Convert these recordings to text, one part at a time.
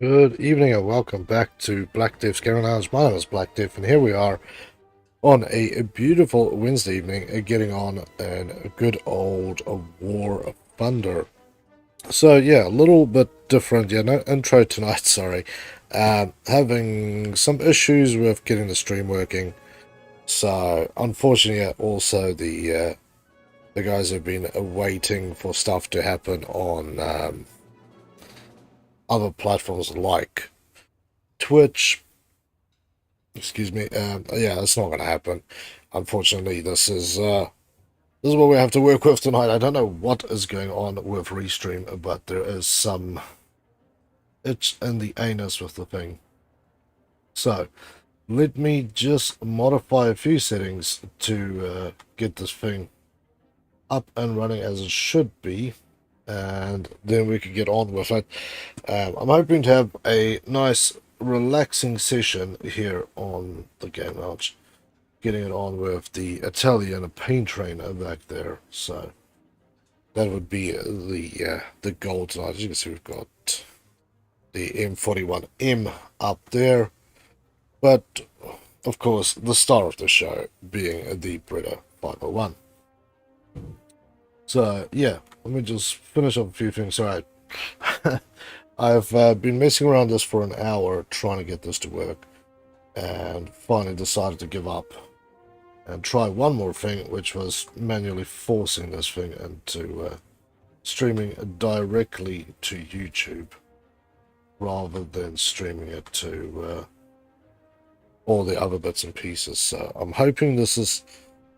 Good evening and welcome back to Black Death's Gaming Lounge. My name is Black Death and here we are on a beautiful Wednesday evening getting on in a good old War of Thunder. So yeah, a little bit different. Yeah, no intro tonight, sorry. Having some issues with getting the stream working. So unfortunately also the guys have been waiting for stuff to happen on other platforms like Twitch. Excuse me. Yeah, it's not going to happen. Unfortunately, this is what we have to work with tonight. I don't know what is going on with Restream, but there is some itch in the anus with the thing. So let me just modify a few settings to get this thing up and running as it should be, and then we can get on with it. I'm hoping to have a nice relaxing session here on the game launch, getting it on with the Italian paint train back there. So that would be the goal tonight. As you can see, we've got the M41M up there, but of course the star of the show being the Breda 501. So yeah, let me just finish up a few things. All right. I've been messing around this for an hour trying to get this to work, and finally decided to give up and try one more thing, which was manually forcing this thing into streaming directly to YouTube rather than streaming it to all the other bits and pieces. So I'm hoping this is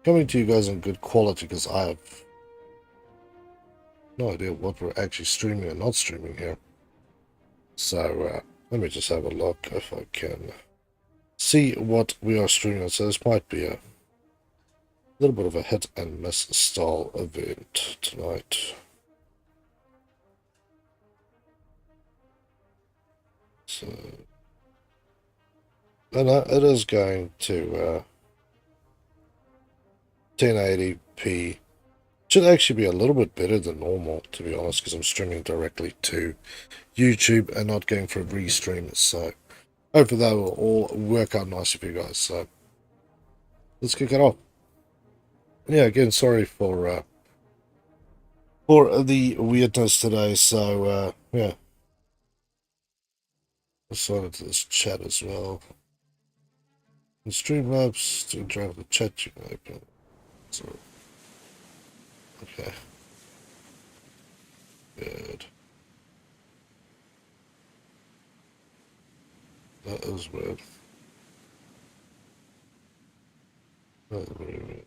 coming to you guys in good quality, because I have no idea what we're actually streaming and not streaming here. So let me just have a look if I can see what we are streaming. So this might be a little bit of a hit and miss style event tonight. So, and it is going to 1080p. Should actually be a little bit better than normal, to be honest, because I'm streaming directly to YouTube and not going for a restream. So hopefully that will all work out nicely for you guys. So let's kick it off. Yeah, again, sorry for the weirdness today. So yeah, let's sign into this chat as well. In Streamlabs, to drive the chat you can open. So okay, good. That is weird. That is very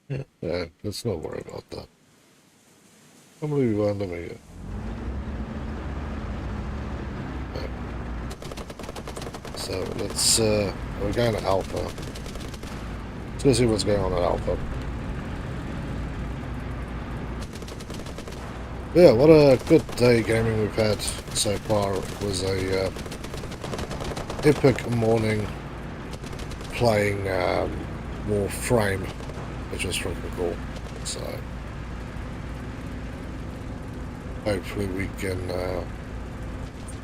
weird. Yeah, let's not worry about that. I'm gonna be random again. Okay. So let's we're going to Alpha. Let's go see what's going on at Alpha. Yeah, what a good day gaming we've had so far. It was a epic morning playing Warframe, which was freaking cool. So hopefully we can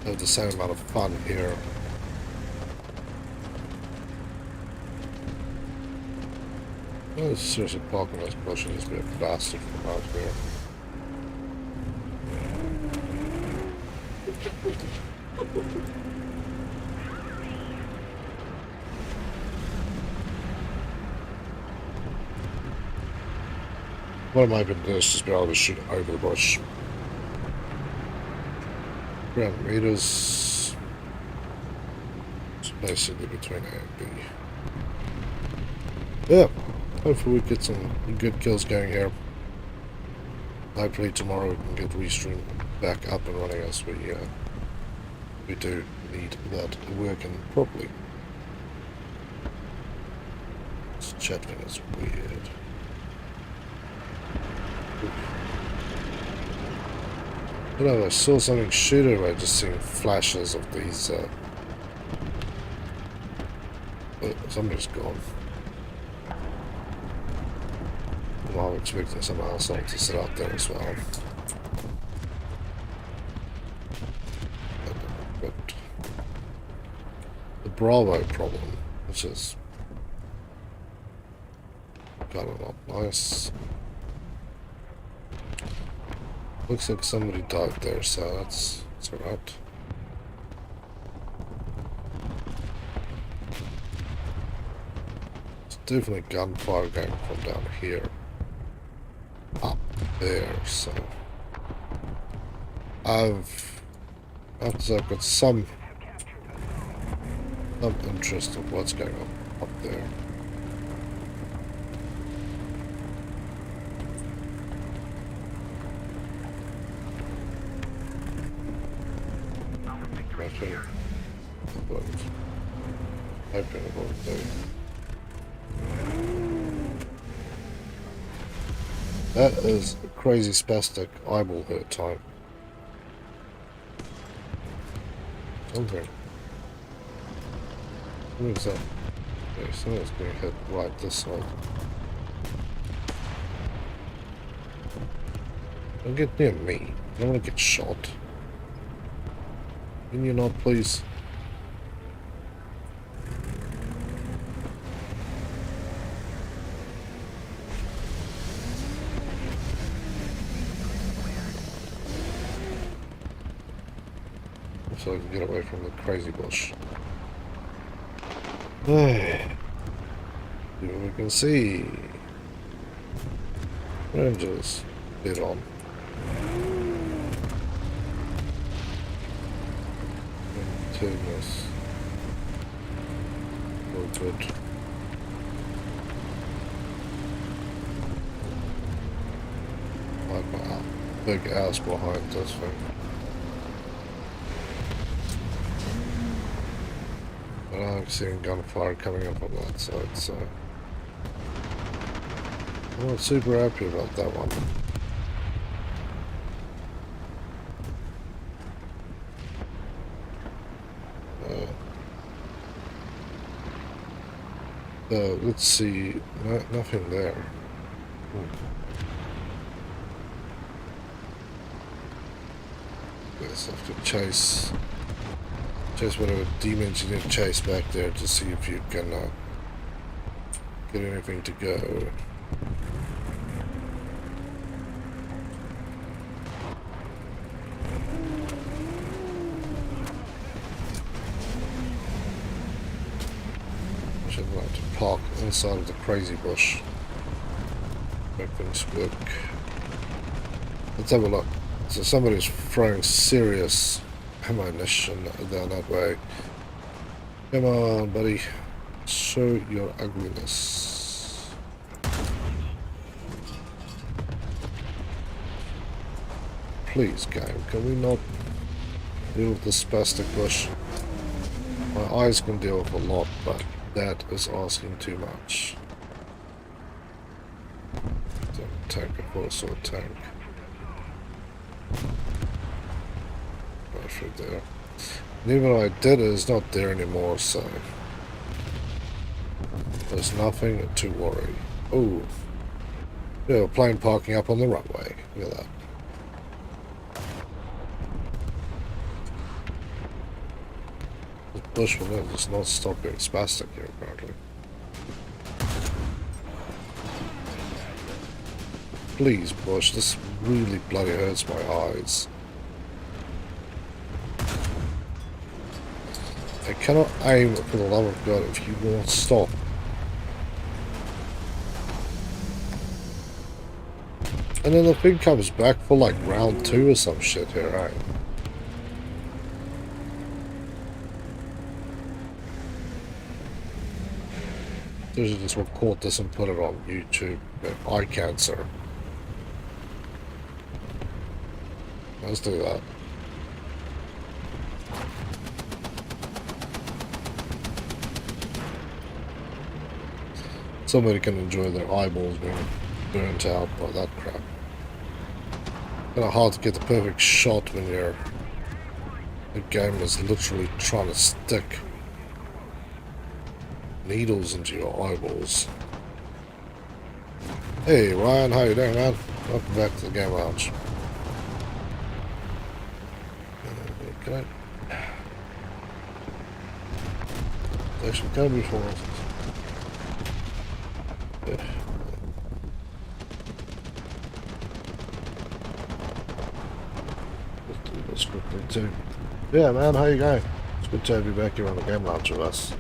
have the same amount of fun here. Oh, seriously, parking this bush and just be a bastard from out here. What am I going to do is just be able to shoot over the bush. 300 meters. It's basically between A and B. Yeah, hopefully we get some good kills going here. Hopefully tomorrow we can get Restream back up and running, as we do need that working properly. This chat thing is weird. I don't know, I saw something shoot it, I just seen flashes of these oh, somebody's gone. Well, I'm expecting someone else to sit out there as well. Bravo problem, which is kind of not nice. Looks like somebody died there, so that's alright. It's definitely gunfire going from down here up there, so I've got some interest in what's going on up there. That is crazy spastic eyeball hurt time. Okay. What is that? Okay, someone's being hit right this side. Don't get near me. I don't want to get shot. Can you not, please? So I can get away from the crazy bush. See what we can see. Rangers, bit on. Turn this. Oh, good. Like my big ass behind this thing. But I'm seeing gunfire coming up on that side, so I'm not super happy about that one. Let's see, nothing there. Guess I have to chase whatever demons you need to chase back there to see if you can get anything to go. I should like to park inside of the crazy bush. Make things work. Let's have a look. So somebody's throwing serious ammunition down that way. Come on, buddy. Show your ugliness. Please, game, can we not deal with this spastic bush? My eyes can deal with a lot, but that is asking too much. Tank, of course, or tank. Right there. And even though I did it, it's not there anymore, so there's nothing to worry. Oh, yeah, a plane parking up on the runway. Look at that. The bush will just not stop being spastic here, apparently. Please, bush, this really bloody hurts my eyes. I cannot aim for the love of God if you won't stop. And then the thing comes back for like round 2 or some shit here, right? There's just record this and put it on YouTube. Eye cancer. Let's do that. Somebody can enjoy their eyeballs being burnt out by that crap. Kind of hard to get the perfect shot when the game is literally trying to stick needles into your eyeballs. Hey Ryan, how you doing, man? Welcome back to the game lounge. Actually, can be forced. Yeah. Let's do this quickly too. Yeah, man, how you going? It's good to have you back here on the game launch with us.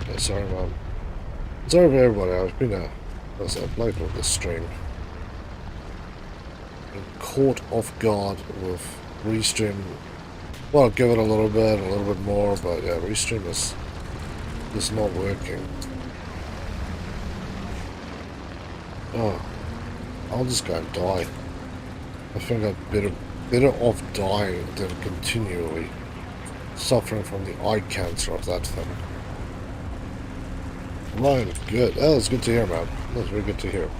Yeah, sorry, man. Sorry for everybody. I've been as I've played with this stream. Been caught off guard with restream. Well, I'll give it a little bit more, but yeah, restream is not working. Oh, I'll just go and die. I think I'd better off dying than continually suffering from the eye cancer of that thing. Right, good. Oh, that's good to hear, man. That's very good to hear.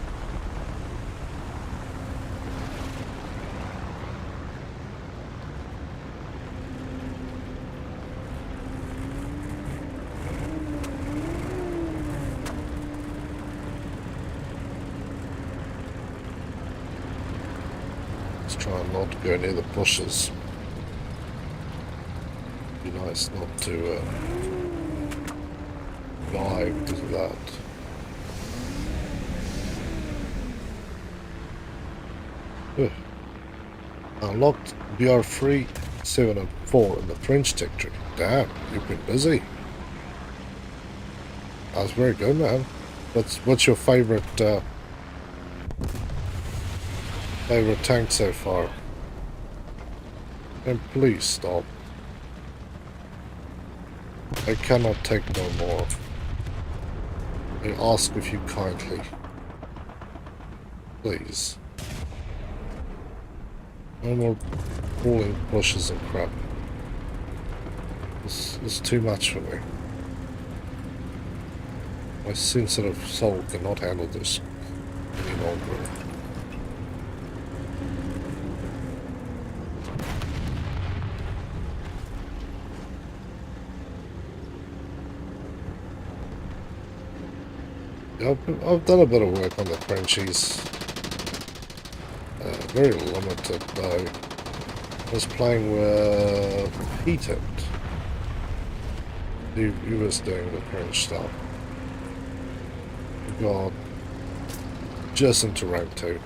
Let's try not to go near the bushes. Be nice not to die because of that. Ugh. Unlocked BR3, 7 and 4 in the French territory. Damn, you've been busy. That's very good, man. What's your favorite tank so far? And please stop. I cannot take no more. I ask of you kindly. Please. No more falling bushes and crap. This is too much for me. My sensitive soul cannot handle this any longer. I've done a bit of work on the Frenchies. Very limited though. I was playing with Heated. He was doing the French stuff. We got just into rank 2.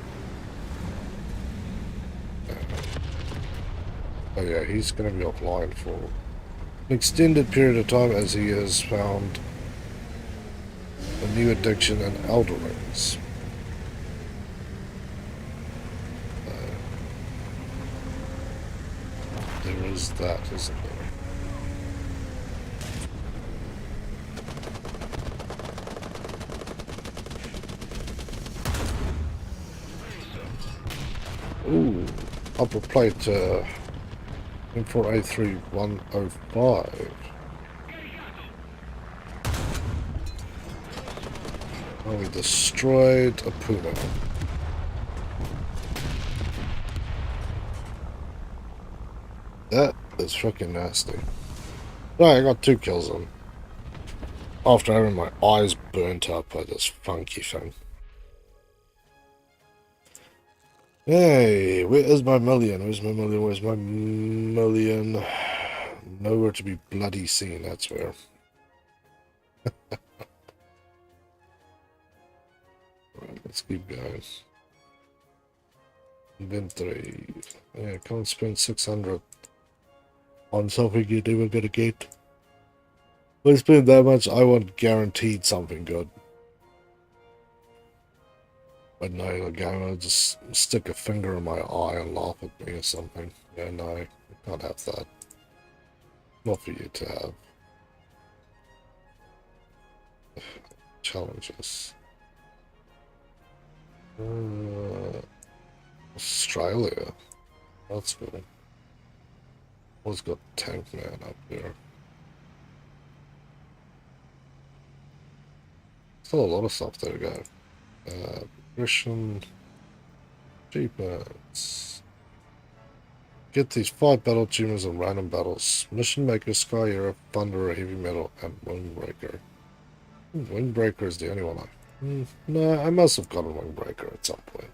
Oh yeah, he's going to be offline for an extended period of time as he has found a new addiction in Elder Rings. There is that, isn't there? Ooh, upper plate M4A3105. Oh, we destroyed a Puma. That is freaking nasty. Right, I got 2 kills on. After having my eyes burnt up by this funky thing. Hey, where is my million? Where's my million? Where's my million? Nowhere to be bloody seen, that's where. Right, let's keep going. Inventory. Yeah, can't spend 600 on something you're never gonna get. If I spend that much, I want guaranteed something good. But no, the game will just stick a finger in my eye and laugh at me or something. Yeah, no, you can't have that. Not for you to have. Challenges. Australia. That's good. What's got Tank Man up there? Still a lot of stuff there to go. Progression. Achievements. Get these 5 battle achievements in random battles. Mission Maker, Sky Hero, Thunder, Heavy Metal, and Moonbreaker. Windbreaker is the only one no, I must have got a windbreaker at some point.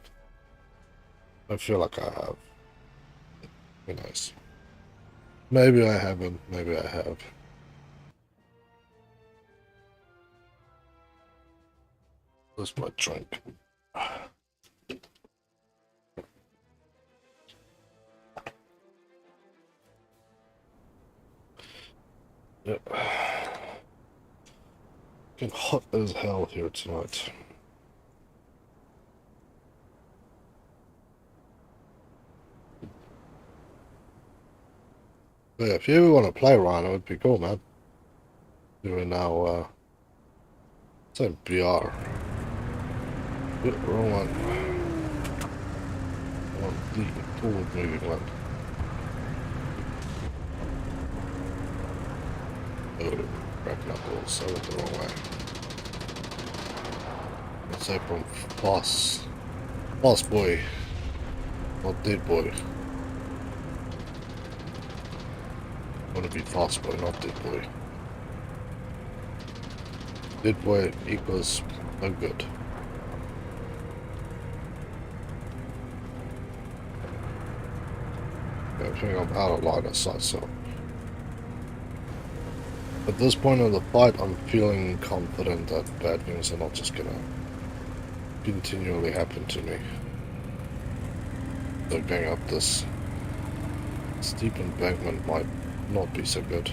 I feel like I have. Who knows? Maybe I haven't, maybe I have. Where's my drink? Yep. Getting hot as hell here tonight. But yeah, if you ever want to play Rhino, it would be cool, man. Doing now, say BR. Yep, wrong one. I want the forward moving one. Oh, crack knuckles. I went the wrong way. Let's say from Boss. Boss boy. Not dead boy. I want to be fast boy, not dead boy. Dead boy equals no good. I think I'm out of line of sight, so. At this point of the fight, I'm feeling confident that bad things are not just gonna continually happen to me. So going up this steep embankment might not be so good.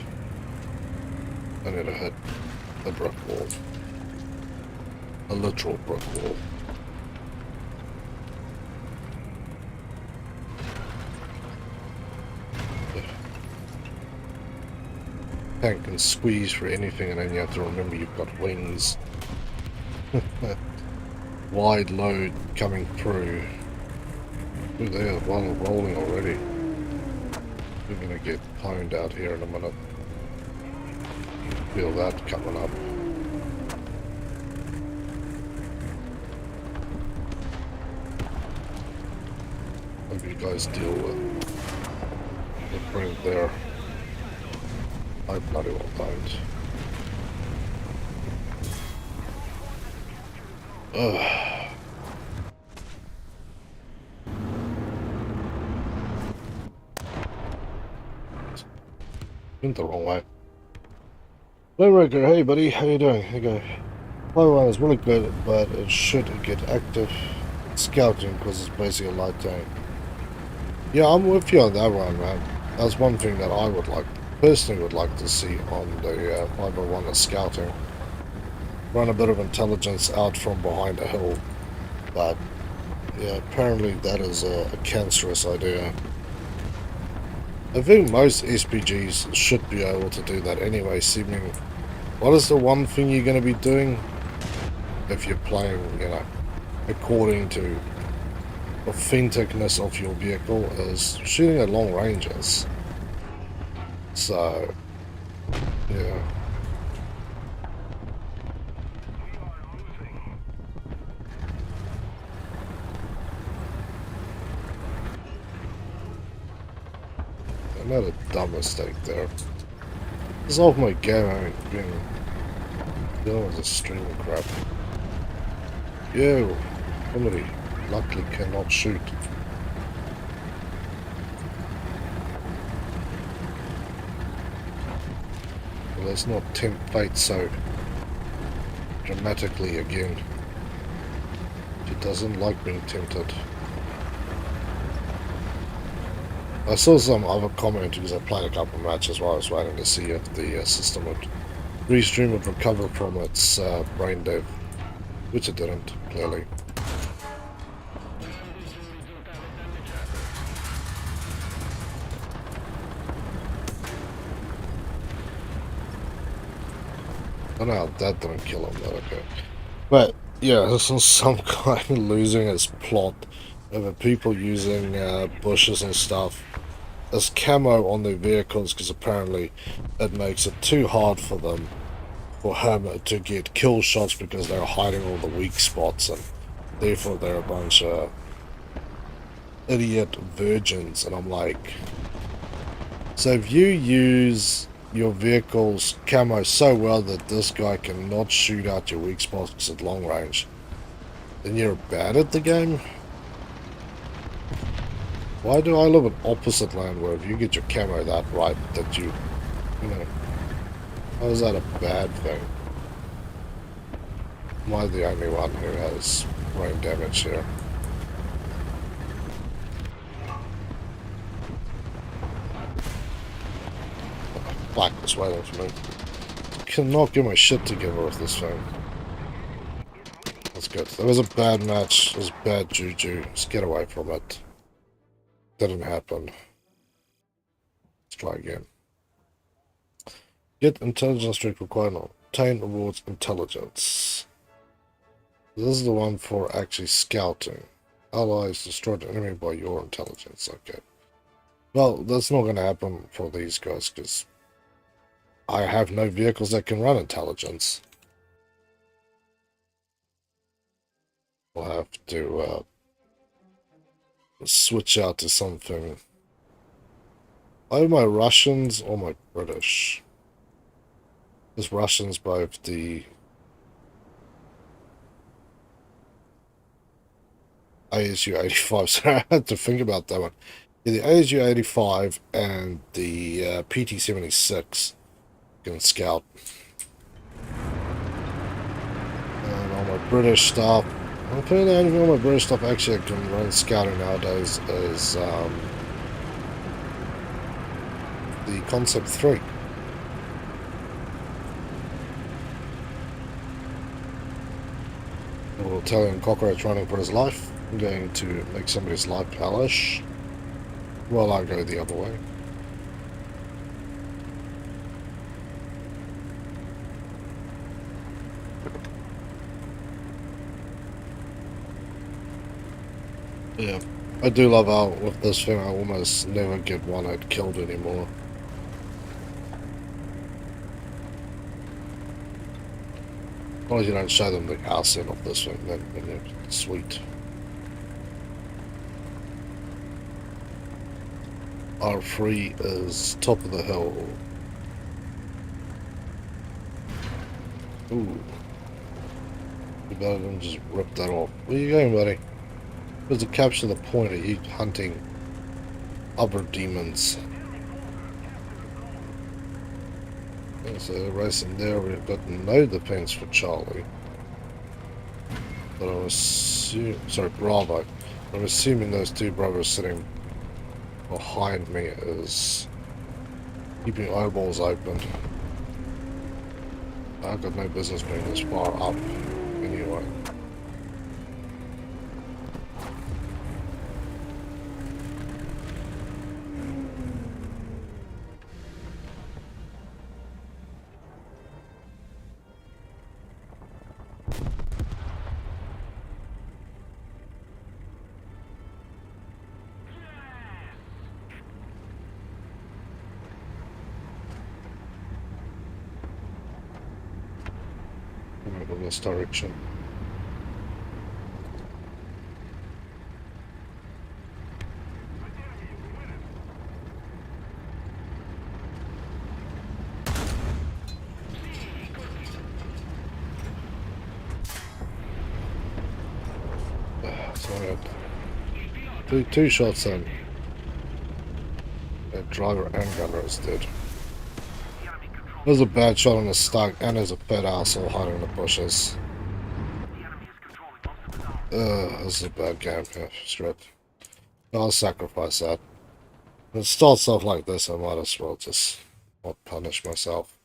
I need to hit a brick wall. A literal brick wall. Tank can squeeze for anything, and then you have to remember you've got wings. Wide load coming through. Ooh, they're rolling already. We're gonna get pwned out here in a minute. Feel that coming up. Hope you guys deal with the print there. I bloody well don't. Ugh. Went the wrong way. Waymaker, hey buddy, how you doing? Okay. Flyone is really good, but it should get active scouting because it's basically a light tank. Yeah, I'm with you on that one, man. That's one thing that I would like, personally would like to see on the 501 is scouting. Run a bit of intelligence out from behind a hill, but yeah, apparently that is a cancerous idea. I think most SPGs should be able to do that anyway, seeming... What is the one thing you're going to be doing if you're playing, you know, according to the authenticness of your vehicle is shooting at long ranges. So, yeah. I made a dumb mistake there. This is off my game, I ain't been dealing with this stream of crap. Yo, somebody luckily cannot shoot. Well, let's not tempt fate so dramatically again. She doesn't like being tempted. I saw some other comment because I played a couple of matches while I was waiting to see if the system would restream would recover from its brain dev, which it didn't, clearly. I don't know how that didn't kill him, but okay. But yeah, this is some guy losing his plot over people using bushes and stuff as camo on their vehicles because apparently it makes it too hard for them, for him to get kill shots because they're hiding all the weak spots, and therefore they're a bunch of idiot virgins. And I'm like, so if you use your vehicle's camo so well that this guy cannot shoot out your weak spots at long range, then you're bad at the game? Why do I live in opposite land where if you get your camo that right, that you know, how is that a bad thing? Am I the only one who has brain damage here? Black was waiting for me. Cannot get my shit together with this thing. That's good. That was a bad match. It was bad juju. Just get away from it. Didn't happen. Let's try again. Get intelligence streak required. Obtain rewards intelligence. This is the one for actually scouting. Allies destroyed the enemy by your intelligence. Okay. Well, that's not going to happen for these guys because I have no vehicles that can run intelligence. We'll have to switch out to something. Either my Russians or my British. There's Russians both the ASU-85. Sorry, I had to think about that one. Yeah, the ASU-85 and the PT-76 can scout. And all my British stuff. I'm putting the only thing on my British stuff actually I can run scouting nowadays is the Concept 3. Little Italian cockroach running for his life. I'm going to make somebody's life hellish. Well, I'll go the other way. Yeah, I do love how with this thing I almost never get one-hit killed anymore. As long as you don't show them the asset of this thing, then it's sweet. R3 is top of the hill. Ooh. You better than just rip that off. Where you going, buddy? Because to capture the point, are you hunting other demons? Okay, so they're racing there. We've got no defense for Charlie. But I'm assuming... Sorry, Bravo. I'm assuming those two brothers sitting behind me is keeping eyeballs open. I've got no business being this far up anyway. In this direction. So I had two shots in. That driver and gunner is dead. There's a bad shot on the stack, and there's a fat asshole hiding in the bushes. This is a bad game. Yeah, strip. I'll sacrifice that. When it starts off like this, I might as well just not punish myself.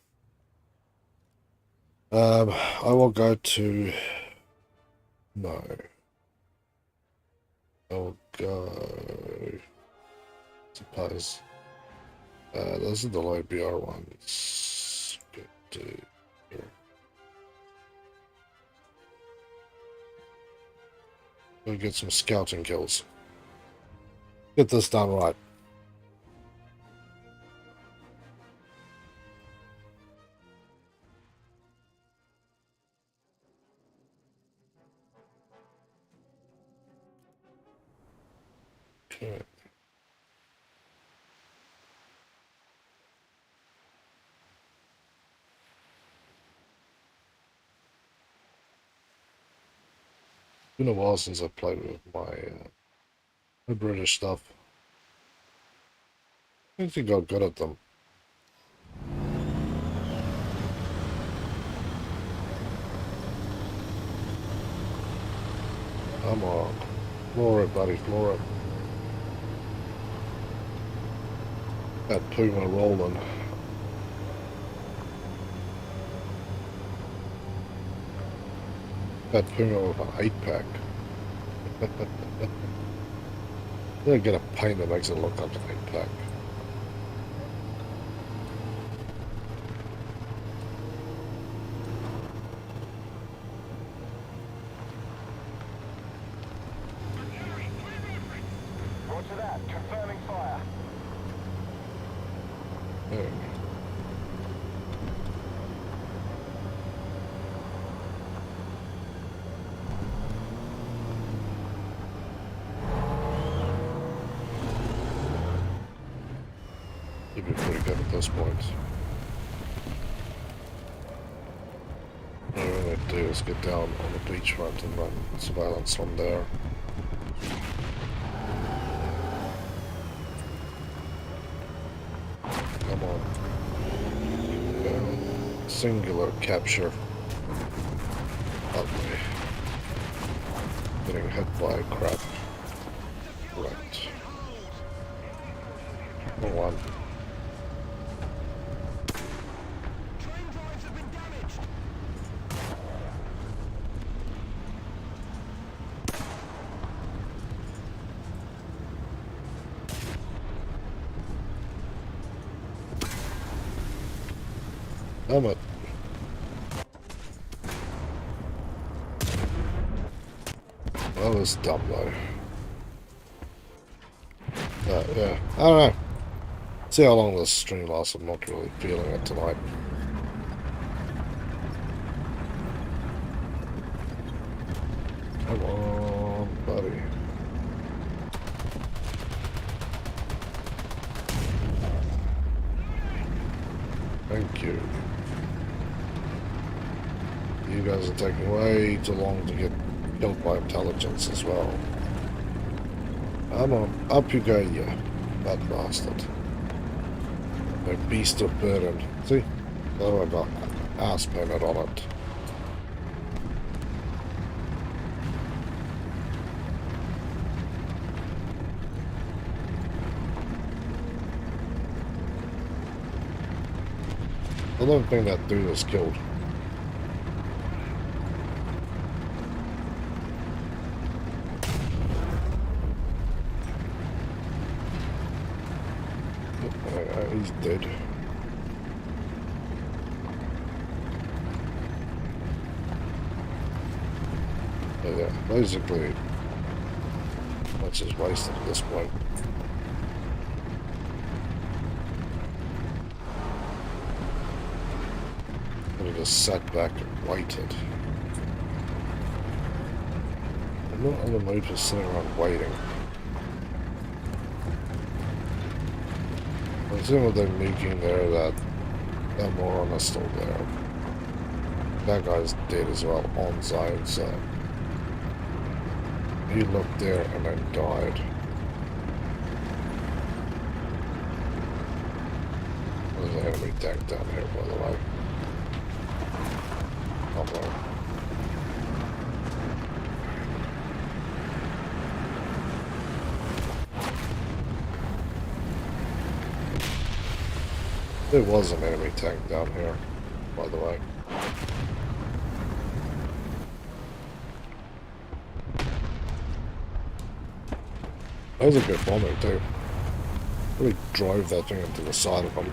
I will go to... No. I'll go... Suppose. Those are the low BR ones. Get to here. We'll get some scouting kills. Get this done right. Okay. been a while since I played with my British stuff. I think I got good at them. Come on. Floor it, buddy, floor it. That Puma rolling. That Puma with an 8-pack. They get a paint that makes it look like an 8-pack. Roger that. Confirming fire. Yeah. You'd be pretty good at this point. All we need to do is get down on the beachfront and run surveillance from there. Come on. Yeah. Singular capture. Ugly. Getting hit by crap. Right. Hold on. Damn it. That was dumb though. Yeah. I don't know. See how long this stream lasts. I'm not really feeling it tonight. Come on, buddy. Thank you. You guys are taking way too long to get killed by intelligence as well. Come on, up you go, you bad bastard. A beast of burden. See? There I got ass painted on it. I don't think that dude was killed. He's dead. But yeah, basically, much is wasted at this point. Could have just sat back and waited. I'm not in the mood for sitting around waiting. I assume with them making there that moron is still there. That guy's dead as well, on zone, so he looked there and then died. There's an enemy tank down here, by the way. Oh no. There was an enemy tank down here, by the way. That was a good bomber too. Really drove that thing into the side of him.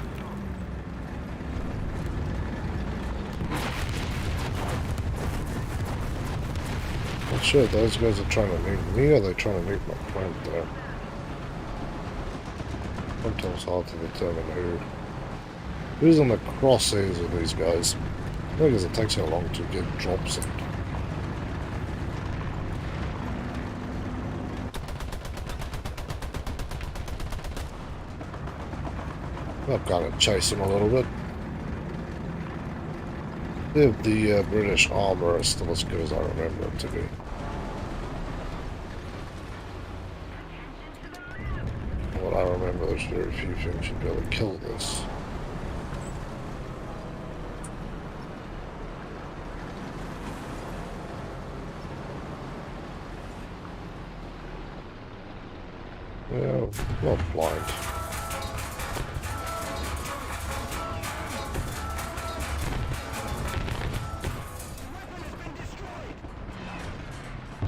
But shit, those guys are trying to nuke me, or they're trying to nuke my friend there. Sometimes hard to determine who's on the crosshairs of these guys. Because it takes so long to get drops in. I've got to chase him a little bit. The British armour is still as good as I remember it to be. there's very few things should be able to kill this. Yeah, not blind.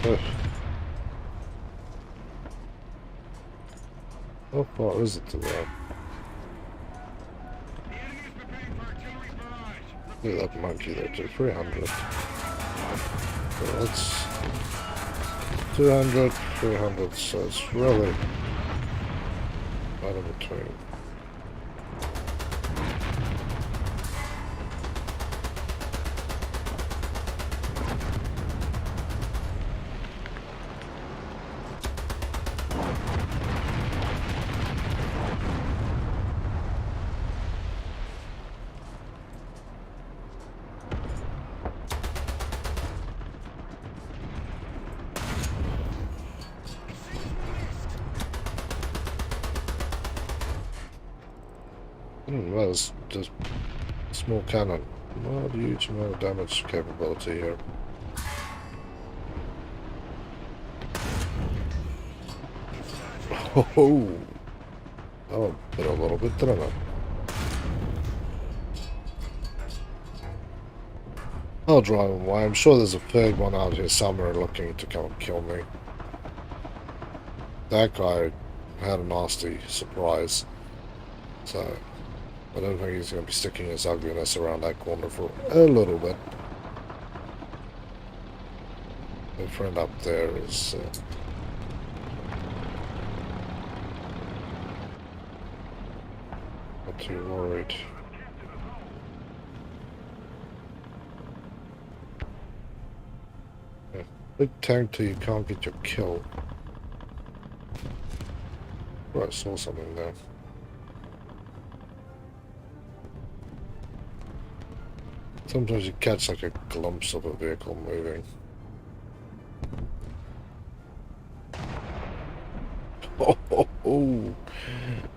Ugh. How far is it to there? Look at that monkey there too, 300. So that's 200, 300, so it's really right in between. That's just small cannon. Not a huge amount of damage capability here. Oh, oh, bit a little bit, didn't I? I'll drive him away. I'm sure there's a third one out here somewhere looking to come and kill me. That guy had a nasty surprise, so I don't think he's going to be sticking his ugliness around that corner for a little bit. My friend up there is not too worried. Yeah. Big tank till you can't get your kill. Oh, I saw something there. Sometimes you catch like a glimpse of a vehicle moving. Oh,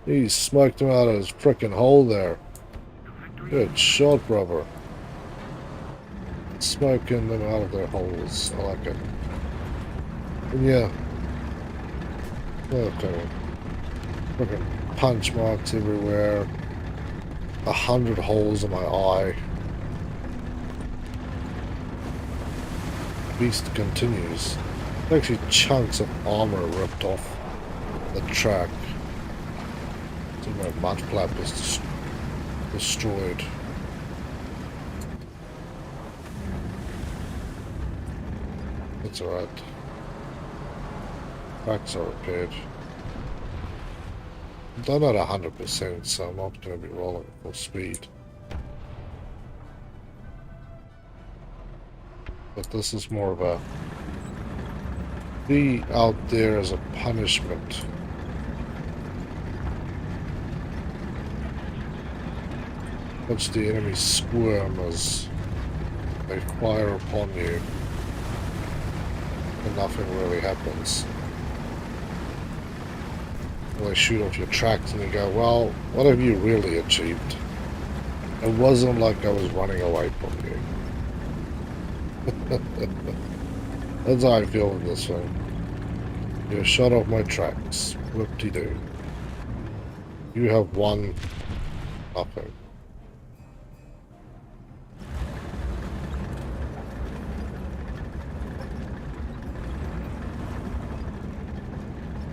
he smoked him out of his frickin' hole there. Good shot, brother. Smoking them out of their holes. I like it. And yeah. Okay. Frickin' punch marks everywhere. 100 holes in my eye. Beast continues. Actually, chunks of armor ripped off the track. So my mud flap is destroyed. It's alright. Tracks are repaired. They're not 100%, so I'm not going to be rolling full speed. But this is more of a be out there as a punishment. Watch the enemy squirm as they fire upon you and nothing really happens. Well, they shoot off your tracks and you go, well, what have you really achieved? It wasn't like I was running away from you. That's how I feel with this thing. You shut off my tracks. Whoop-de-doo. You have won nothing.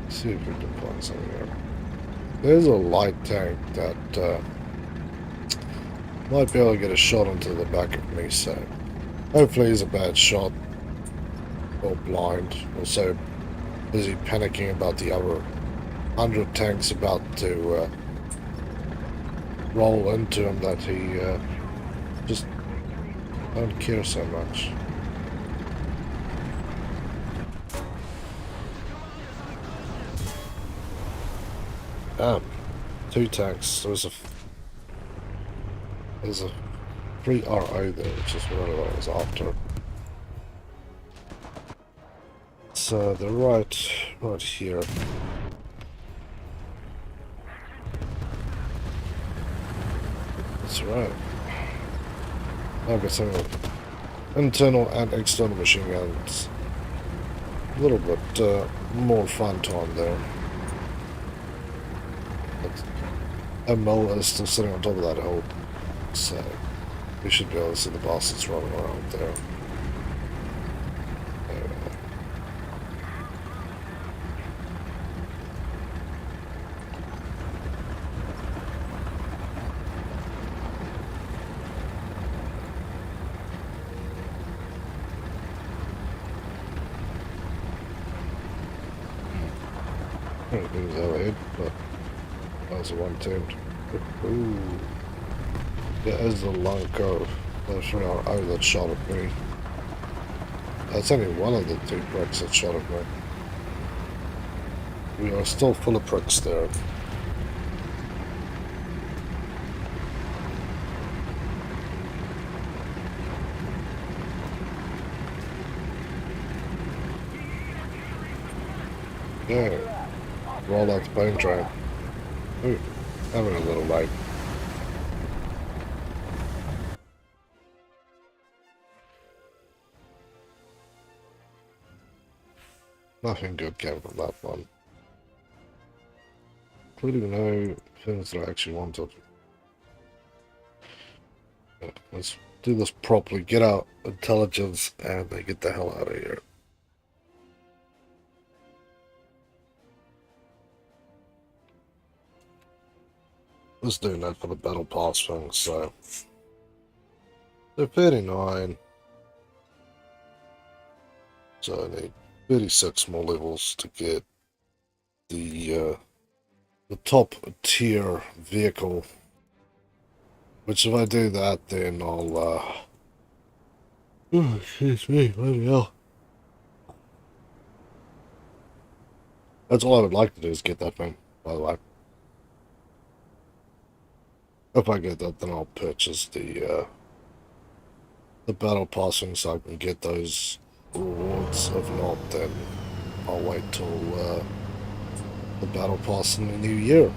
Let's see if we can find something here. There's a light tank that might be able to get a shot into the back of me, so hopefully he's a bad shot, or blind, or so busy panicking about the other 100 tanks about to roll into him that he just don't care so much. Two tanks. There's a free RO there, which is really what I was after. So they're right here. That's right. I've got some internal and external machine guns. A little bit more fun time there. But a Mola is still sitting on top of that hill, so we should be able to see the bastards running around there. Things overhead, but that was a one teamed. Ooh. There is a long curve. That's right. Oh, that shot at me. That's only one of the two pricks that shot at me. We are still full of pricks there. Yeah. Roll out the paint train. Ooh, having a little light. Nothing good came from that one. Including no things that I actually wanted. Yeah, let's do this properly. Get our intelligence and then get the hell out of here. Let's do that for the battle pass thing, so 39. So I need 36 more levels to get the top tier vehicle. Which if I do that, then I'll oh, excuse me, bloody hell. That's all I would like to do is get that thing, by the way. If I get that, then I'll purchase the battle passing so I can get those rewards. If not, then I'll wait till the battle pass in the new year.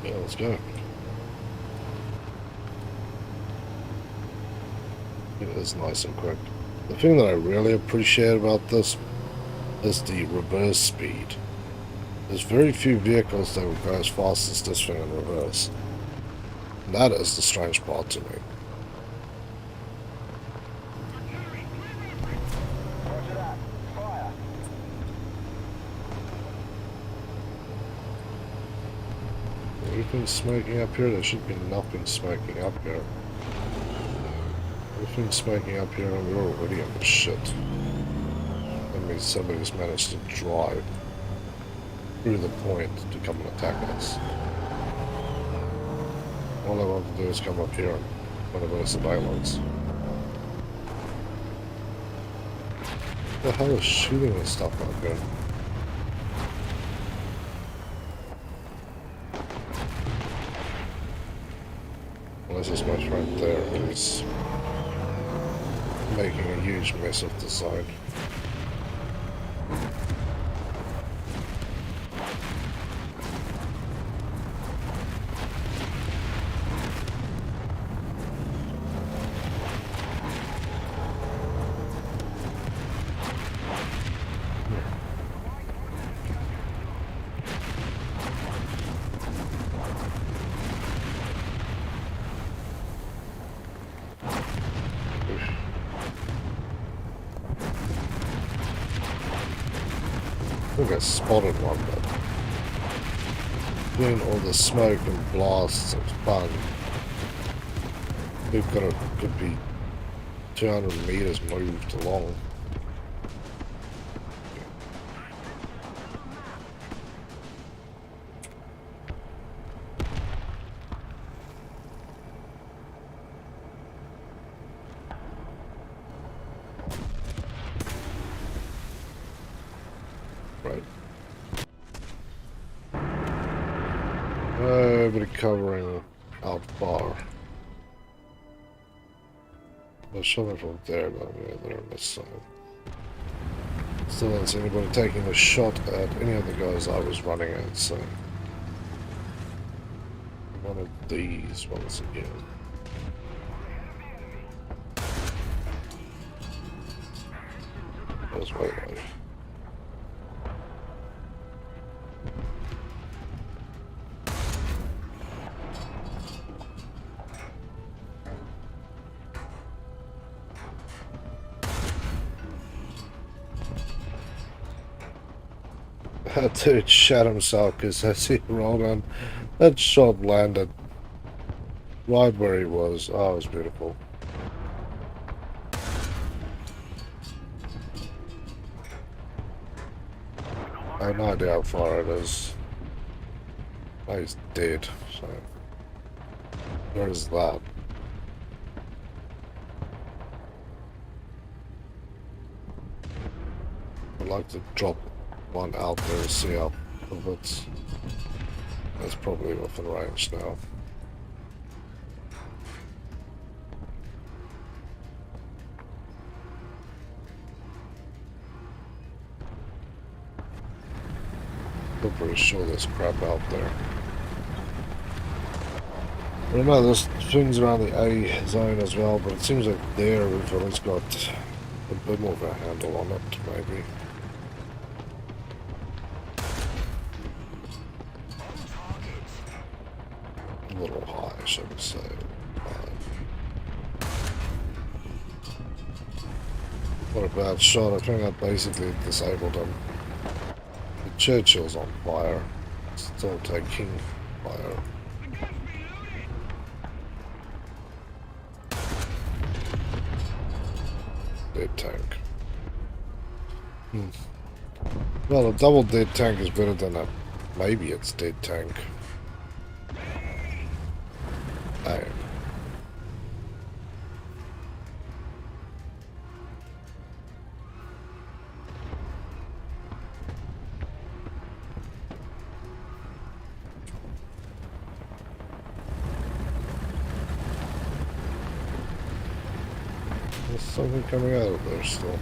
Yeah, let's go. It is nice and quick. The thing that I really appreciate about this is the reverse speed. There's very few vehicles that will go as fast as this thing in reverse. And that is the strange part to me. Roger that. Fire. Everything's smoking up here. There should be nothing smoking up here. Everything's smoking up here and we're already in the shit. That means somebody's managed to drive through the point to come and attack us. All I want to do is come up here and one of those surveillance. What the hell is shooting and stuff up here? Well, this is my friend there who's making a huge mess of the side. I think I spotted one, but between all the smoke and blasts and fun, we've got could be 200 meters moved along. Right. Nobody covering out far. There's something from there, but yeah, they're on this side. Still don't see anybody taking a shot at any of the guys I was running at, so... One of these once again. That's way low. That dude shot himself because as he rolled in, that shot landed right where he was. Oh, it was beautiful. I have no idea how far it is. Oh, he's dead, so... Where is that? I'd like to drop one out there to see how it's... That's probably within range now. I'm pretty sure there's crap out there. I don't know, there's things around the A zone as well, but it seems like there we've at least got a bit more of a handle on it, maybe. A little high, I should say. What a bad shot. I think I basically disabled him. The Churchill's on fire. Still taking fire. Dead tank. Well, a double dead tank is better than a... Maybe it's dead tank. Hey. There's something coming out of there still.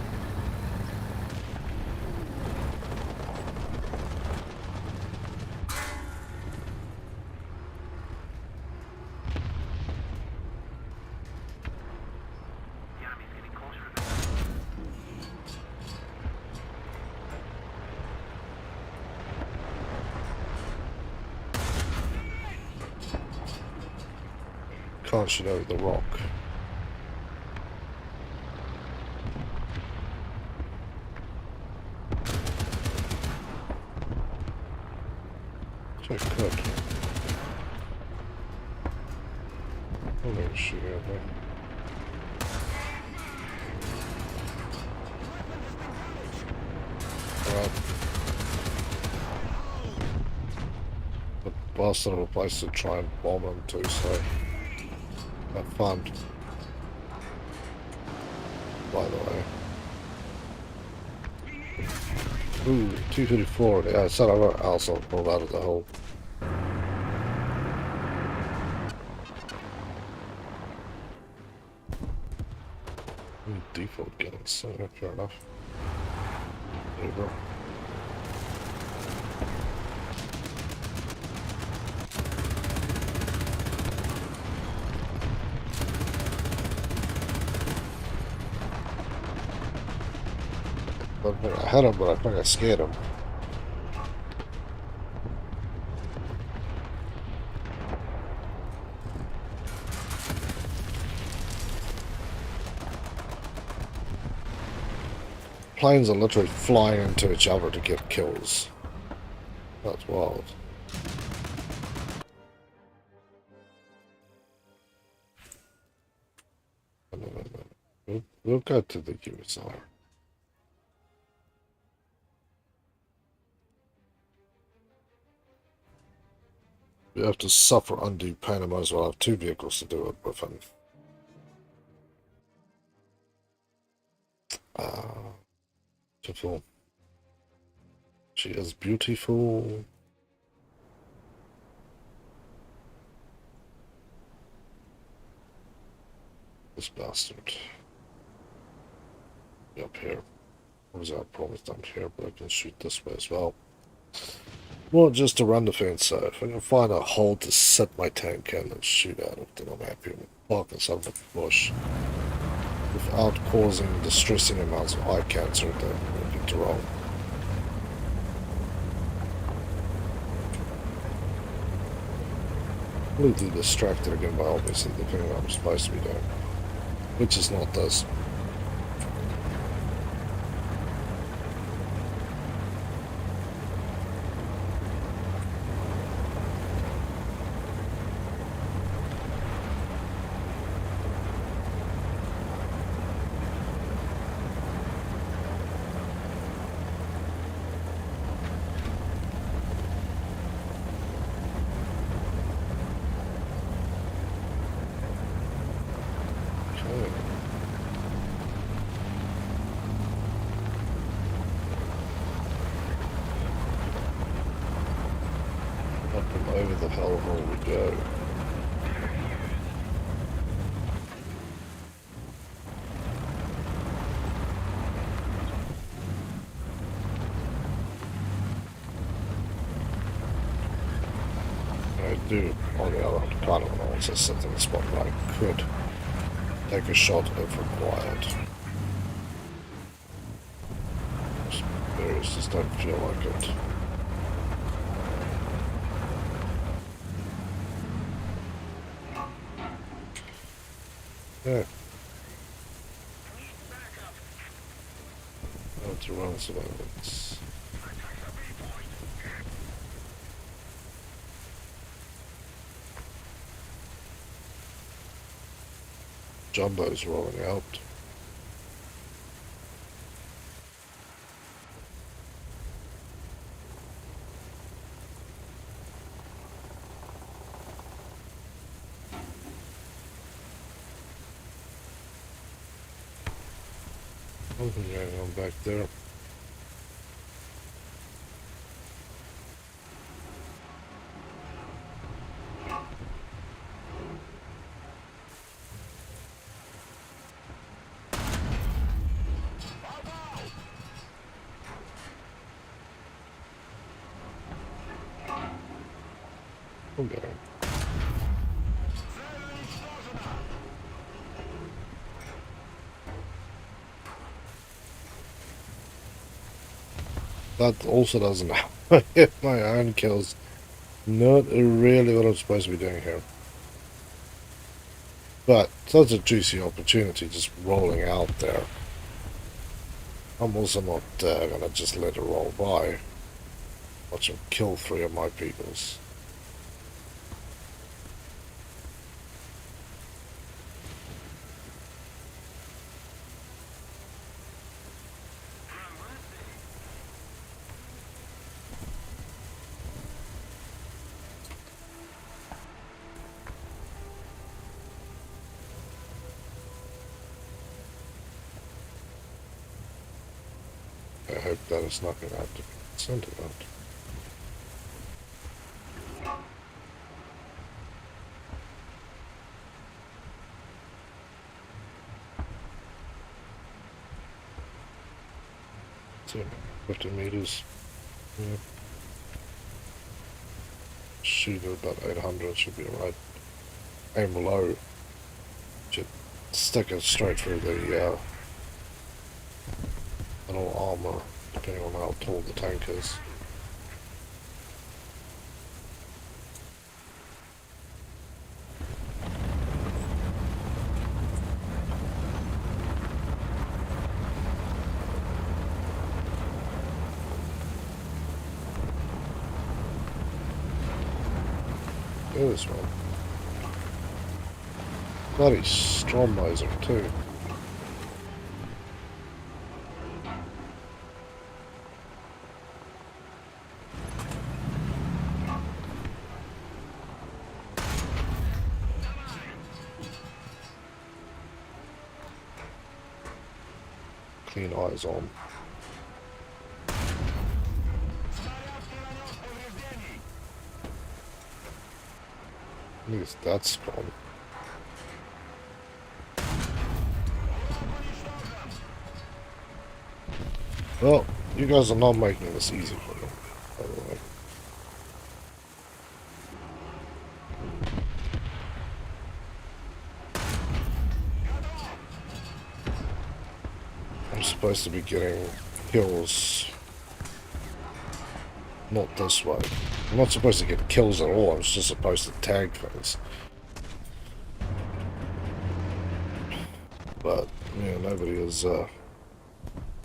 Can't shoot over the rock. Check could. Oh, no shoot out there. Alright. The bastard of a place to try and bomb him too, so have fun. By the way. Ooh, 254. Yeah, I said I got also pulled out of the hole. Default guns, so fair enough. There you go. I had him, but I think I scared him. Planes are literally flying into each other to get kills. That's wild. We'll go to the QSR. We have to suffer undue pain. I might as well have two vehicles to do it with him. Beautiful. She is beautiful. This bastard. Up here. Obviously I promised down here, but I can shoot this way as well. Well, just to run the fence, so if I can find a hole to set my tank in and shoot out of, then I'm happy with parking some of the bush. Without causing distressing amounts of eye cancer, then we'll get to wrong. Completely distracted again by obviously the thing I'm supposed to be doing, which is not this. Up and over the hellhole we go. I do, on the other hand, kind of want to also sit in the spot where I could take a shot if required. Berries just don't feel like it. Yeah. I want to run some elements. Jumbo's rolling out. Nothing going on back there. Okay. That also doesn't hit my own kills. Not really what I'm supposed to be doing here. But such a juicy opportunity just rolling out there. I'm also not gonna just let it roll by. Watch him kill 3 of my peoples. I hope that it's not going to have to be sent out. So, 50 meters. Yeah. Shoot at about 800 should be alright. Aim low. Should stick it straight through the little armor, depending on how tall the tank is. This one. Bloody Stromizer too. Clean eyes on. At least that's gone. Well, you guys are not making this easy for me, by the way. I'm supposed to be getting kills. Not this way. I'm not supposed to get kills at all, I'm just supposed to tag things. But, yeah,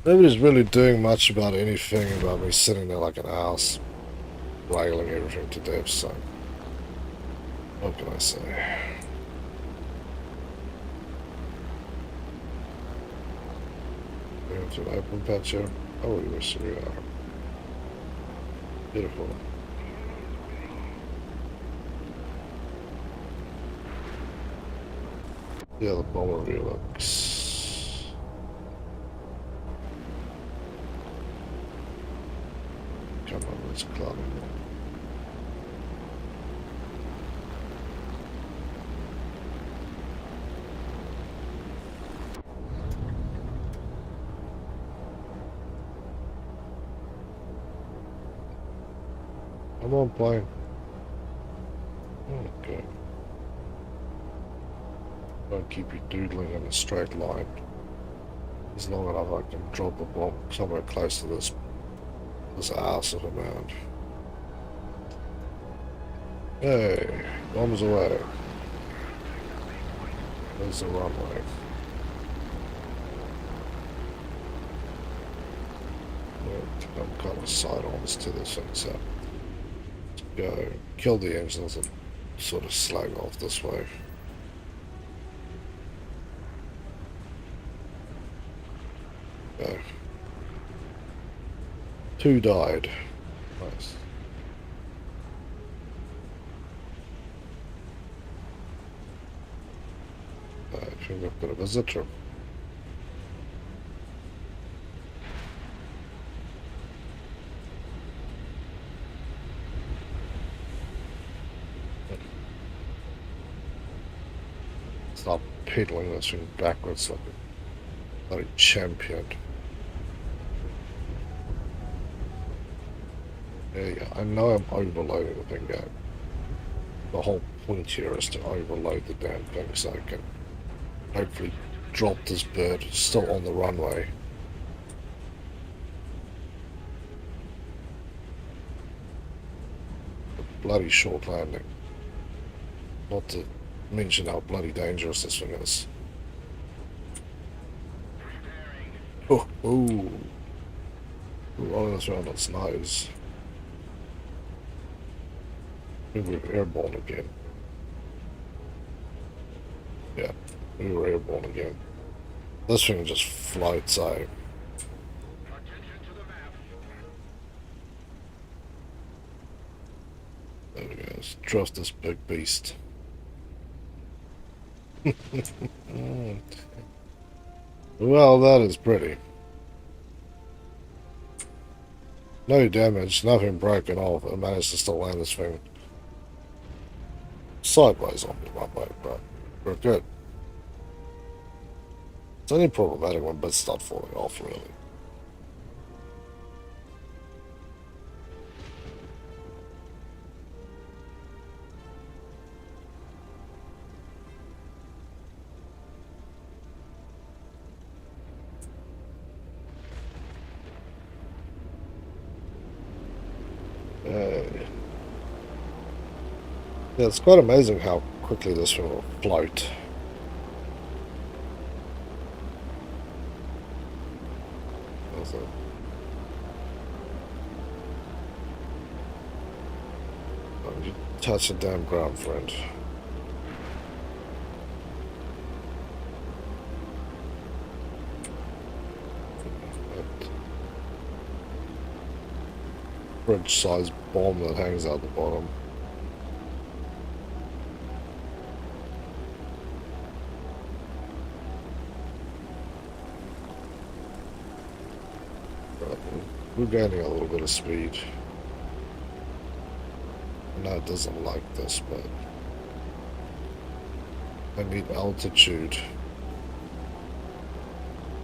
nobody's really doing much about anything about me sitting there like an ass, wailing everything to death, so what can I say? Going to an open patch here. Oh, yes, we are. Beautiful. Yeah, the bomber relux. Come on, let's climb it. Come on, plane. Okay. Don't keep you doodling in a straight line. As long enough I can drop a bomb somewhere close to this ass of a mound. Hey, bombs away. There's the runway. I'm kind of side-ons to this thing, so let's go kill the engines and sort of slag off this way. Go. 2 died. Nice. I think I've got a visitor. Stop pedaling this thing backwards like a bloody champion. There you go. I know I'm overloading the thing, guy. The whole point here is to overload the damn thing so I can hopefully drop this bird still on the runway. A bloody short landing. Not to mention how bloody dangerous this thing is. Oh, oh. Rolling this around its nose. I think we're airborne again. Yeah, we were airborne again. This thing just floats out. There we go. Let's trust this big beast. Well, that is pretty. No damage, nothing broken off. I managed to still land this thing sideways on the runway, but we're good. It's only problematic when bits start falling off, really. Yeah, it's quite amazing how quickly this thing will float. You touch the damn ground, friend. Bridge-sized bomb that hangs out the bottom. We're gaining a little bit of speed. I know it doesn't like this, but I need altitude.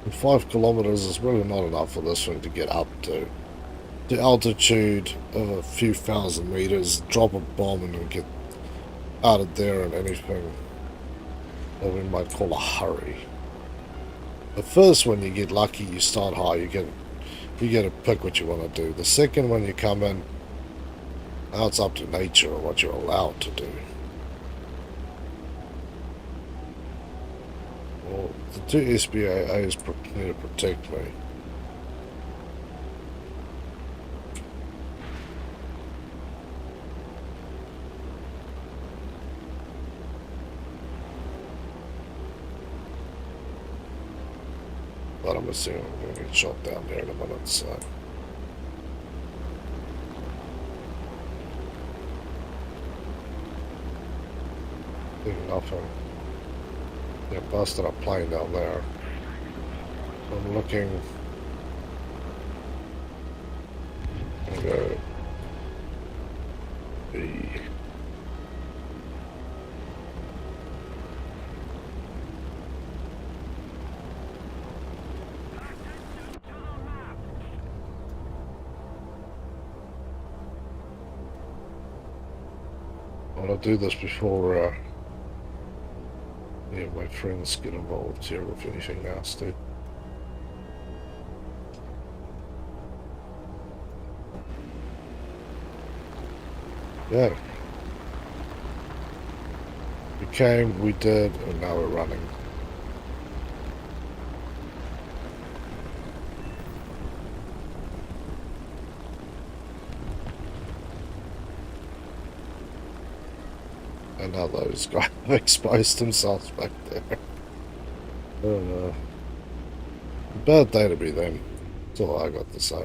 And 5 kilometers is really not enough for this thing to get up to. The altitude of a few thousand meters, drop a bomb and we get out of there in anything that we might call a hurry. The first one you get lucky, you start high, you get to pick what you want to do. The second one you come in, now it's up to nature or what you're allowed to do. Well, the two SBAAs need to protect me. But I'm assuming I'm going to get shot down there in a minute, so. Nothing. Yeah, busted a plane down there. I'm looking. I'll go B. I want to do this before yeah, my friends get involved here with anything nasty. Yeah. We came, we did, and now we're running. And now those guys have exposed themselves back there. I don't know. Bad day to be them. That's all I got to say.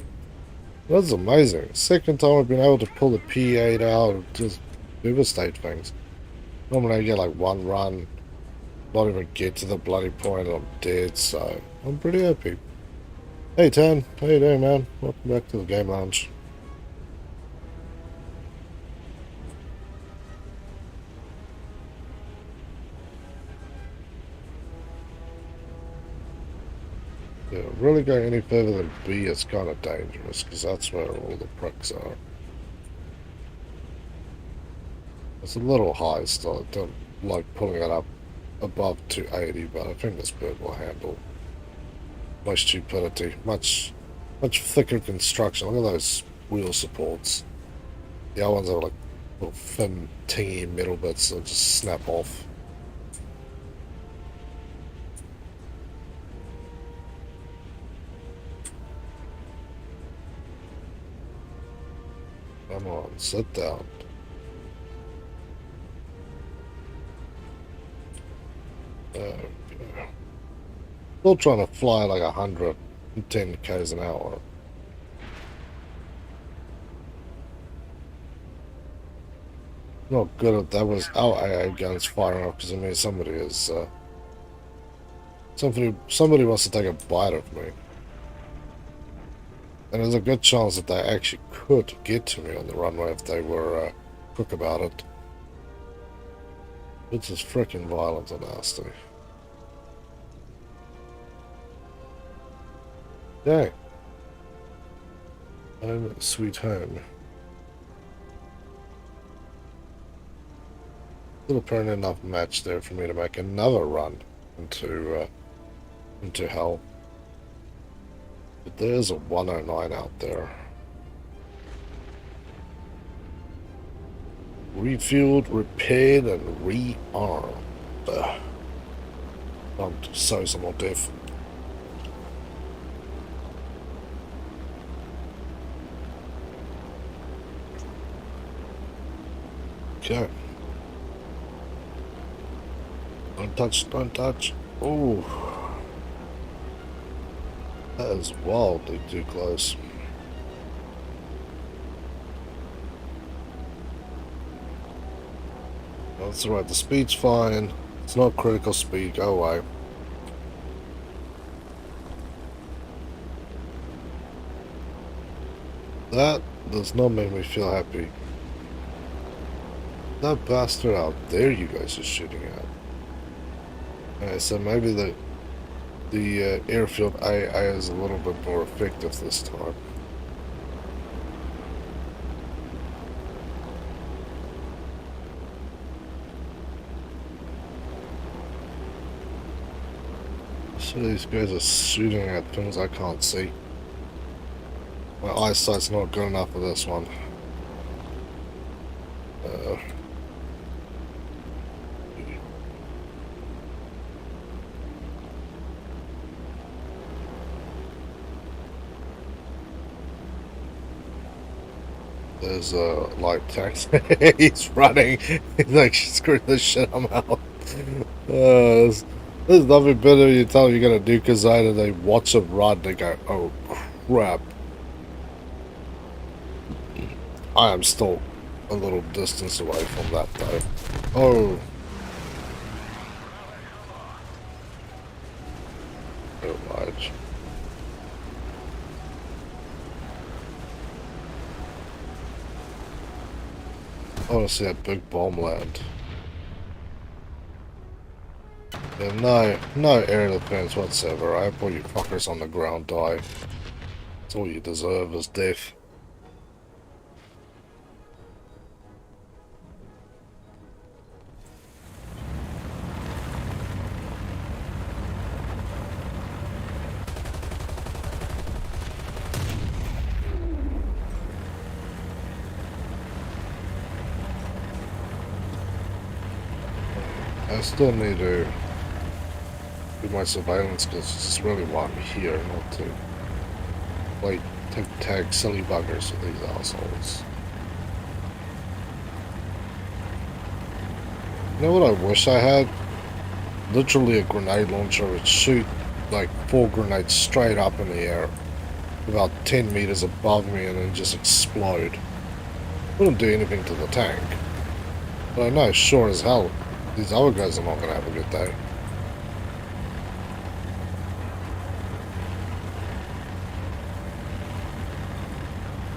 That's amazing. Second time I've been able to pull the P8 out and just devastate things. Normally I get like one run, not even get to the bloody point, and I'm dead, so I'm pretty happy. Hey Tan, how you doing, man? Welcome back to the game lounge. Yeah, really going any further than B is kind of dangerous, because that's where all the pricks are. It's a little high still. I don't like pulling it up above 280, but I think this bird will handle my stupidity. Much thicker construction. Look at those wheel supports. The other ones are like little thin, tingy metal bits that just snap off. Come on, sit down. Still trying to fly like 110 k's an hour. Not good at that. Was our AA guns firing off because I mean somebody is somebody wants to take a bite of me. And there's a good chance that they actually could get to me on the runway if they were quick about it. It's just freaking violent and nasty. Yeah. Home sweet home. Still apparently enough match there for me to make another run into hell. But there's a 109 out there. Refueled, repaired, and rearmed. I'm so somewhat deaf. Okay. Don't touch, don't touch. Oh. That is wildly too close. That's alright, the speed's fine. It's not critical speed, go away. That does not make me feel happy. That bastard out there you guys are shooting at. Okay, so maybe the the airfield AI is a little bit more effective this time. So these guys are shooting at things I can't see. My eyesight's not good enough for this one. There's a light taxi. He's running. He's like, screw this shit, I'm out. There's nothing better you tell them you're gonna do because either they watch them run, they go, oh crap. I am still a little distance away from that though. Oh. Oh, large. I want to see that big bomb land. Yeah, no air defense whatsoever. I hope all you fuckers on the ground die. That's all you deserve is death. I still need to do my surveillance because it's really why I'm here, not to like tag silly buggers with these assholes. You know what I wish I had? Literally a grenade launcher would shoot like 4 grenades straight up in the air about 10 meters above me and then just explode. Wouldn't do anything to the tank. But I know sure as hell these other guys are not going to have a good day.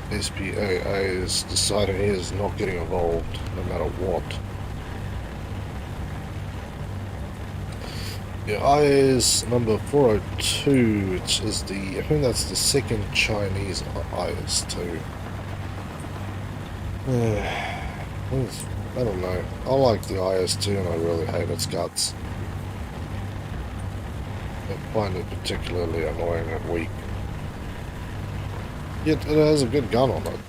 SPAA is deciding he is not getting involved no matter what. Yeah, IS number 402, which is I think that's the second Chinese IS-2. I don't know. I like the IS-2 and I really hate its guts. I find it particularly annoying and weak. Yet it has a good gun on it.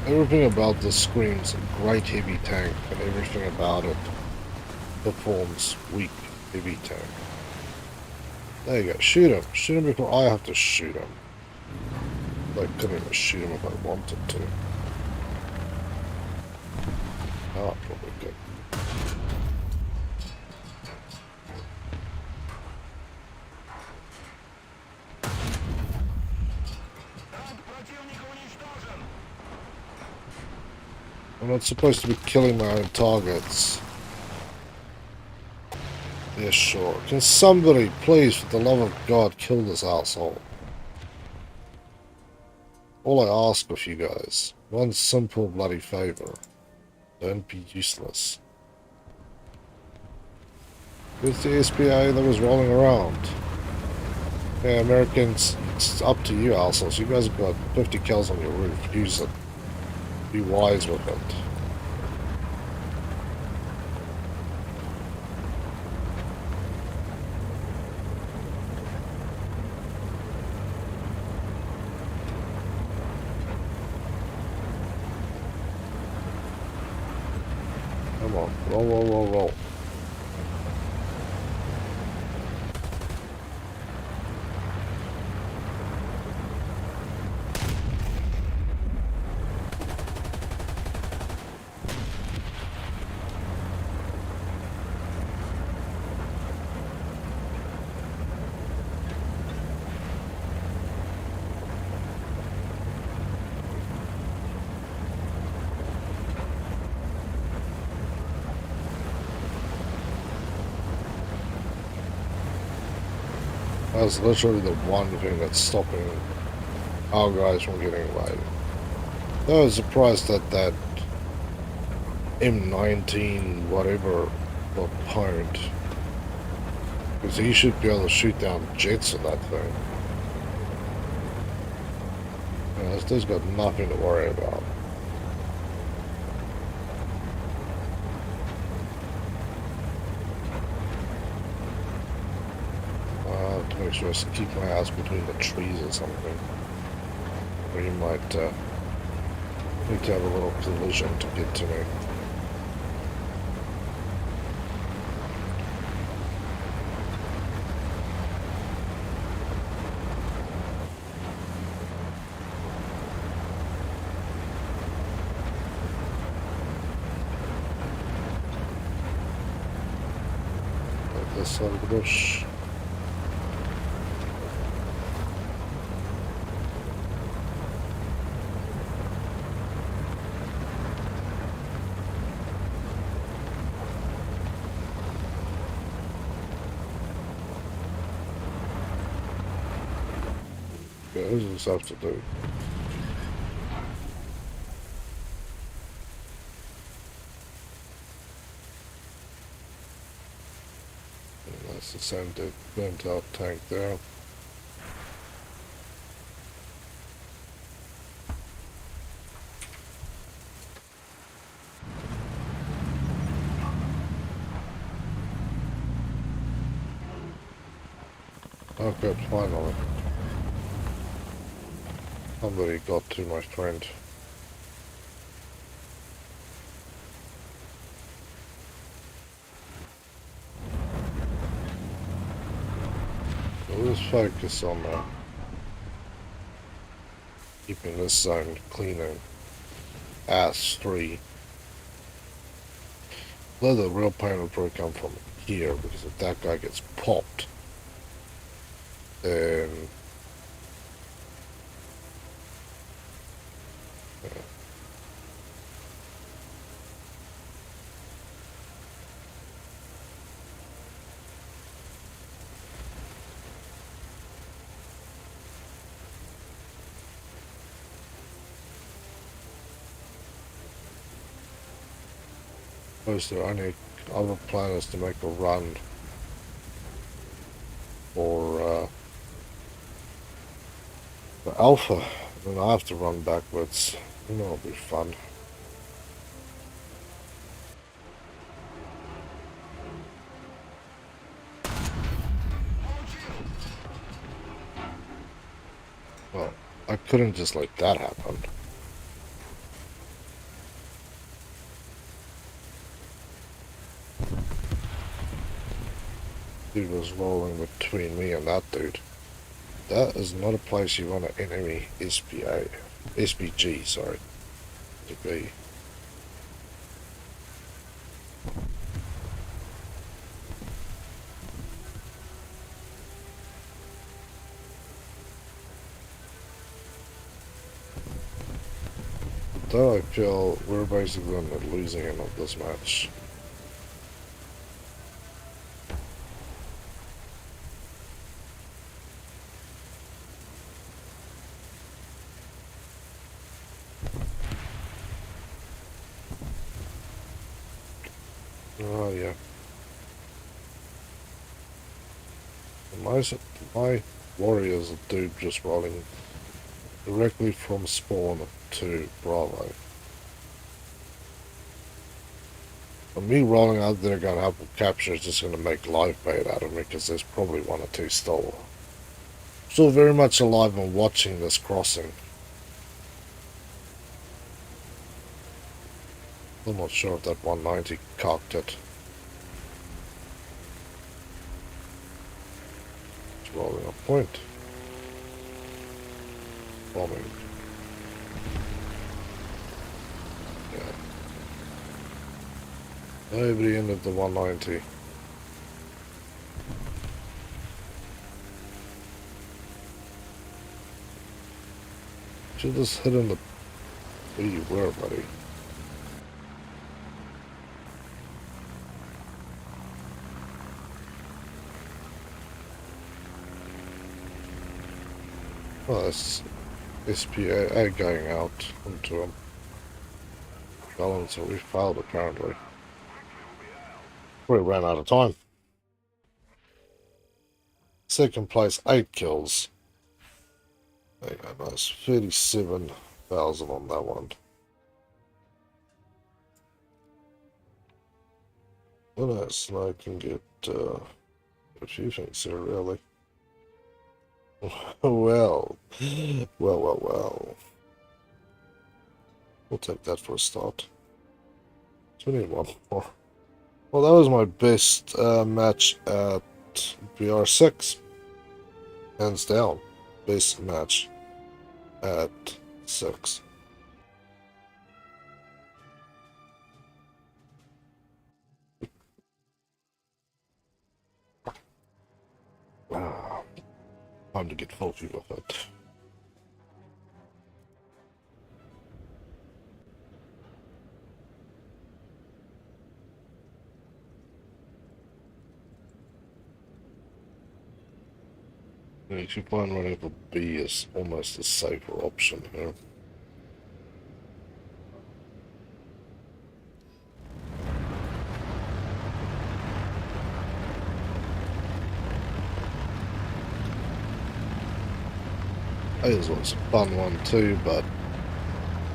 Everything about this screams a great heavy tank, and everything about it performs weak heavy tank. There you go. Shoot him. Shoot him before I have to shoot him. I couldn't even shoot him if I wanted to. Oh, probably good. I'm not supposed to be killing my own targets. Yeah, sure. Can somebody, please, for the love of God, kill this asshole? All I ask of you guys, one simple bloody favor. Don't be useless. Where's the SPA that was rolling around? Yeah, Americans, it's up to you assholes. You guys have got 50 kills on your roof. Use it. Be wise with it. Come on. Roll, roll, roll, roll. That's literally the one thing that's stopping our guys from getting away. I was surprised that that M19 whatever got pwned. Because he should be able to shoot down jets in that thing. Yeah, this dude's got nothing to worry about. To make sure I keep my ass between the trees or something. Or he might need to have a little collision to get to me. Like this side of the bush. Yeah, what does this have to do? And that's the same burnt out tank there. Oh good, finally. Somebody got to my friend. So let's focus on keeping this zone cleaning. Ass 3. Though the real pain will probably come from here, because if that guy gets popped, then suppose the only other plan is to make a run for Alpha. Then I have to run backwards. You know, it'll be fun. Well, I couldn't just let that happen. Dude was rolling between me and that dude. That is not a place you want an enemy SPG, sorry, to be. Though I feel we're basically on the losing end of this match. Oh yeah. My warrior's a dude just rolling directly from spawn to Bravo. And me rolling out there going up and capture is just going to make live bait out of me because there's probably one or two still. Still very much alive and watching this crossing. I'm not sure if that 190 cocked it. It's rolling a point. Bombing. Yeah. Nobody ended the 190. Should just hit in the... Where you were, buddy. Oh, that's SPA going out onto him. Balancer, we failed apparently. We ran out of time. second place, 8 kills. There you go, nice. 37,000 on that one. What else? I can get a few things here, really. Well. Well. We'll take that for a start. So we need one more. Well, that was my best match at BR6. Hands down. Best match at 6. Wow. Time to get faulty with it. You should find running for B is almost a safer option here. It was a fun one too, but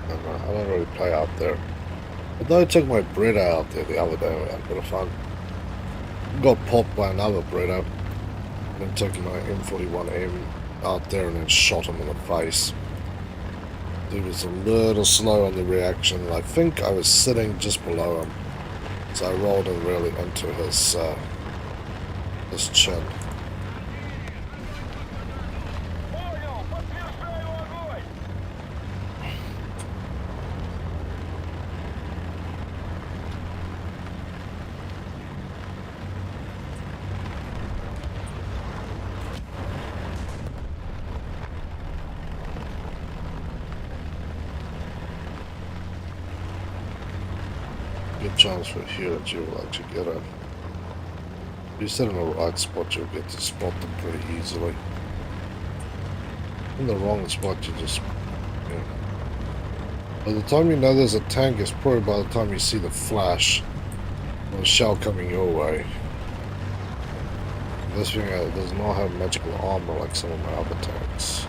I don't really play out there. Although I took my Breda out there the other day, we had a bit of fun. Got popped by another Breda. Then took my M41M out there and then shot him in the face. Dude was a little slow on the reaction, and I think I was sitting just below him. So I rolled him really into his chin. Good chance for here that you will actually get it. If you sit in the right spot, you'll get to spot them pretty easily. In the wrong spot, you just... Yeah. By the time you know there's a tank, it's probably by the time you see the flash or a shell coming your way. This thing does not have magical armor like some of my other tanks.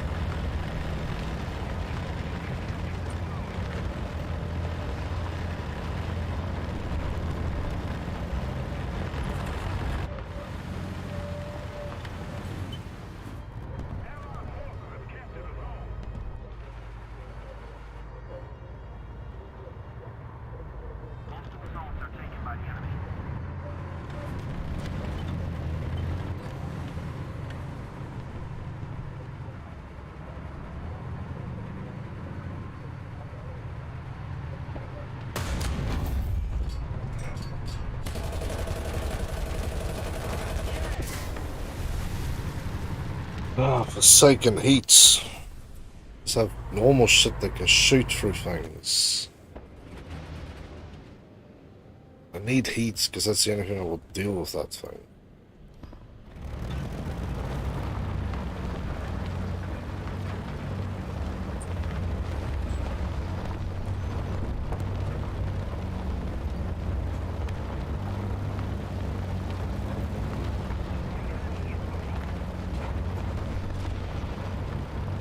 Forsaken heats. Just have normal shit that can shoot through things. I need heats because that's the only thing that will deal with that thing.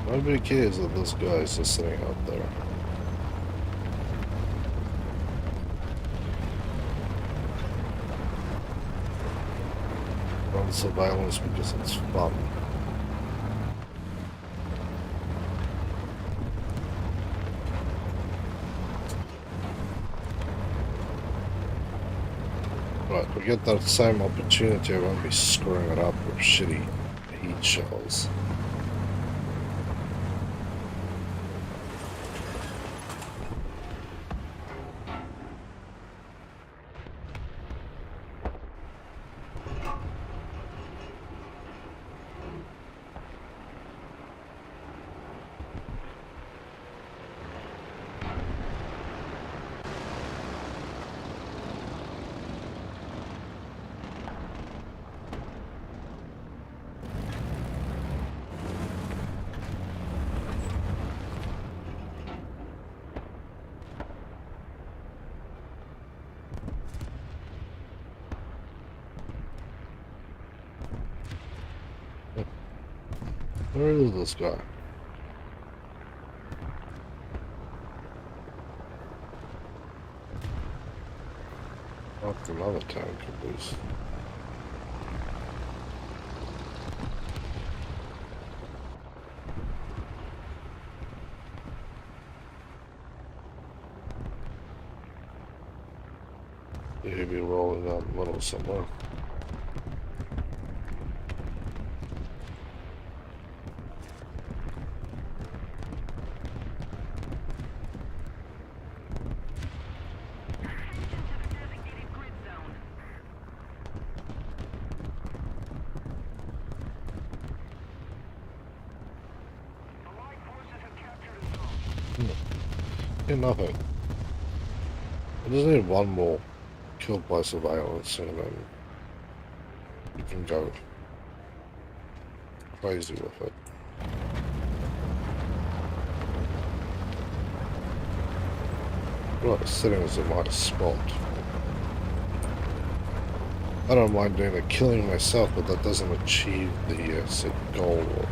Nobody cares that this guy is just sitting out there. Run surveillance because it's fun. Right, we get that same opportunity, I won't be screwing it up with shitty heat shells. Where is this guy? Up another tank at least. He'd be rolling down the middle somewhere. Yeah, nothing. I just need one more killed by surveillance and then you can go crazy with it. Right, the settings are my spot. I don't mind doing the killing myself, but that doesn't achieve the set goal of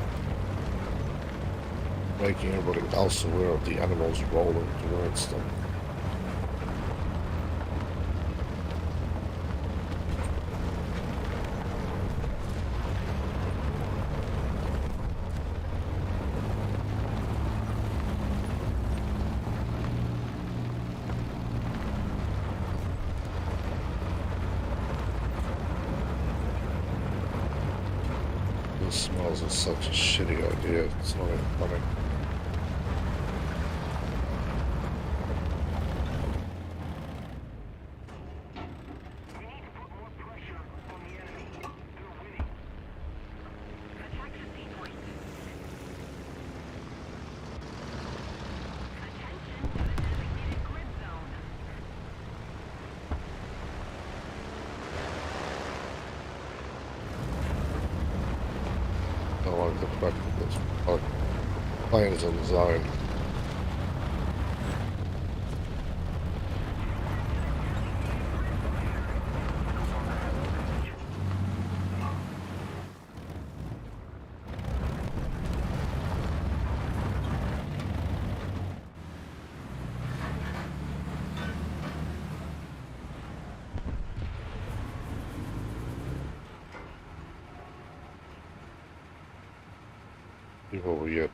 making everybody else aware of the animals rolling towards them. This smells is such a shitty idea, it's not even funny. I like the fact that there's planes in the zone. See what we get.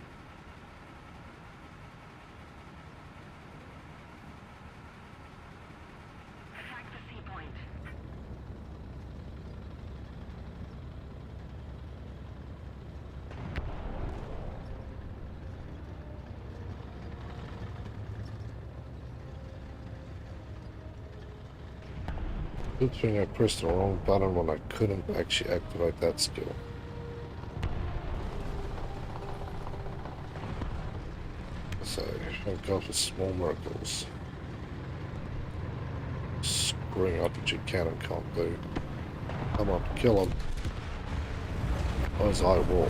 Good thing I pressed the wrong button when I couldn't actually activate that skill. So, thank God for small miracles. Screwing up what you can and can't do. Come on, kill him. As I will.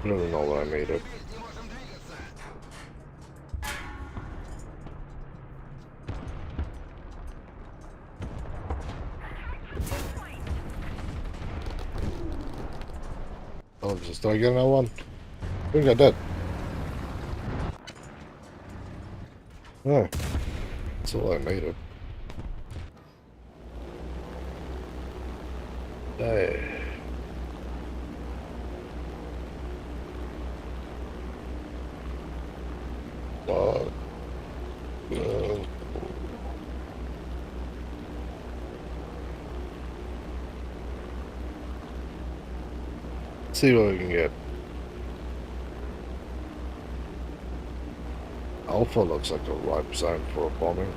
I don't know what I made it. Oh, just did I get another one? I think I did. Oh, that's all I made it. Hey. Fuck. See what we can get. Alpha looks like a ripe zone for a bombing.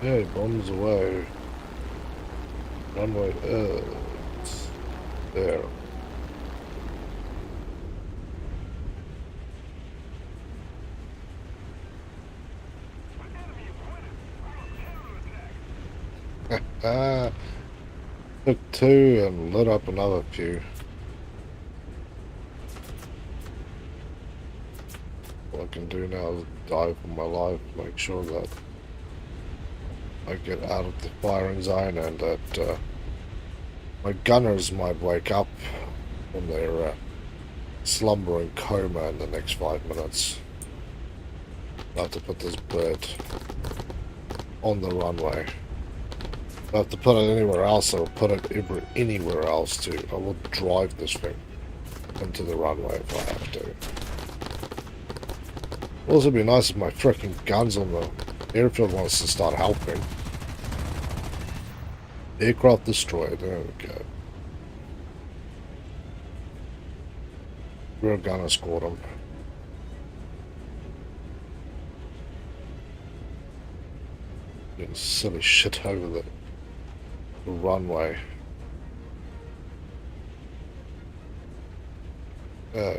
Yeah, bombs away. Runway, it's there. Ah, took two and lit up another few. What I can do now is dive for my life, make sure that I get out of the firing zone and that my gunners might wake up from their slumbering coma in the next 5 minutes. I have to put this bird on the runway. If I have to put it anywhere else, I'll put it anywhere else too. I will drive this thing into the runway if I have to. It'd also be nice if my freaking guns on the airfield wants to start helping. Aircraft destroyed. There we go. Rear gunner scored him. Getting silly shit over the runway. Oh.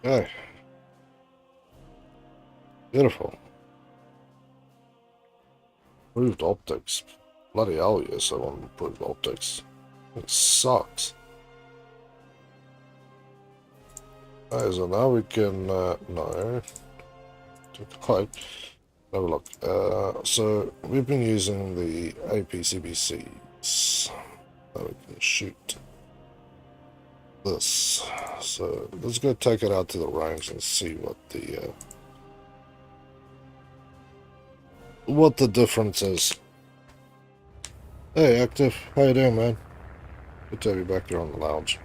Oh. Beautiful. Improved optics. Bloody hell, yes, I want improved optics. It sucks. Alright, so now we can, no. Quite. Have a look. So, we've been using the APCBCs. That we can shoot this. So, let's go take it out to the range and see what the difference is. Hey, Active. How you doing, man? Good to have you back here on the lounge.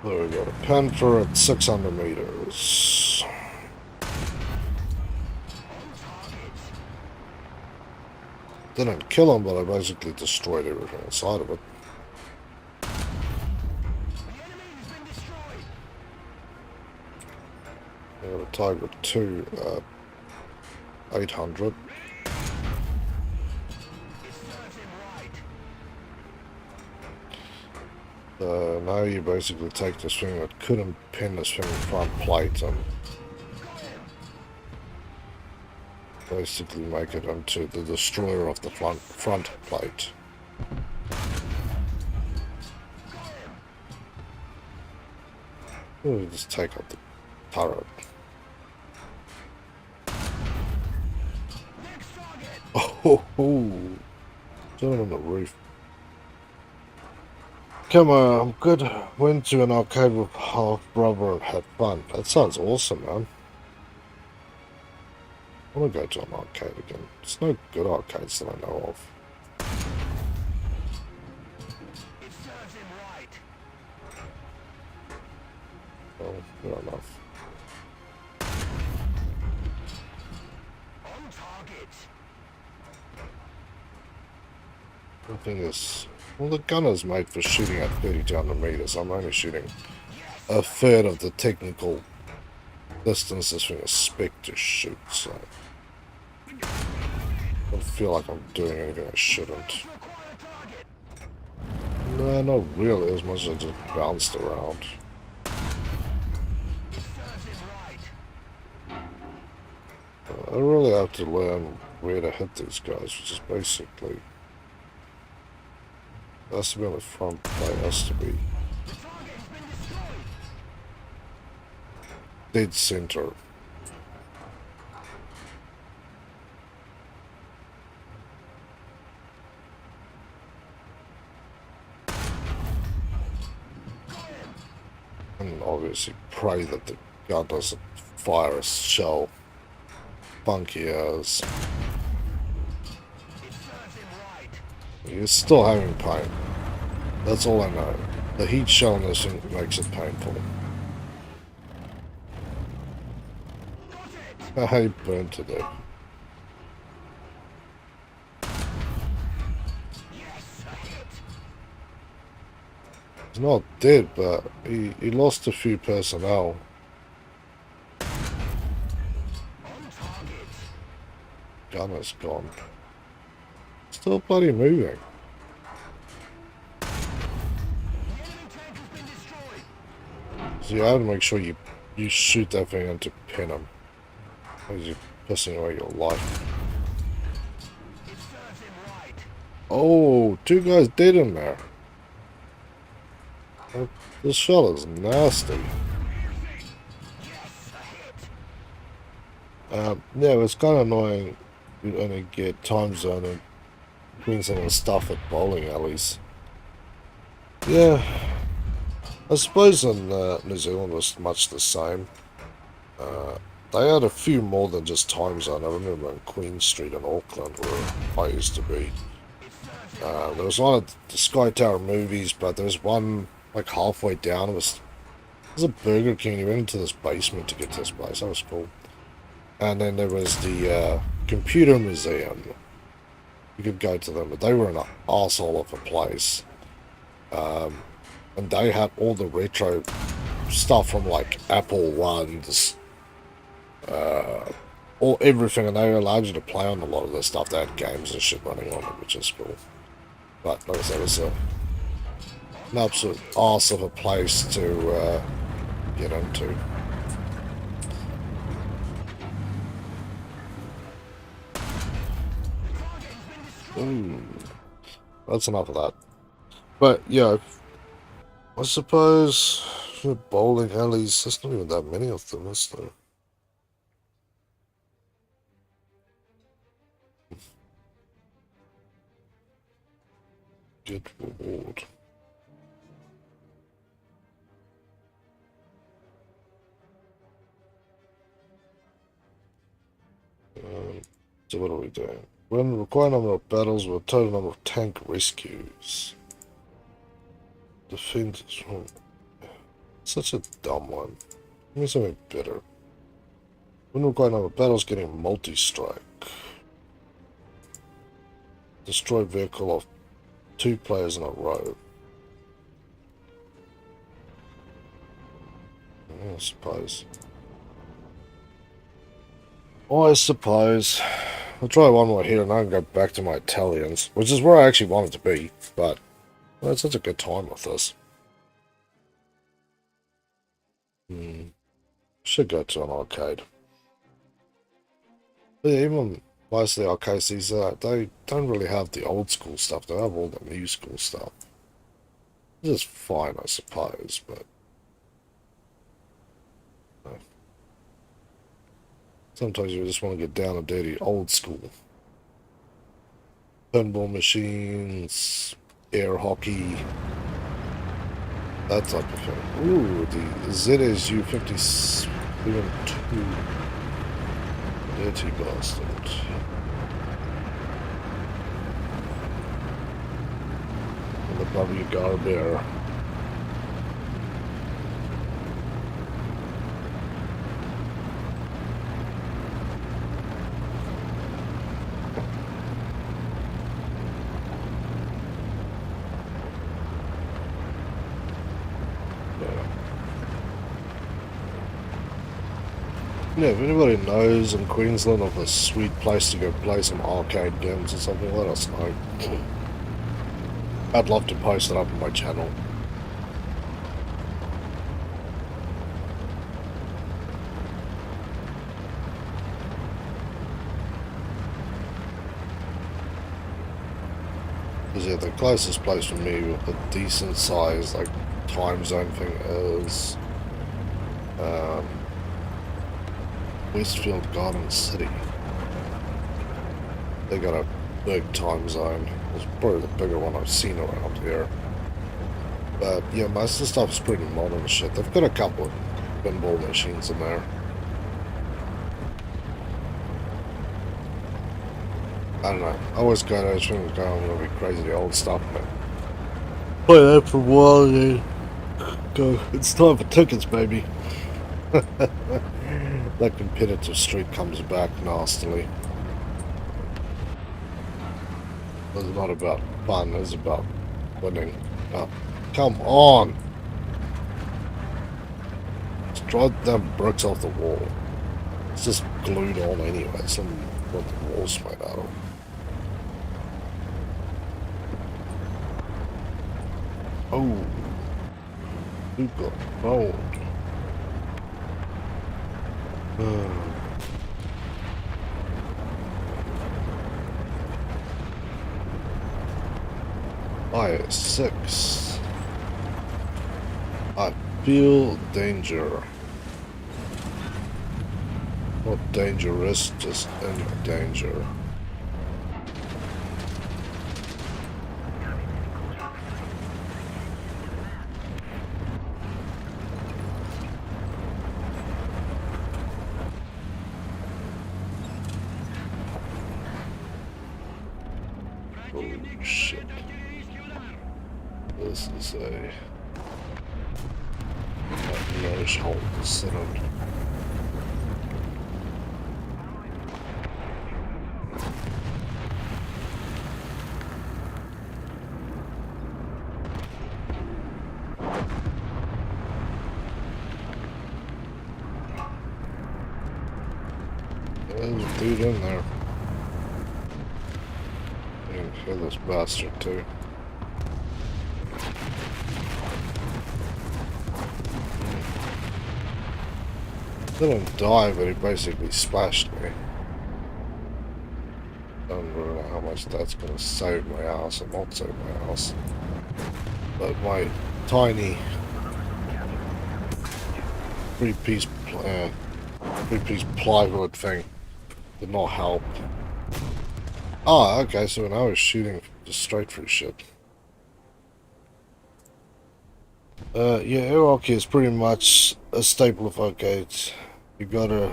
There we go. Panther at 600 meters. Didn't kill him, but I basically destroyed everything inside of it. I got a Tiger 2 at 800. Now you basically take this thing that couldn't pin this thing front plate and basically make it into the destroyer of the front plate. We'll just take out the turret. Oh, gentleman on the roof. Come on, I'm good. Went to an arcade with half brother and had fun. That sounds awesome, man. I want to go to an arcade again. There's no good arcades that I know of. It serves him right. Well, fair enough. On target. The thing is, well, the gunner's made for shooting at 3,200 meters. I'm only shooting a third of the technical distance this thing is spec to shoot, so I don't feel like I'm doing anything I shouldn't. No, not really, as much as I just bounced around. I really have to learn where to hit these guys, which is basically... Has to be on the front plate, has to be dead center. And obviously pray that the gun doesn't fire a shell. Funky as. He's still having pain. That's all I know. The heat shell on this thing makes it painful. I burned to death. He's not dead, but he lost a few personnel. Gun is gone. Still bloody moving. So you have to make sure you shoot that thing and to pin him. Because you're pissing away your life. Oh, two guys dead in there. This shot is nasty. Yeah, it's kind of annoying you only get time zone and Queensland and stuff at bowling alleys. Yeah, I suppose in New Zealand was much the same. They had a few more than just time zone. I remember in Queen Street in Auckland where I used to be. There was one of the Sky Tower movies, but there was one like halfway down. It was a Burger King. You went into this basement to get to this place. That was cool. And then there was the Computer Museum. You could go to them, but they were an arsehole of a place. And they had all the retro stuff from like Apple ones, or everything, and they allowed you to play on a lot of the stuff. They had games and shit running on it, which is cool. But like I said, it was an absolute arse of a place to get into. That's enough of that. But yeah, I suppose bowling alleys, there's not even that many of them, is there? Get reward. So what are we doing? When required number of battles with a total number of tank rescues. Defense is from... Such a dumb one. Give me something better. When required number of battles getting multi-strike. Destroy vehicle of 2 players in a row. I suppose. I'll try one more here and I can go back to my Italians, which is where I actually wanted to be, but I had such a good time with this. Should go to an arcade. But yeah, even most of the arcades, they don't really have the old school stuff, they have all the new school stuff. Which is fine, I suppose, but... Sometimes you just want to get down and dirty old school. Pinball machines, air hockey, that type of thing. Ooh, the ZSU 57-2. Dirty bastard. And the W Garber. Yeah, if anybody knows in Queensland of a sweet place to go play some arcade games or something, let us know. I'd love to post it up on my channel. Because yeah, the closest place for me with a decent size, like, time zone thing is... Westfield Garden City. They got a big time zone. It's probably the bigger one I've seen around here. But yeah, most of the stuff is pretty modern shit. They've got a couple of pinball machines in there. I don't know. I always go to those things going, I'm gonna be crazy old stuff, but play that for a while and then go, it's time for tickets, baby. That competitive streak comes back nastily. It's not about fun, it's about winning. Oh, come on! Let's drive them bricks off the wall. It's just glued on anyway, some what the wall's made out of. Oh, who got bold? I-6. I feel danger. Not dangerous, just in danger. Oh shit. This is a nose hole to sit on. There's a dude in there. You can kill this bastard too. Didn't die, but he basically splashed me. Don't really know how much that's gonna save my ass or not save my ass. But my tiny three-piece plywood thing did not help. Oh, okay, so now I was shooting just straight through shit. Yeah, air hockey is pretty much a staple of arcades. You gotta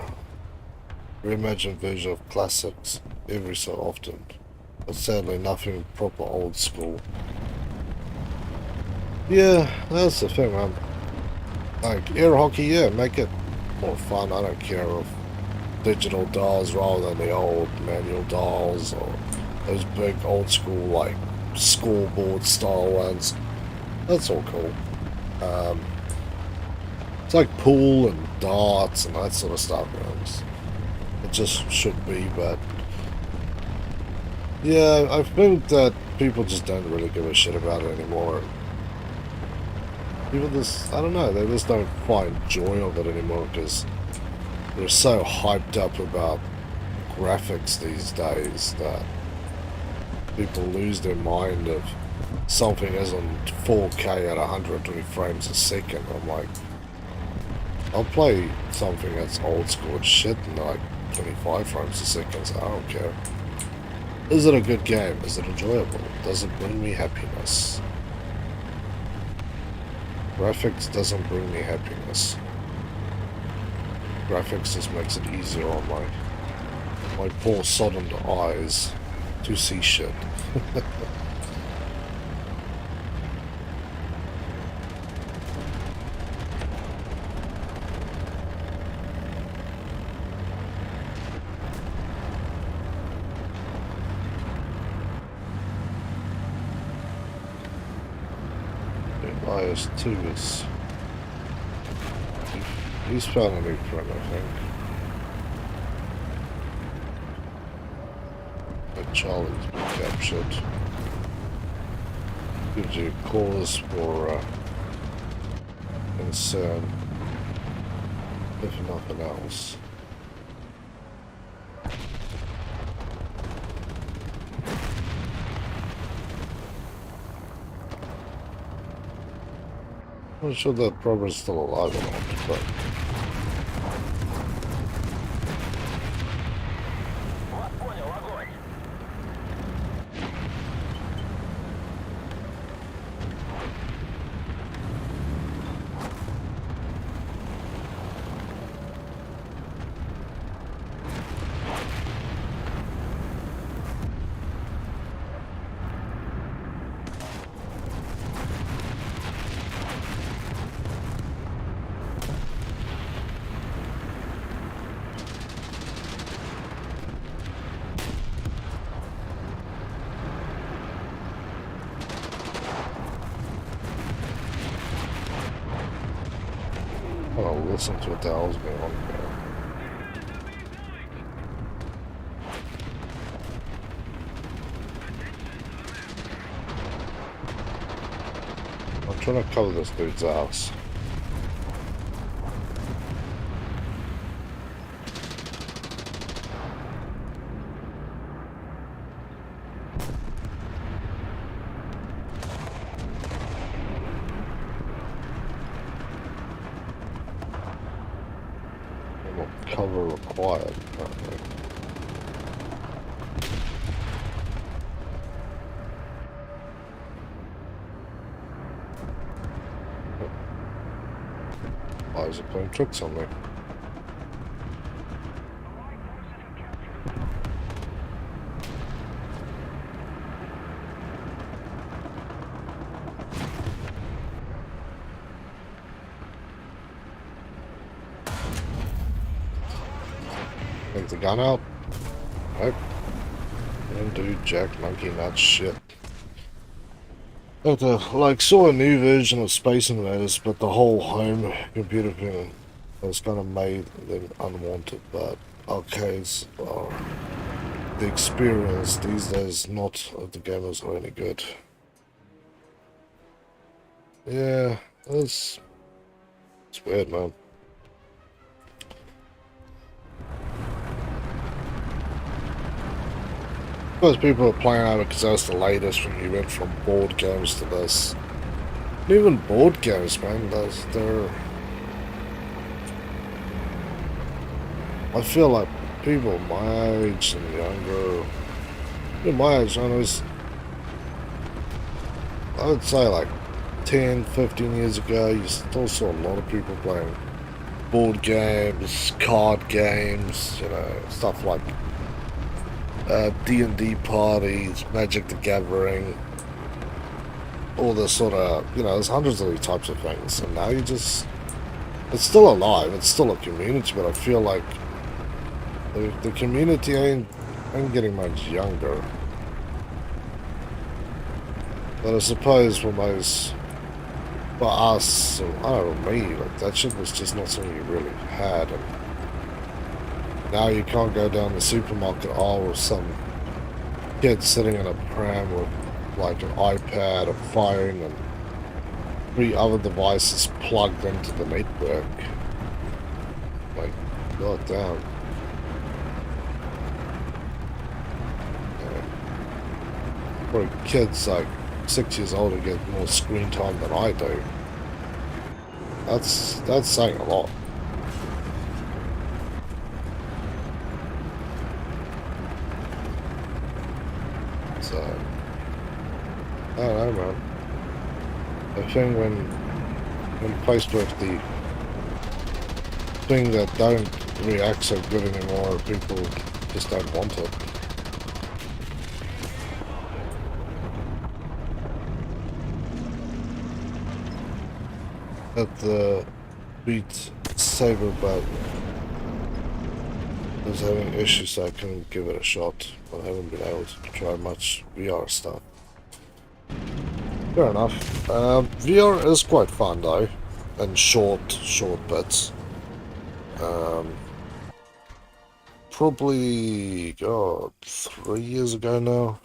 reimagine version of classics every so often. But sadly nothing proper old school. Yeah, that's the thing, man. Like, air hockey, yeah, make it more fun. I don't care if digital dolls rather than the old manual dolls or those big old school, like, scoreboard style ones. That's all cool. It's like pool and darts and that sort of stuff. It just should be, but yeah, I think that people just don't really give a shit about it anymore. People just, I don't know, they just don't find joy of it anymore because they're so hyped up about graphics these days that people lose their mind if something isn't 4K at 120 frames a second. I'm like, I'll play something that's old school as shit in like 25 frames a second, so I don't care. Is it a good game? Is it enjoyable? Does it bring me happiness? Graphics doesn't bring me happiness. Graphics just makes it easier on my poor soddened eyes to see shit. IS2 is... He's found a new friend, I think. But Charlie's been captured. Gives you cause for concern, if nothing else. I'm not sure that Prober's still alive or not, but... Oh, listen to what the hell's going on here. I'm trying to cover this dude's ass. Cover required, apparently. Why is it playing tricks on me? Take the gun out. Nope. And do jack monkey nut shit. Like, saw a new version of Space Invaders, but the whole home computer thing was kind of made them unwanted. But arcades are the experience these days, not of the gamers are any good. Yeah, it's weird, man. Most people are playing out because that's the latest when you went from board games to this. And even board games, man, they're... I feel like people my age and younger... People my age, I would say like 10, 15 years ago, you still saw a lot of people playing board games, card games, you know, stuff like D&D parties, Magic the Gathering, all this sort of, you know, there's hundreds of these types of things, and now you just, it's still alive, it's still a community, but I feel like the community ain't getting much younger. But I suppose for most, for us, I don't know, me, like, that shit was just not something you really had, and now you can't go down the supermarket aisle with some kid sitting in a pram with like an iPad, a phone, and 3 other devices plugged into the network. Like, god damn. For kids like 6 years old to get more screen time than I do. That's saying a lot. So, I don't know, man. I think when faced with the thing that don't react so good anymore, people just don't want it. At the Beat Saber button I was having issues, so I couldn't give it a shot, but I haven't been able to try much VR stuff. Fair enough. VR is quite fun though, and short bits. Probably, God, 3 years ago now.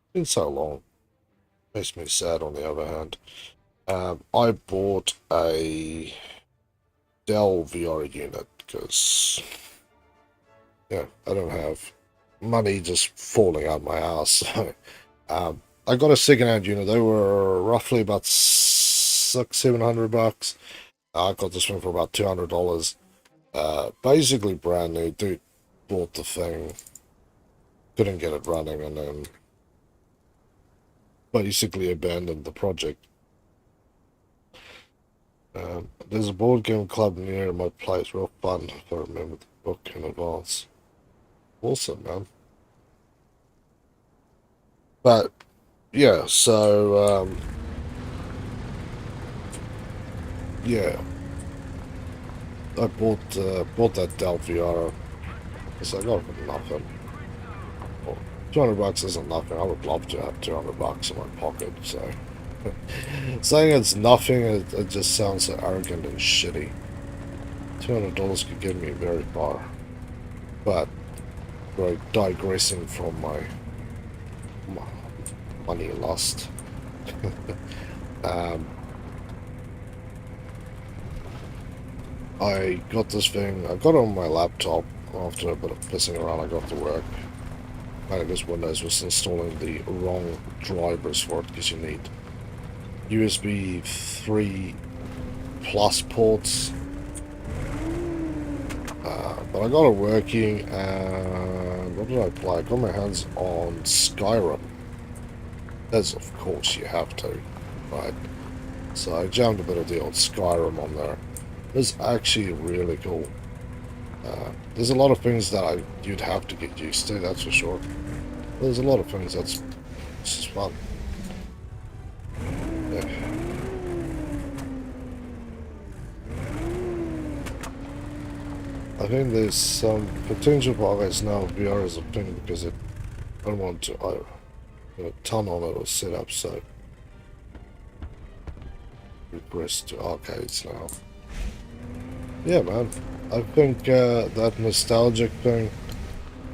It's been so long. Makes me sad on the other hand. I bought a Dell VR unit because, yeah, I don't have money just falling out my ass. So, I got a second-hand unit. They were roughly about $700. I got this one for about $200. Basically brand new. Dude bought the thing, couldn't get it running, and then basically abandoned the project. There's a board game club near my place. Real fun if I remember the book in advance. Awesome, man. But yeah, so yeah, I bought that Dell VR. It's like, oh, for nothing. Well, $200 isn't nothing. I would love to have $200 in my pocket. So Saying it's nothing, it just sounds so arrogant and shitty. $200 could get me very far. But we're digressing from my money lust. I got this thing, I got it on my laptop after a bit of pissing around. I got to work. I guess Windows was installing the wrong drivers for it because you need USB 3 plus ports. But I got it working, and what did I play? I got my hands on Skyrim. As of course you have to, right? So I jammed a bit of the old Skyrim on there. It's actually really cool. There's a lot of things that you'd have to get used to, that's for sure. There's a lot of things it's just fun. Yeah. I think there's some potential progress now. VR is a thing because I don't want to a ton on it or set up, so regress to arcades now. Yeah, man. I think that nostalgic thing.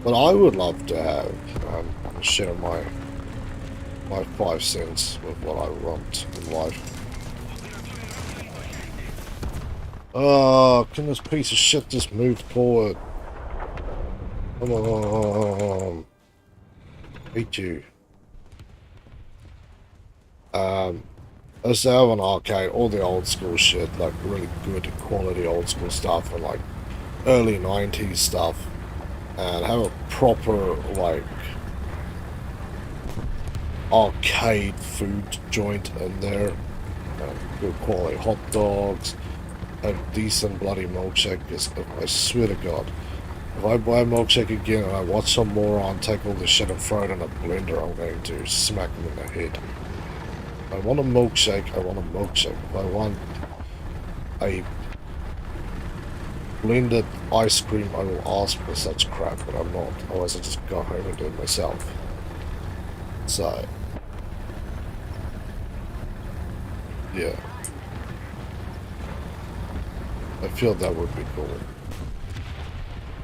But I would love to have share my 5 cents with what I want in life. Oh, can this piece of shit just move forward? Come on. Hate you. I used to have an arcade, all the old school shit, like really good quality old school stuff and like early 90s stuff. And have a proper, like, arcade food joint in there. Good quality hot dogs. A decent bloody milkshake. Because I swear to God, if I buy a milkshake again and I watch some moron take all this shit and throw it in a blender, I'm going to smack him in the head. If I want a milkshake, I want a milkshake. If I want a blended ice cream, I will ask for such crap, but I'm not. Otherwise I just go home and do it myself. So, yeah. I feel that would be cool.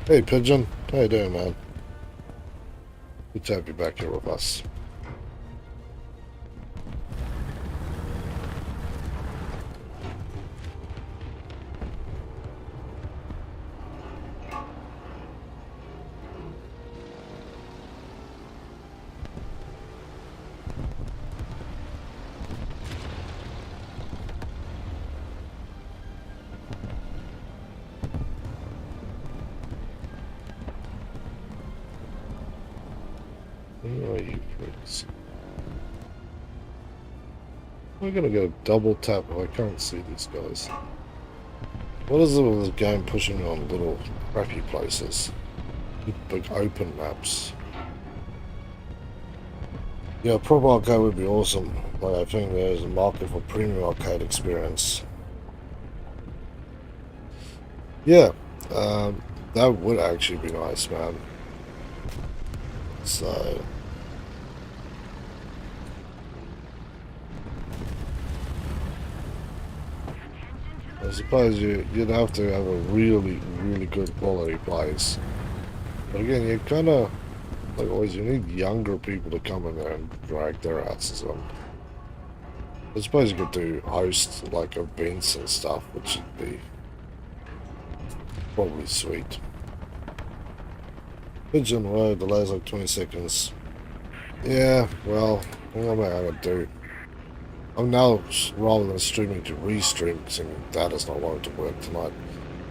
Hey Pigeon, how you doing, man? Good to have you back here with us. Where are you freaks? We're gonna go double tap if I can't see these guys. What is it with this game pushing me on little crappy places? Big open maps. Yeah, proper arcade would be awesome. Like, I think there's a market for premium arcade experience. Yeah, that would actually be nice, man. So, I suppose you'd have to have a really, really good quality place. But again, you kind of, like always, you need younger people to come in there and drag their asses on. I suppose you could do host like events and stuff, which would be probably sweet. Pigeon Road delays like 20 seconds. Yeah, well, what am I gonna do? I'm now, rather than streaming to restream, because that is not going to work tonight,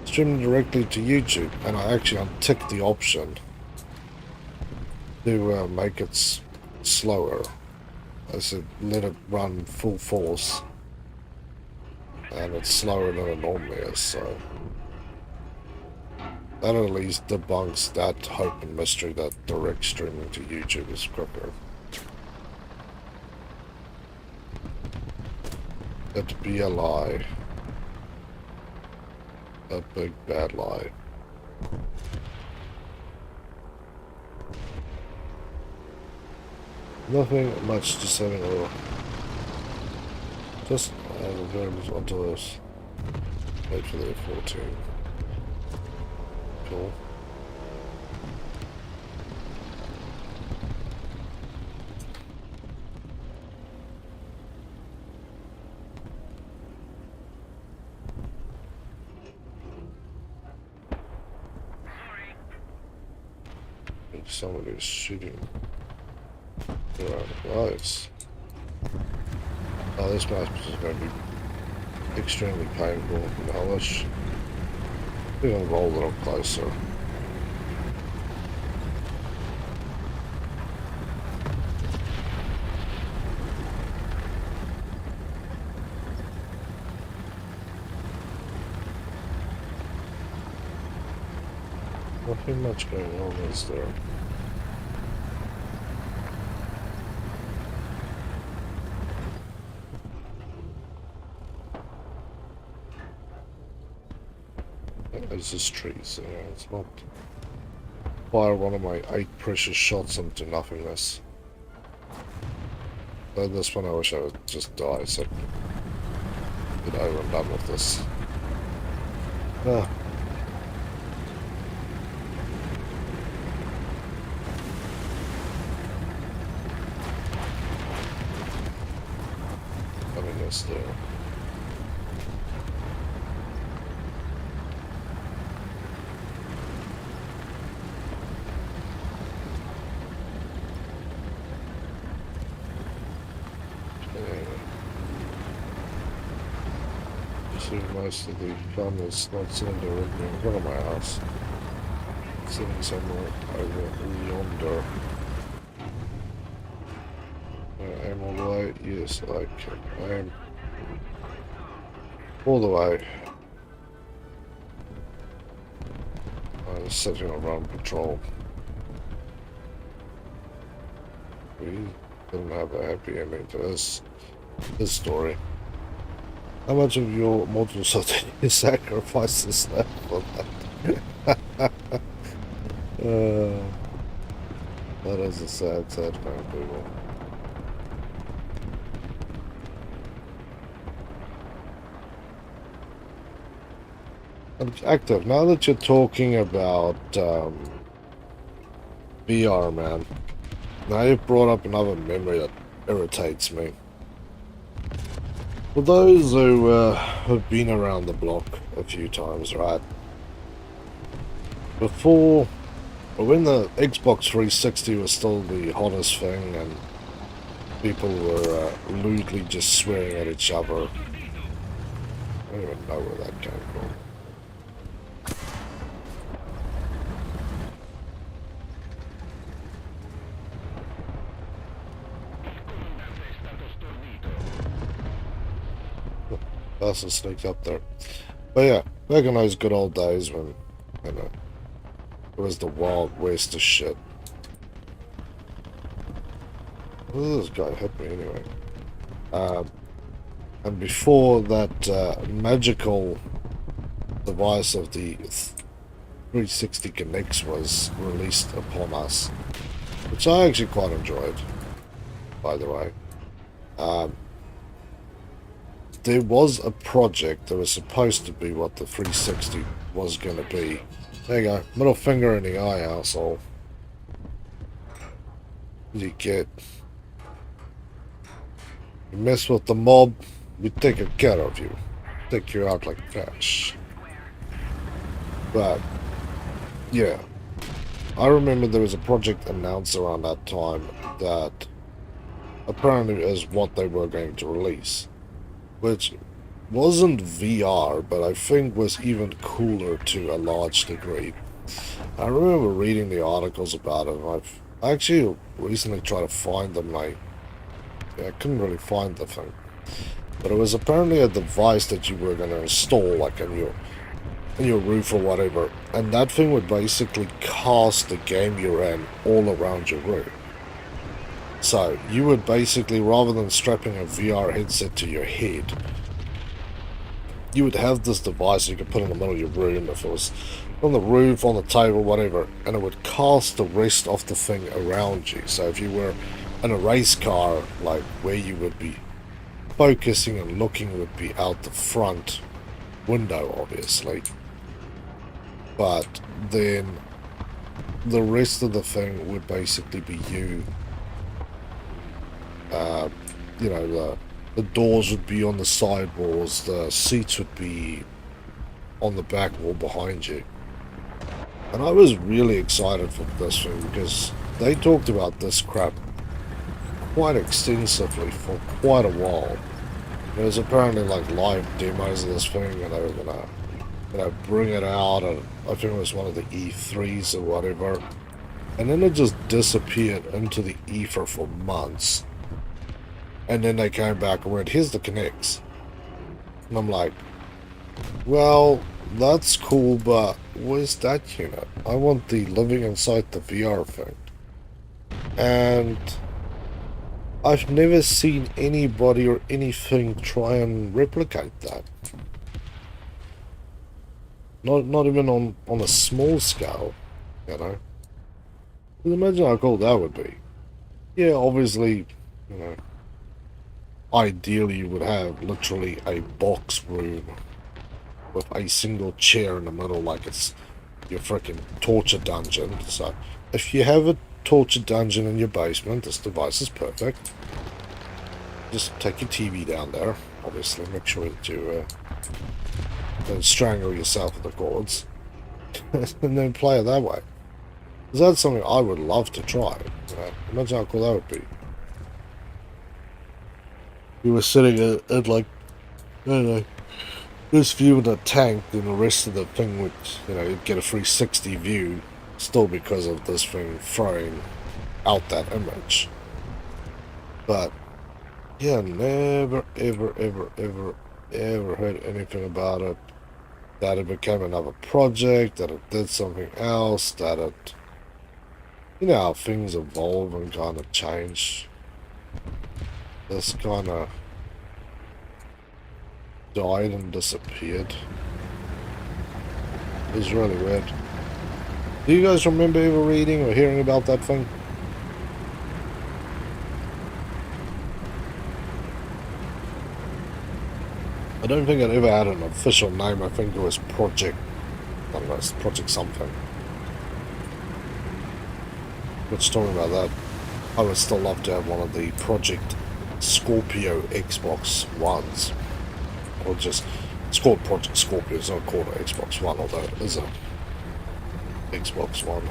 streaming directly to YouTube, and I actually untick the option to make it slower. I said let it run full force, and it's slower than it normally is, so that at least debunks that hope and mystery that direct streaming to YouTube is quicker. It'd be a lie. A big bad lie. Nothing much, just having a little Just add a variable onto this. Wait for the F14. Cool. Somebody is shooting around lights. Oh, this match is going to be extremely painful. Now let's roll a little closer. Nothing much going on, is there? There's this tree, so yeah, it's not fire one of my 8 precious shots into nothingness. But this one I wish I would just die so get over and done with this. Ah. I mean, that's there. Most of the fun is not sitting directly in front of my house. Sitting somewhere over yonder. I am all the way. Yes, I can. I am all the way. I was sitting around patrol. We didn't have a happy ending to this story. How much of your mortal soul did you sacrifice this left for that? That is a sad, sad kind of people. Active, now that you're talking about VR, man, now you've brought up another memory that irritates me. For those who have been around the block a few times, right? Before, when the Xbox 360 was still the hottest thing and people were lewdly just swearing at each other, I don't even know where that came from. Bastard sneaked up there. But yeah, back in those good old days when, you know, it was the Wild West of shit. What did this guy hit me anyway? And before that magical device of the 360 Connects was released upon us, which I actually quite enjoyed, by the way. There was a project that was supposed to be what the 360 was going to be. There you go. Middle finger in the eye, asshole. You get. You mess with the mob, we take care of you. Take you out like trash. But, yeah. I remember there was a project announced around that time that apparently is what they were going to release. Which wasn't VR, but I think was even cooler to a large degree. I remember reading the articles about it, and I've actually recently tried to find them, I couldn't really find the thing. But it was apparently a device that you were going to install, like in your roof or whatever, and that thing would basically cast the game you're in all around your room. So, you would basically, rather than strapping a VR headset to your head, you would have this device you could put in the middle of your room, if it was on the roof, on the table, whatever, and it would cast the rest of the thing around you. So if you were in a race car, like where you would be focusing and looking would be out the front window, obviously. But then the rest of the thing would basically be you. You know, the doors would be on the side walls, the seats would be on the back wall behind you. And I was really excited for this thing because they talked about this crap quite extensively for quite a while. There was apparently like live demos of this thing, and they were gonna, you know, bring it out, and I think it was one of the E3s or whatever. And then it just disappeared into the ether for months. And then they came back and went, here's the Kinects. And I'm like, well, that's cool, but where's that unit? I want the living inside the VR thing. And I've never seen anybody or anything try and replicate that. Not even on a small scale, you know. Imagine how cool that would be. Yeah, obviously, you know, ideally you would have literally a box room with a single chair in the middle, like it's your freaking torture dungeon. So if you have a torture dungeon in your basement, this device is perfect. Just take your TV down there, obviously make sure that you don't strangle yourself with the cords, and then play it that way. Because that's something I would love to try. Imagine how cool that would be. You were sitting at like, I don't know, this view in a tank, then the rest of the thing would, you know, you'd get a 360 view, still because of this thing throwing out that image. But yeah, never, ever heard anything about it. That it became another project, that it did something else, that it, you know how things evolve and kind of change. This kind of died and disappeared. It was really weird. Do you guys remember ever reading or hearing about that thing? I don't think it ever had an official name. I think it was Project, I don't know, it's Project something. Which, talking about that, I would still love to have one of the Project Scorpio Xbox Ones. Or just, it's called Project Scorpio, it's not called an Xbox One, although it is a Xbox One.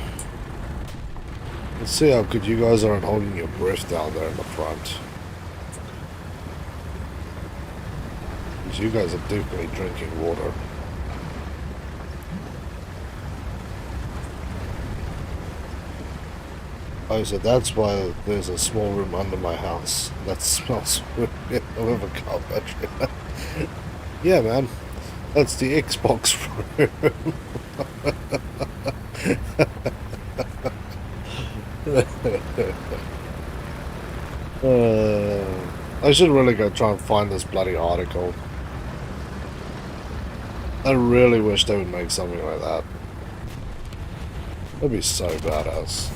Let's see how good you guys are at holding your breath down there in the front. Because you guys are definitely drinking water. Oh, so that's why there's a small room under my house that smells weird. However, carpet. Yeah, man. That's the Xbox room. I should really go try and find this bloody article. I really wish they would make something like that. That'd be so badass.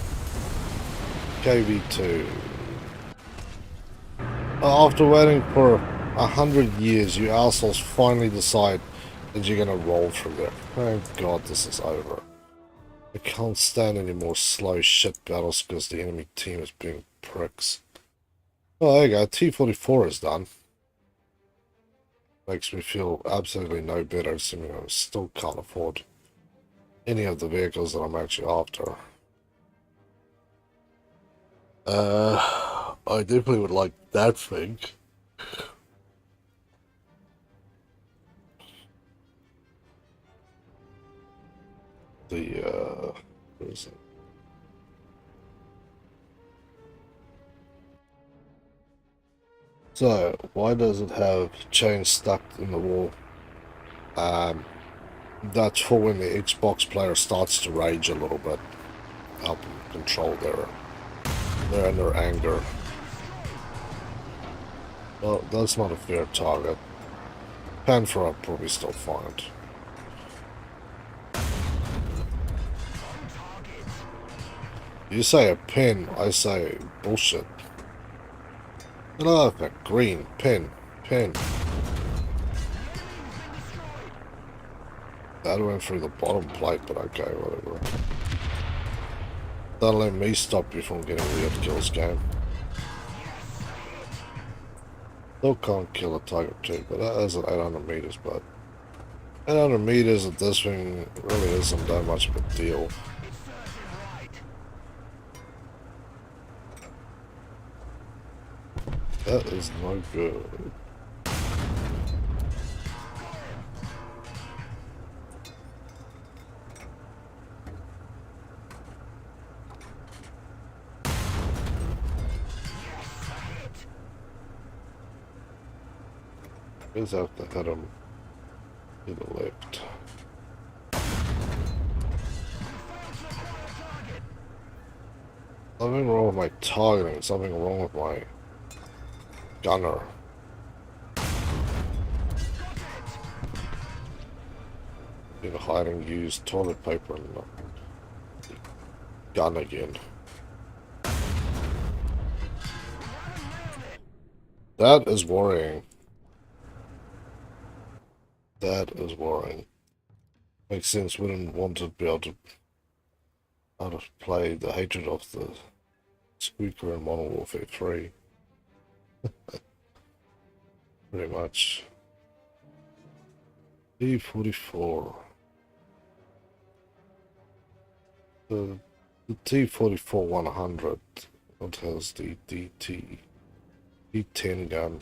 KV2. After waiting for 100 years, you assholes finally decide that you're gonna roll through there. Thank God this is over. I can't stand any more slow shit battles because the enemy team is being pricks. Oh, there you go. T-44 is done. Makes me feel absolutely no better, assuming I still can't afford any of the vehicles that I'm actually after. I definitely would like that thing. Where is it? So, why does it have chains stuck in the wall? That's for when the Xbox player starts to rage a little bit. Help them control their anger. Well, that's not a fair target. Panther I'll probably still find. You say a pin, I say bullshit. Another thing, green, pin, pen. That went through the bottom plate, but okay, whatever. Don't let me stop you from getting weird kills, game. Still can't kill a tiger too, but that is at 800 meters, but 800 meters at this thing really isn't that much of a deal. That is no good. Just have to hit him to the left. Something wrong with my targeting, something wrong with my gunner. Been hiding used toilet paper and the gun again. That is worrying. That is worrying. Makes sense. We didn't want to be able to play the hatred of the squeaker in Modern Warfare 3. Pretty much. T-44. The T-44-100. What has the DT? T-10 gun.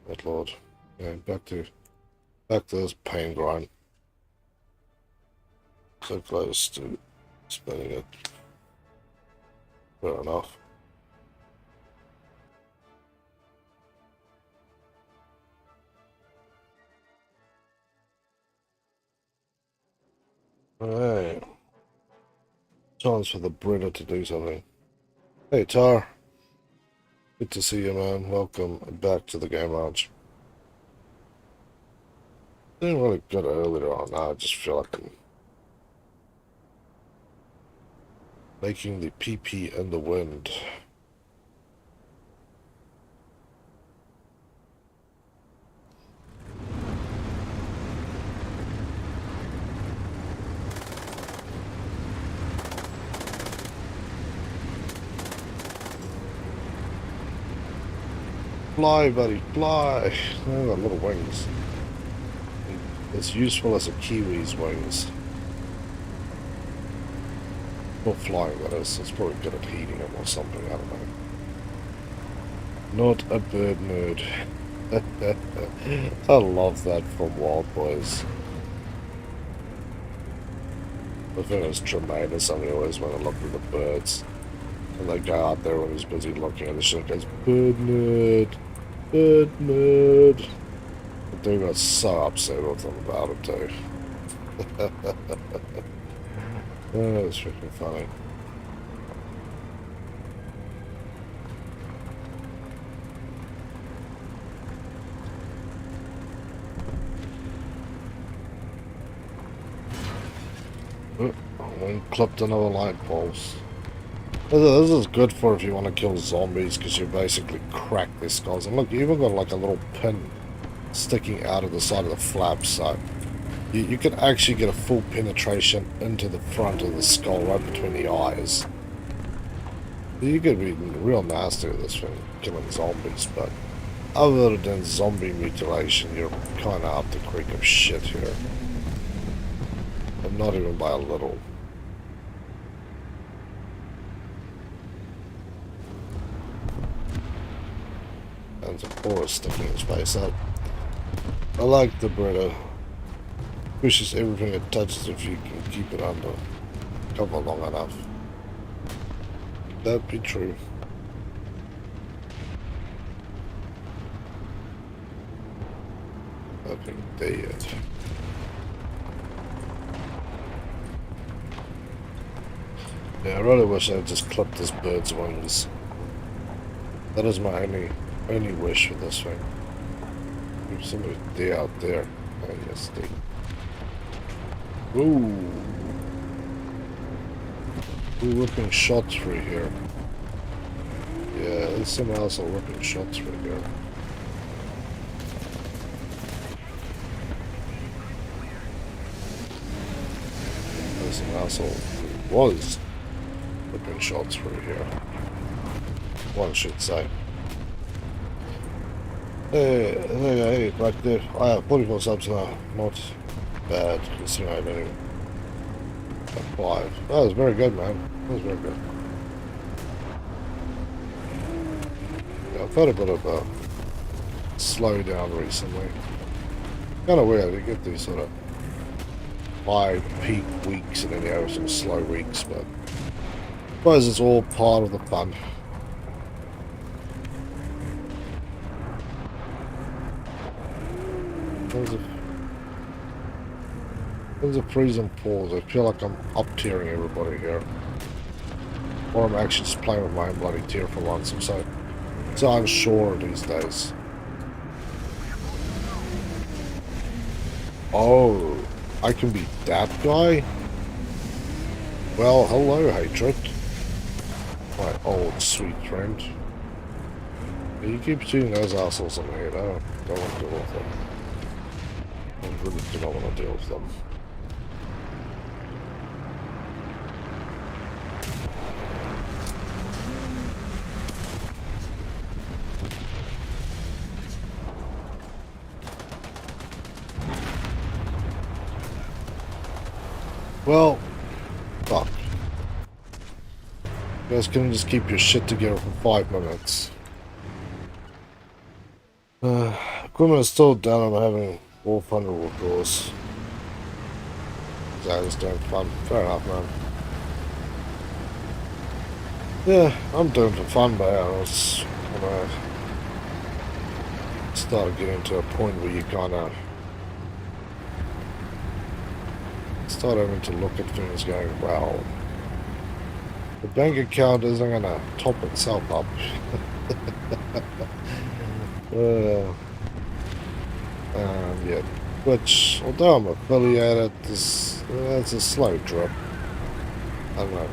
Good lord. Yeah, back to this pain grind. So close to spinning it. Fair enough. Alright. Chance for the Breda to do something. Hey Tar. Good to see you, man. Welcome back to the game lounge. Didn't really good earlier on. Now I just feel like I'm making the PP in the wind. Fly, buddy, fly! Oh, got little wings. It's useful as a kiwi's wings. Not flying, that is. It's probably good at heating them or something, I don't know. Not a bird nerd. I love that from Wild Boys. The thing is tremendous, and we always want to look at the birds. And they go out there when he's busy looking at the shit, goes, bird nerd, bird nerd. The dude got so upset with them about it too. Oh, that's freaking funny. Oh, we clipped another light pulse. This is good for if you want to kill zombies, because you basically crack their skulls. And look, you even got like a little pin sticking out of the side of the flap, so you can actually get a full penetration into the front of the skull, right between the eyes. You could be real nasty with this thing, killing zombies, but other than zombie mutilation, you're kind of up the creek of shit here. But not even by a little. And the poor sticking his face up. I like the Breda. Pushes everything it touches if you can keep it under cover long enough. That'd be true. Fucking dead. Yeah, I really wish I had just clipped this bird's wings. That is my only wish for this thing. There's somebody there out there. Oh yes, they. Ooh. We're whipping shots through here. Yeah, there's someone else ripping shots right here. There's an asshole who was ripping shots through here. One should say. Hey, back there. I have 44 subs now. Not bad, considering I only have 5. That was very good, man. That was very good. Yeah, I've had a bit of a slowdown recently. Kind of weird. You get these sort of high peak weeks and then you have some slow weeks, but I suppose it's all part of the fun. There's a freezing pause. I feel like I'm up-tiering everybody here. Or I'm actually just playing with my own bloody tier for once. I'm so unsure these days. Oh, I can be that guy? Well, hello, Hatred. My old sweet friend. You keep shooting those assholes in the head. I don't want to deal with them. I really do not want to deal with them. Well, fuck. You guys can just keep your shit together for 5 minutes. Equipment is still down. I'm having all fun withdrawals. I was doing fun. Fair enough, man. Yeah, I'm doing for fun, but I was gonna start getting to a point where you kinda start having to look at things going, wow, the bank account isn't gonna top itself up. Yeah, which, although I'm affiliated, it's a slow drip. I don't know.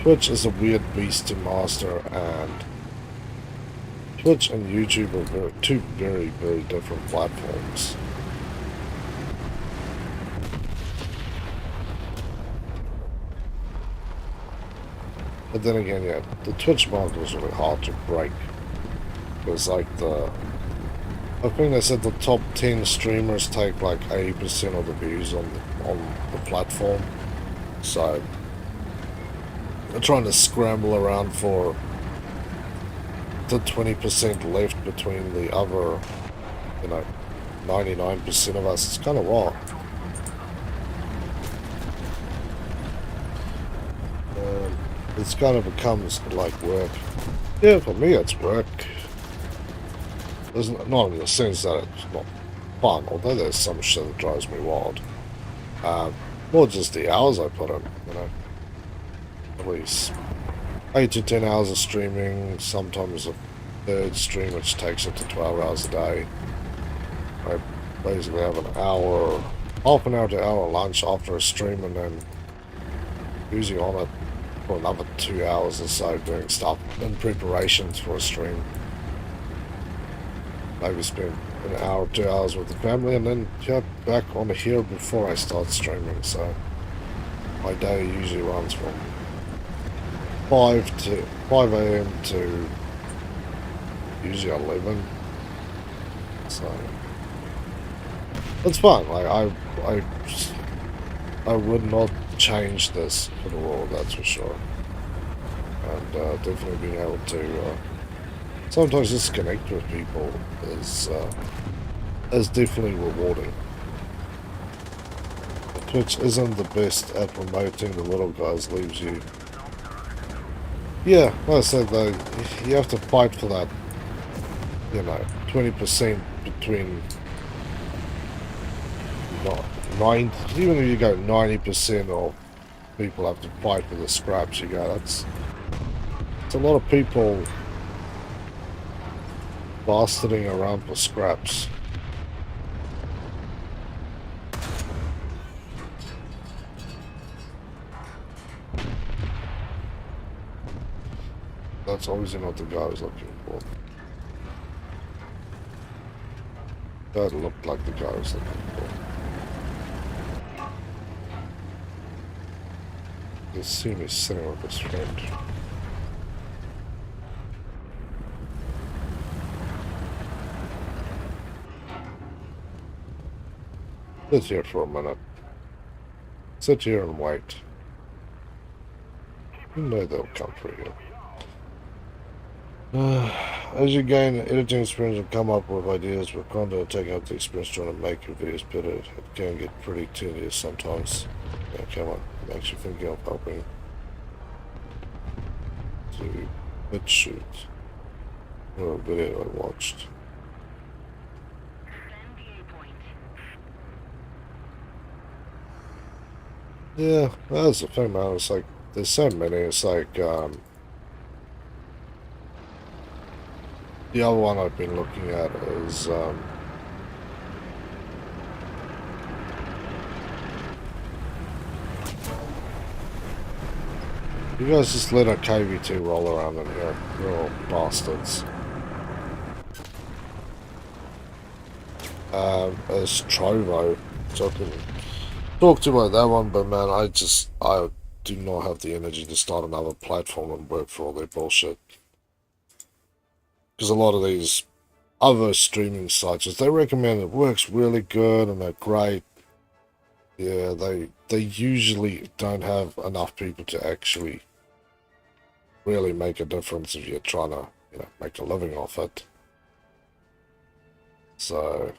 Twitch is a weird beast to master, and Twitch and YouTube are two very, very different platforms. But then again, yeah, the Twitch market was really hard to break. It was like I think they said the top 10 streamers take like 80% of the views on the platform. So they're trying to scramble around for the 20% left between the other, 99% of us. It's kind of wild. It's kind of becomes like work. Yeah, for me it's work. There's not in the sense that it's not fun, although there's some shit that drives me wild. More just the hours I put in, at least 8 to 10 hours of streaming, sometimes a third stream which takes up to 12 hours a day. I basically have half an hour to hour lunch after a stream, and then usually on it for another 2 hours or so doing stuff in preparations for a stream. Maybe spend an hour, 2 hours with the family, and then get back on here before I start streaming. So my day usually runs from 5 a.m. to usually 11. So it's fun. Like I would not change this for the world, that's for sure. And definitely being able to sometimes just connect with people is definitely rewarding. Twitch isn't the best at promoting the little guys, leaves you. Yeah, like I said though, you have to fight for that, 20% between 90, even if you go 90% of people have to fight for the scraps, it's a lot of people bastarding around for scraps. That's obviously not the guy I was looking for. That looked like the guy I was looking for. You see me sitting with his friend. Sit here for a minute. Sit here and wait. You know they'll come for you. As you gain editing experience and come up with ideas, we're going to take out the experience trying to make your videos better. It can get pretty tedious sometimes. Yeah, come on. Makes you think of helping to bit shoot. Or a video I watched. Yeah, that's the thing, man. It's like, there's so many. It's like, the other one I've been looking at is, you guys just let a KV2 roll around in here. You're all bastards. As Trovo, so I can talk to you about that one, but man, I do not have the energy to start another platform and work for all their bullshit. Because a lot of these other streaming sites, as they recommend, it works really good and they're great. Yeah, they usually don't have enough people to actually really make a difference if you're trying to, you know, make a living off it. So,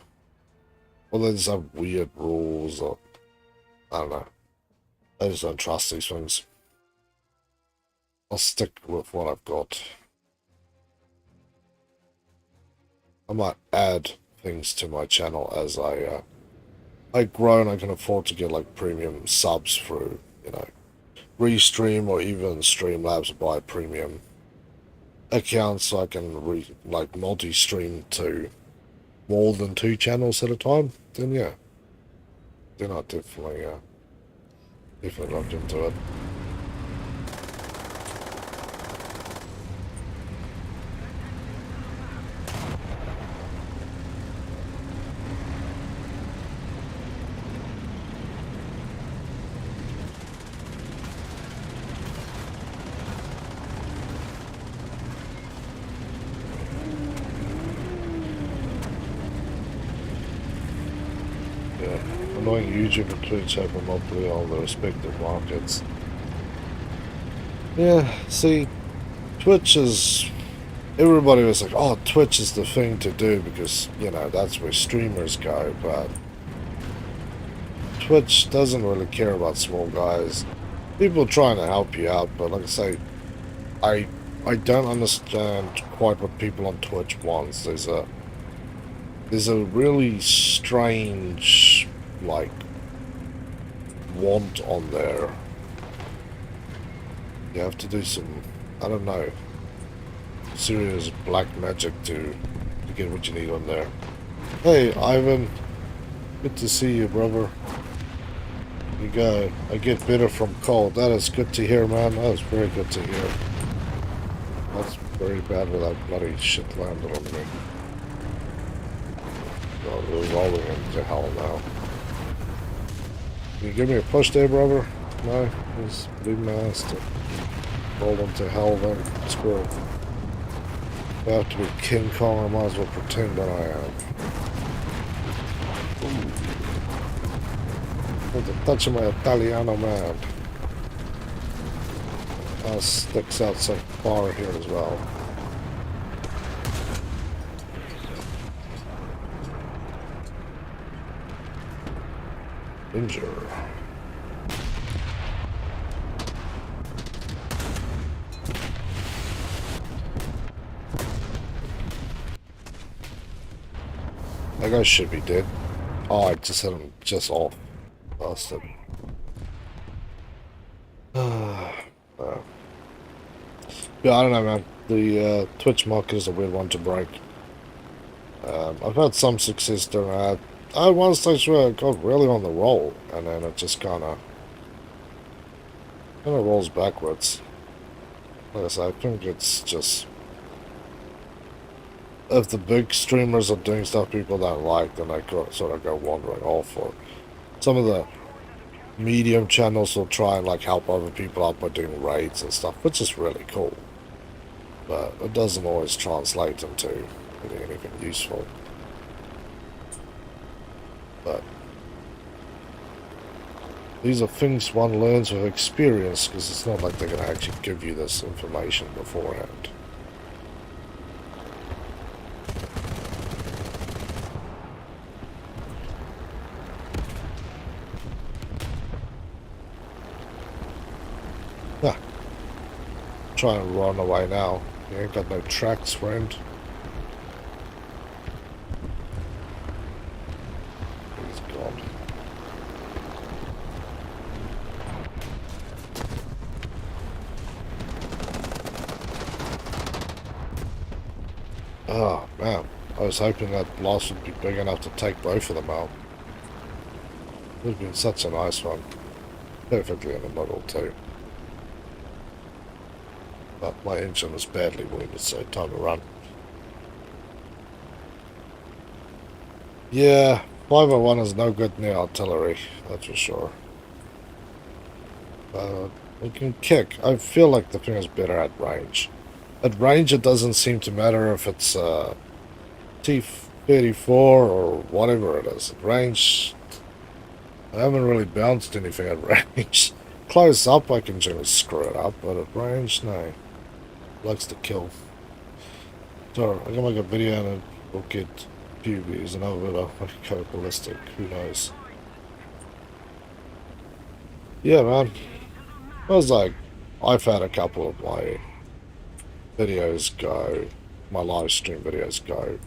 well, they just have weird rules, or I don't know. I just don't trust these things. I'll stick with what I've got. I might add things to my channel as I grow and I can afford to get like premium subs through, you know, Restream or even Streamlabs buy premium accounts so I can like multi-stream to more than 2 channels at a time. Then yeah, then I definitely look into it. Annoying YouTube and Twitch have a monopoly on the respective markets. Yeah, see, Twitch is... Everybody was like, oh, Twitch is the thing to do because, you know, that's where streamers go, but... Twitch doesn't really care about small guys. People are trying to help you out, but like I say, I don't understand quite what people on Twitch want. There's a really strange, like, want on there. You have to do some, I don't know, serious black magic to get what you need on there. Hey, Ivan. Good to see you, brother. You go. I get better from cold. That is good to hear, man. That is very good to hear. That's very bad with that bloody shit landed on me. Oh, we're rolling into hell now. Can you give me a push there, brother? No? Just leave my ass to roll into hell then. Screw it. If I have to be King Kong, I might as well pretend that I am. With the touch of my Italiano man. That sticks out so far here as well. Injure. That guy should be dead. Oh, I just hit him just off. Bastard. Yeah, I don't know, man. The Twitch market is a weird one to break. I've had some success doing that. I had one stage where I got really on the roll, and then it just kind of rolls backwards. Like I said, I think it's just if the big streamers are doing stuff people don't like, then they sort of go wandering off. Or some of the medium channels will try and like help other people out by doing raids and stuff, which is really cool. But it doesn't always translate into really anything useful. But these are things one learns with experience, because it's not like they're going to actually give you this information beforehand. Ah, try and run away now. You ain't got no tracks, friend. He's gone. Oh, man. I was hoping that blast would be big enough to take both of them out. It would have been such a nice one. Perfectly in the middle, too. But my engine was badly wounded, so time to run. Yeah, 501 is no good near artillery, that's for sure. It can kick. I feel like the thing is better at range. At range, it doesn't seem to matter if it's T-34 or whatever it is. At range, I haven't really bounced anything at range. Close up, I can generally screw it up, but at range, no. Likes to kill. So, I can make a video and it will get a few views and over it, I'll go ballistic. Who knows? Yeah, man. I was like, I've had a couple of my videos go, my live stream videos go,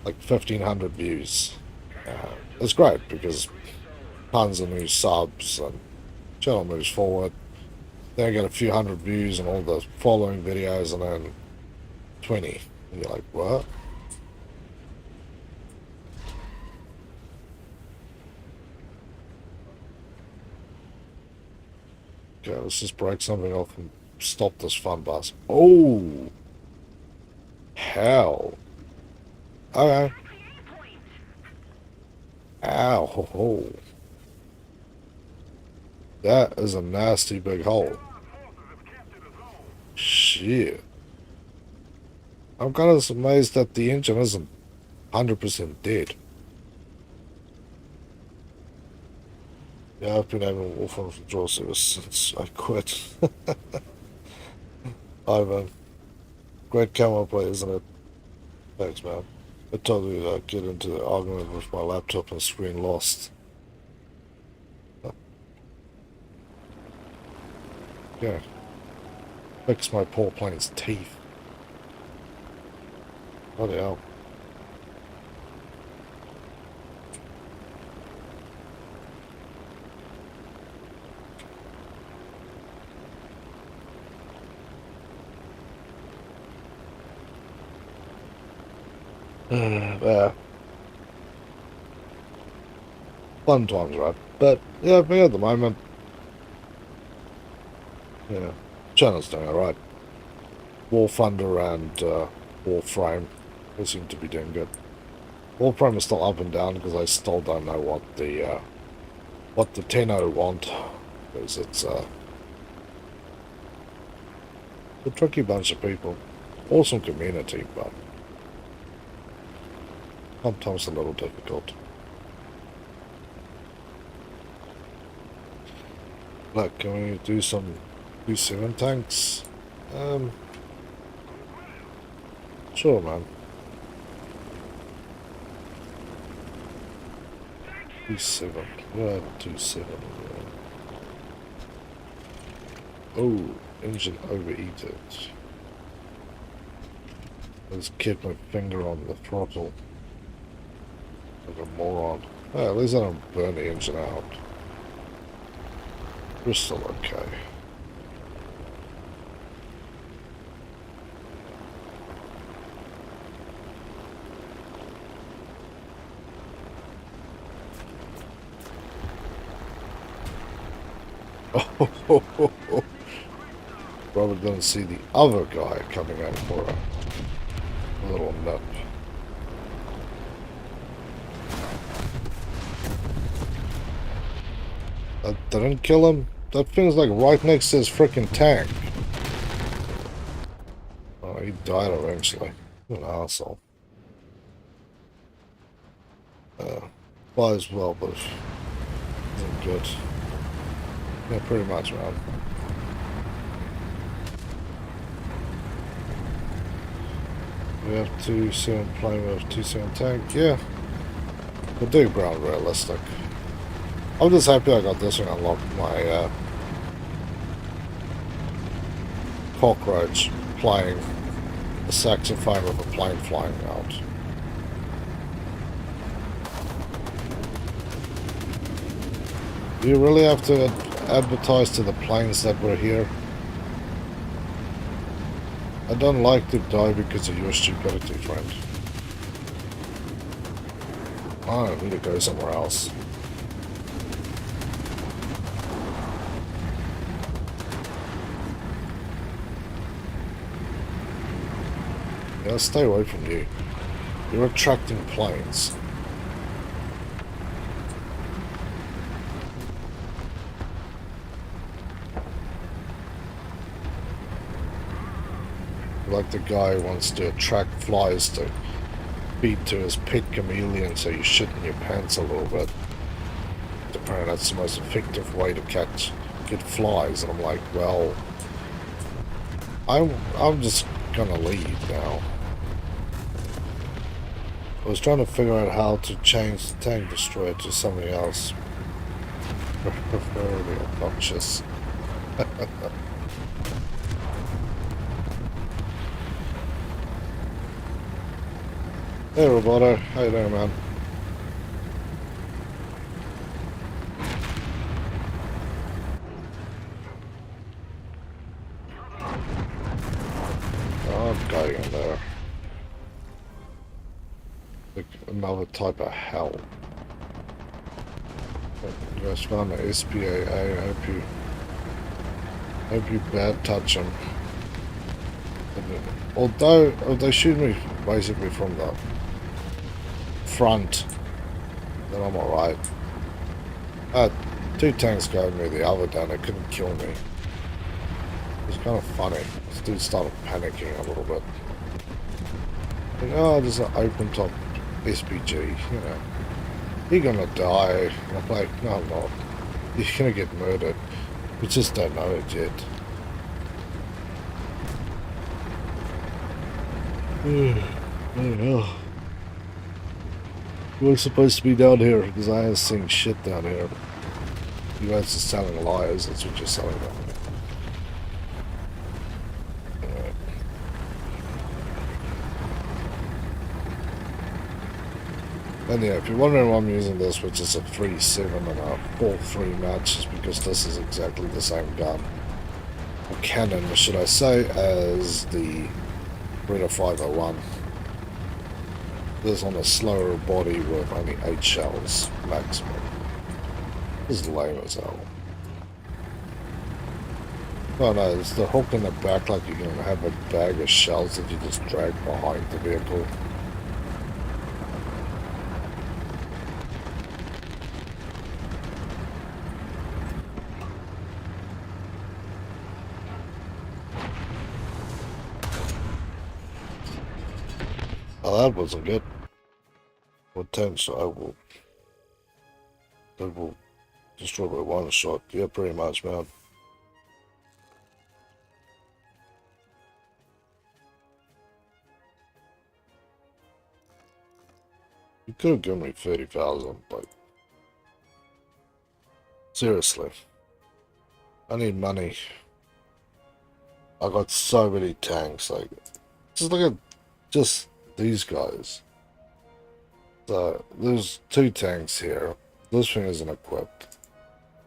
like 1,500 views. It's great because tons of new subs and channel moves forward. Then I get a few hundred views and all the following videos, and then 20. And you're like, what? Okay, let's just break something off and stop this fun bus. Oh! Hell. Okay. Ow. Ho, ho. That is a nasty big hole. Shit. I'm kind of amazed that the engine isn't 100% dead. Yeah, I've been having Wolfram from draw service since I quit. Ivan. Great camera play, isn't it? Thanks, man. I told you to get into the argument with my laptop and screen lost. Yeah. Fix my poor plane's teeth. Bloody hell. Yeah. Fun times, right? But, yeah, me at the moment, yeah, channel's doing alright. War Thunder and Warframe, they seem to be doing good. Warframe is still up and down because I still don't know what the 10-0 want, because it's a tricky bunch of people. Awesome community, but sometimes a little difficult. Like, can we do some U7 tanks? Sure, man. U7. Where 27? Oh, engine overheated. I just kept my finger on the throttle. Like a moron. Oh, at least I don't burn the engine out. We're still okay. Oh, probably didn't see the other guy coming in for a little nip. That didn't kill him? That thing's like right next to his freaking tank. Oh, he died eventually. What an asshole. Might as well, but isn't good. Yeah, pretty much, man. We have 2-7 plane with 2-7 tank. Yeah, we'll do ground realistic. I'm just happy I got this one unlocked. My cockroach playing a saxophone with a plane flying out. Do you really have to advertise to the planes that we're here? I don't like to die because of your stupidity, friend. I need to go somewhere else. Yeah, stay away from you. You're attracting planes. Like the guy who wants to attract flies to feed to his pet chameleon, so you shit in your pants a little bit. Apparently that's the most effective way to get flies, and I'm like, well, I'm just gonna leave now. I was trying to figure out how to change the tank destroyer to something else. Preferably obnoxious. Hey Roboto, how you doing, man? Oh, I'm going in there. Like another type of hell. You guys found the SPAA. Hope you bad touch them. Although they shoot me basically from the front, then I'm alright. Two tanks got me the other down, they couldn't kill me. It was kind of funny. This dude started panicking a little bit. Like, oh, there's an open top SPG, you know. You're gonna die. And I'm like, no I'm not. You're gonna get murdered. We just don't know it yet. Oh, we're supposed to be down here because I ain't seen shit down here. You guys are selling liars, that's what you're selling down here. Alright. And yeah, if you're wondering why I'm using this, which is a 3.7 and a 4.3 match, is because this is exactly the same gun. Or cannon, should I say, as the Breda 501. This on a slower body with only 8 shells maximum. This is lame as hell. Oh no, it's the hook in the back, like you're gonna have a bag of shells that you just drag behind the vehicle. Oh, that wasn't good. With 10, so I will destroy with one shot. Yeah, pretty much, man. You could have given me 30,000, but seriously, I need money. I got so many tanks. Like, just look at just these guys. So there's 2 tanks here. This thing isn't equipped.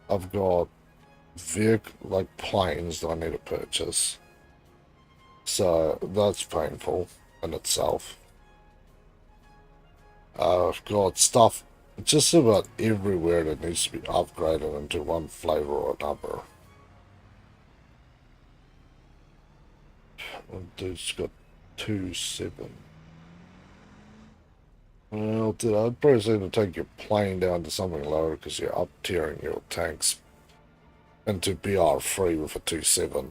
I've got like planes that I need to purchase. So that's painful in itself. I've got stuff just about everywhere that needs to be upgraded into one flavor or another. Oh, dude's got 2-7. Well, dude, I'd probably say to take your plane down to something lower because you're up tiering your tanks into BR3 with a 2-7.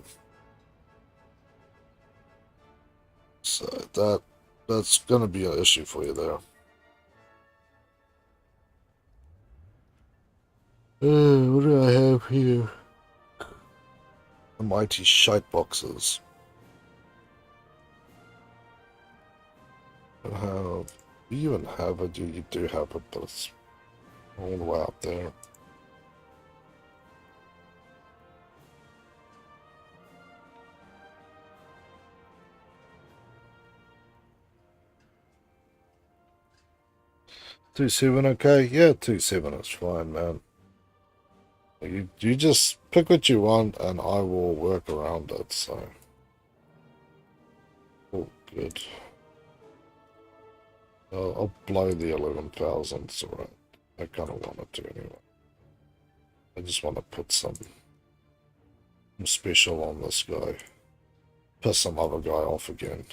So that's going to be an issue for you there. What do I have here? The mighty shite boxes. Do you even have it? You do have it, but it's all the way up there. Two seven, okay? Yeah, 2-7 is fine, man. You just pick what you want, and I will work around it. So, oh, good. I'll blow the 11,000. It's alright. I kind of wanted to anyway. I just want to put some special on this guy. Piss some other guy off again.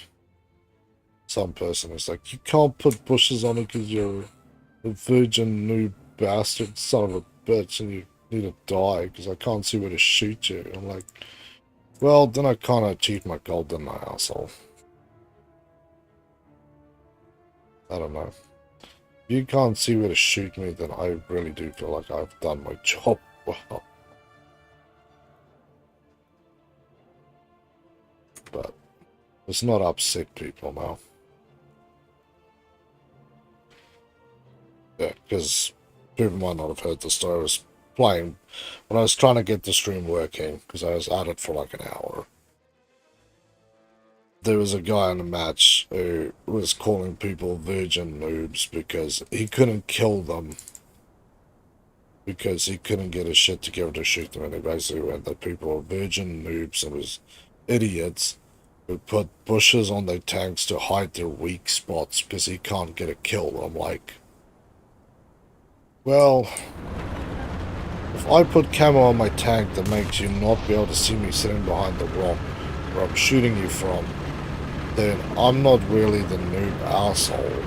Some person is like, you can't put bushes on it because you're a virgin noob bastard son of a bitch and you need to die because I can't see where to shoot you. I'm like, well, then I kind of achieved my goal, didn't I, asshole? I don't know. If you can't see where to shoot me, then I really do feel like I've done my job well. But let's not upset people now. Yeah, because people might not have heard the story. I was playing when I was trying to get the stream working because I was at it for like an hour. There was a guy in the match who was calling people virgin noobs because he couldn't kill them because he couldn't get his shit together to shoot them, and he basically went that people were virgin noobs and was idiots who put bushes on their tanks to hide their weak spots because he can't get a kill. I'm like, well, if I put camo on my tank that makes you not be able to see me sitting behind the rock where I'm shooting you from, then I'm not really the noob asshole.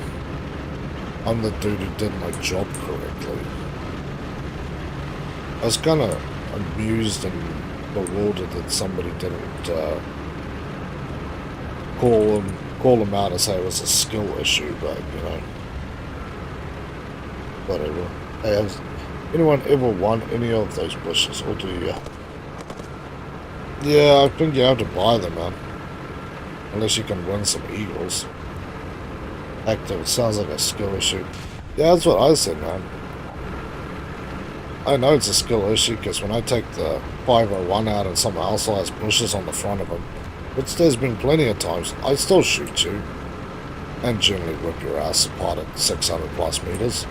I'm the dude who did my job correctly. I was kind of amused and bewildered that somebody didn't call them out and say it was a skill issue, but, you know, whatever. Hey, has anyone ever won any of those bushes, or do you? Yeah, I think you have to buy them, man. Unless you can win some eagles. Heck, it sounds like a skill issue. Yeah, that's what I said, man. I know it's a skill issue because when I take the 501 out and someone else has bushes on the front of them, which there's been plenty of times, I still shoot you. And generally rip your ass apart at 600 plus meters.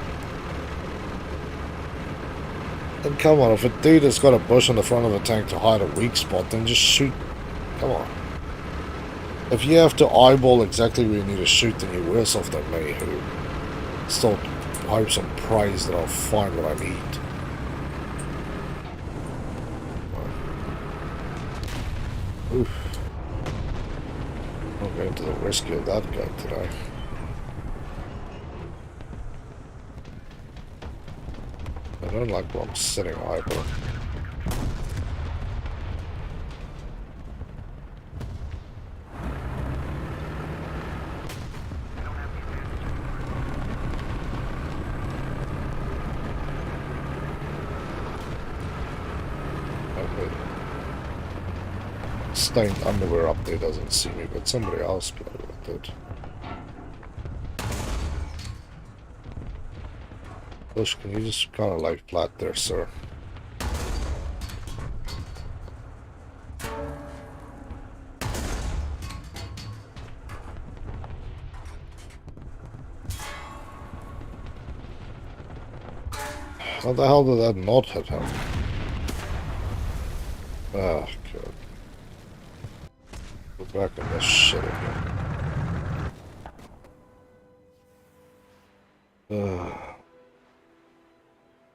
And come on, if a dude has got a bush on the front of a tank to hide a weak spot, then just shoot. Come on. If you have to eyeball exactly where you need to shoot, then you're worse off than me, who still hopes and prays that I'll find what I need. Oof. I'm going to the rescue of that guy today. I don't like where I'm sitting either. Okay. Stained underwear up there doesn't see me, but somebody else probably did. Bush, can you just kind of lay flat there, sir? How the hell did that not hit him? Ah, God. Go back in this shit again.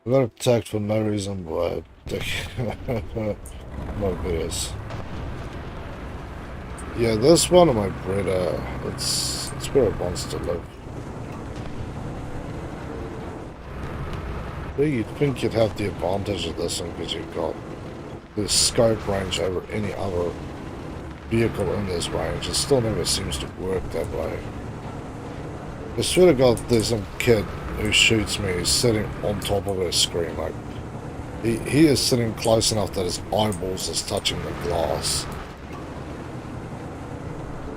I got attacked for no reason by a dick. My beers. Yeah, this one of my Breda, it's where it wants to live. But you'd think you'd have the advantage of this one because you've got the scope range over any other vehicle in this range. It still never seems to work that way. I swear to God, there's some kid who shoots me who's sitting on top of her screen. Like, he is sitting close enough that his eyeballs is touching the glass.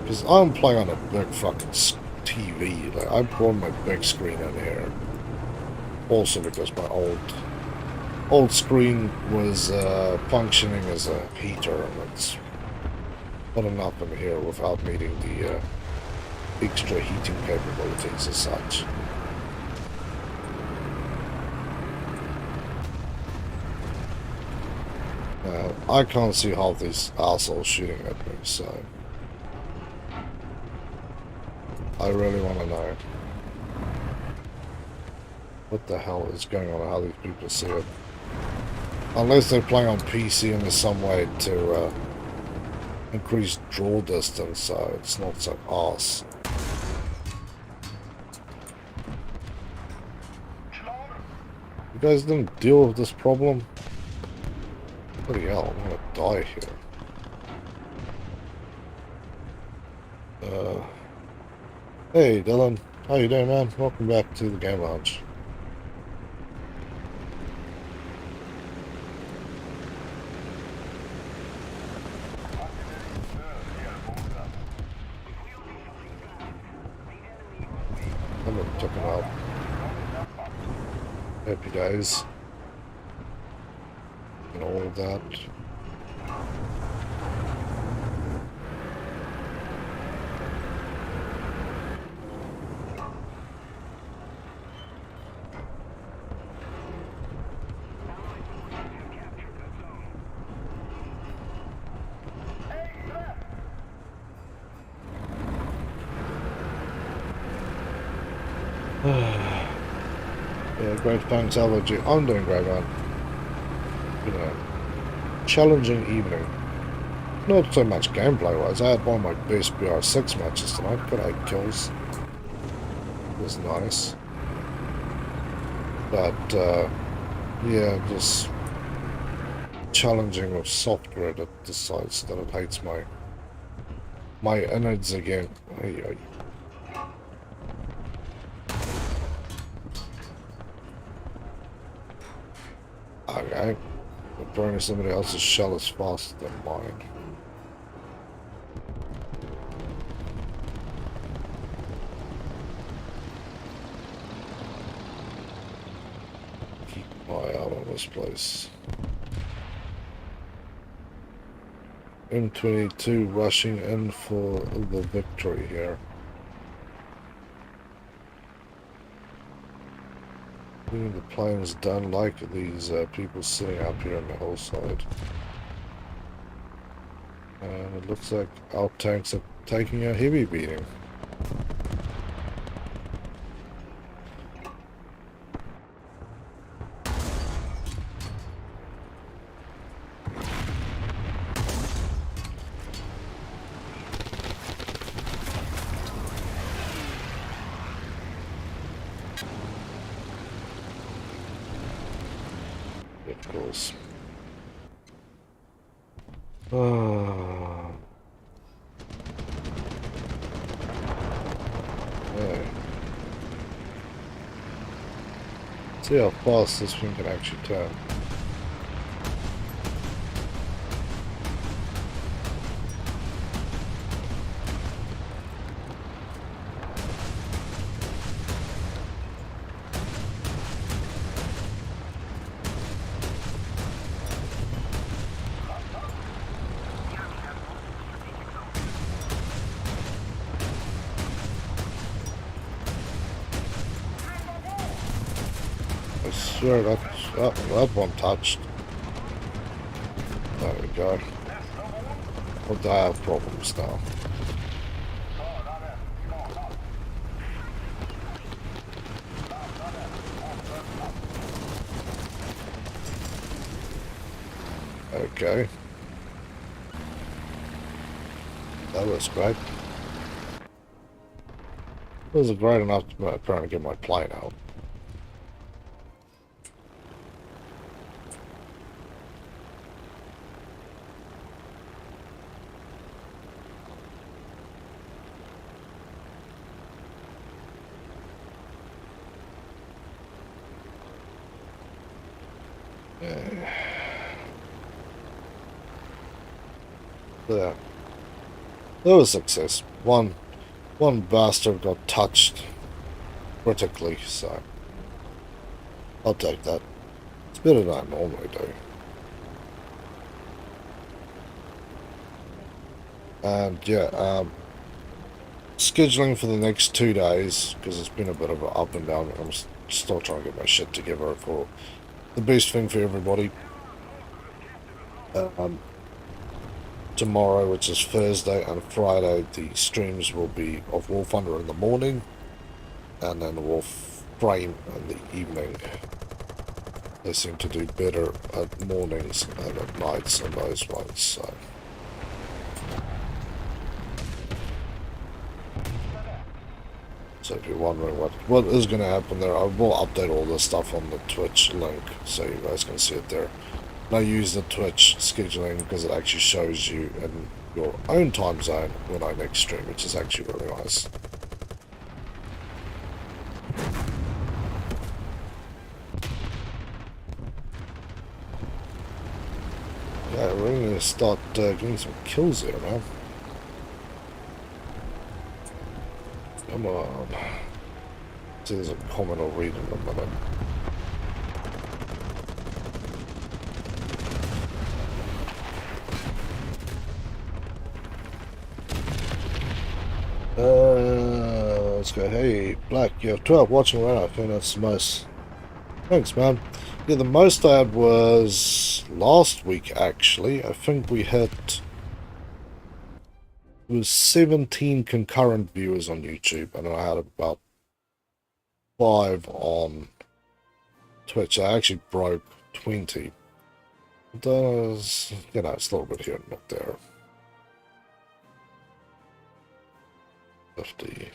Because I'm playing on a big fucking TV. Like, I brought my big screen in here. Also because my old screen was functioning as a heater, and it's not enough in here without needing the extra heating capabilities as such. I can't see half these assholes shooting at me, so I really want to know what the hell is going on and how these people see it. Unless they're playing on PC and there's some way to increase draw distance so it's not so arse. You guys didn't deal with this problem? Bloody hell, I'm gonna die here. Hey Dylan, how you doing, man? Welcome back to the game lounge. Someone took him out. Happy days. And all of that. Yeah, great, thanks, how about you? I'm doing great, man. Been a challenging evening. Not so much gameplay-wise. I had one of my best BR6 matches tonight. Got 8 kills. It was nice. But, yeah, just challenging with software that decides that it hates my innards again. Hey. Okay. Burning somebody else's shell is faster than mine. Keep my eye out on this place. M22 rushing in for the victory here. Getting the planes done like these people sitting up here on the hillside. And it looks like our tanks are taking a heavy beating. Of course. Yeah. See how fast this thing can actually turn. I swear that one touched. There we go. Well, I have problems now. Okay. That was great. It was great enough to try to get my plane out. Yeah. That was a success. One bastard got touched critically, so I'll take that. It's better than I normally do. And yeah, scheduling for the next 2 days, because it's been a bit of an up and down. I'm still trying to get my shit together for the best thing for everybody. Tomorrow, which is Thursday, and Friday, the streams will be of War Thunder in the morning, and then Wolf Frame in the evening. They seem to do better at mornings and at nights on those ones, so. So if you're wondering what is going to happen there, I will update all this stuff on the Twitch link, so you guys can see it there. And I use the Twitch scheduling because it actually shows you in your own time zone when I next stream, which is actually really nice. Yeah, we're going to start getting some kills there, man. Come on. See, there's a comment I'll read in a minute. Let's go. Hey, Black, you have 12 watching right now. I think that's the most. Thanks, man. Yeah, the most I had was last week, actually. I think we hit... It was 17 concurrent viewers on YouTube, and I had about 5 on Twitch. I actually broke 20. Does, you know, it's a little bit here and not there. 54.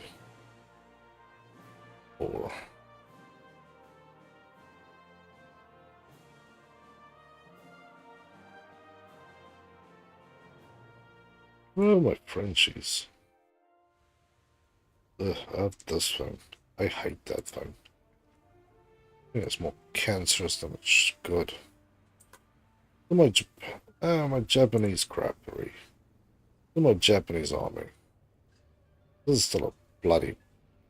Where are my Frenchies? Ugh, I have this thing. I hate that thing. I think it's more cancerous than it's good. My Japanese crappery. My Japanese army. This is still a bloody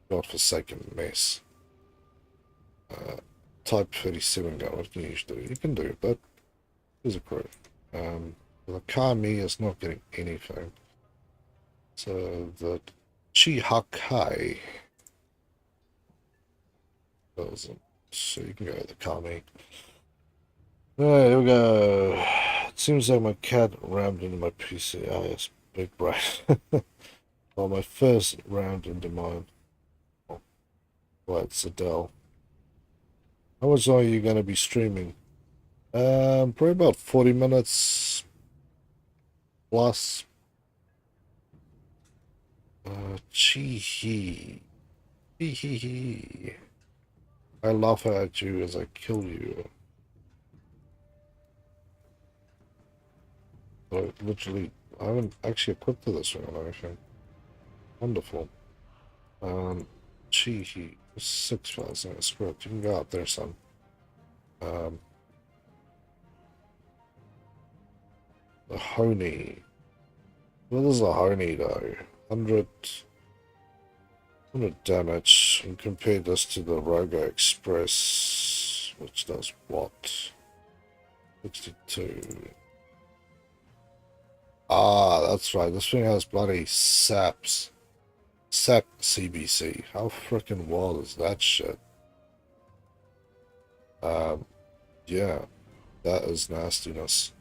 godforsaken mess. Type 37 gun, what can you do? You can do, but here's a crew. The Kami is not getting anything. So the Chihakai doesn't. So you can go to the Kami. Alright, here we go. It seems like my cat rammed into my PC. Ah, yes, big brain. Well, my first rammed into mine. Oh, right, it's Adele. How much are you going to be streaming? Probably about 40 minutes plus. Chee-hee. Hee-hee-hee. I laugh at you as I kill you. I haven't actually equipped to this one or anything. Wonderful. Chee-hee. 6,000 script. You can go out there, son. The Honey. What is a Honey, though? 100 damage. And compare this to the Rogo Express, which does what? 62. Ah, that's right. This thing has bloody SAPs. SAP CBC. How freaking wild is that shit? Yeah. That is nastiness.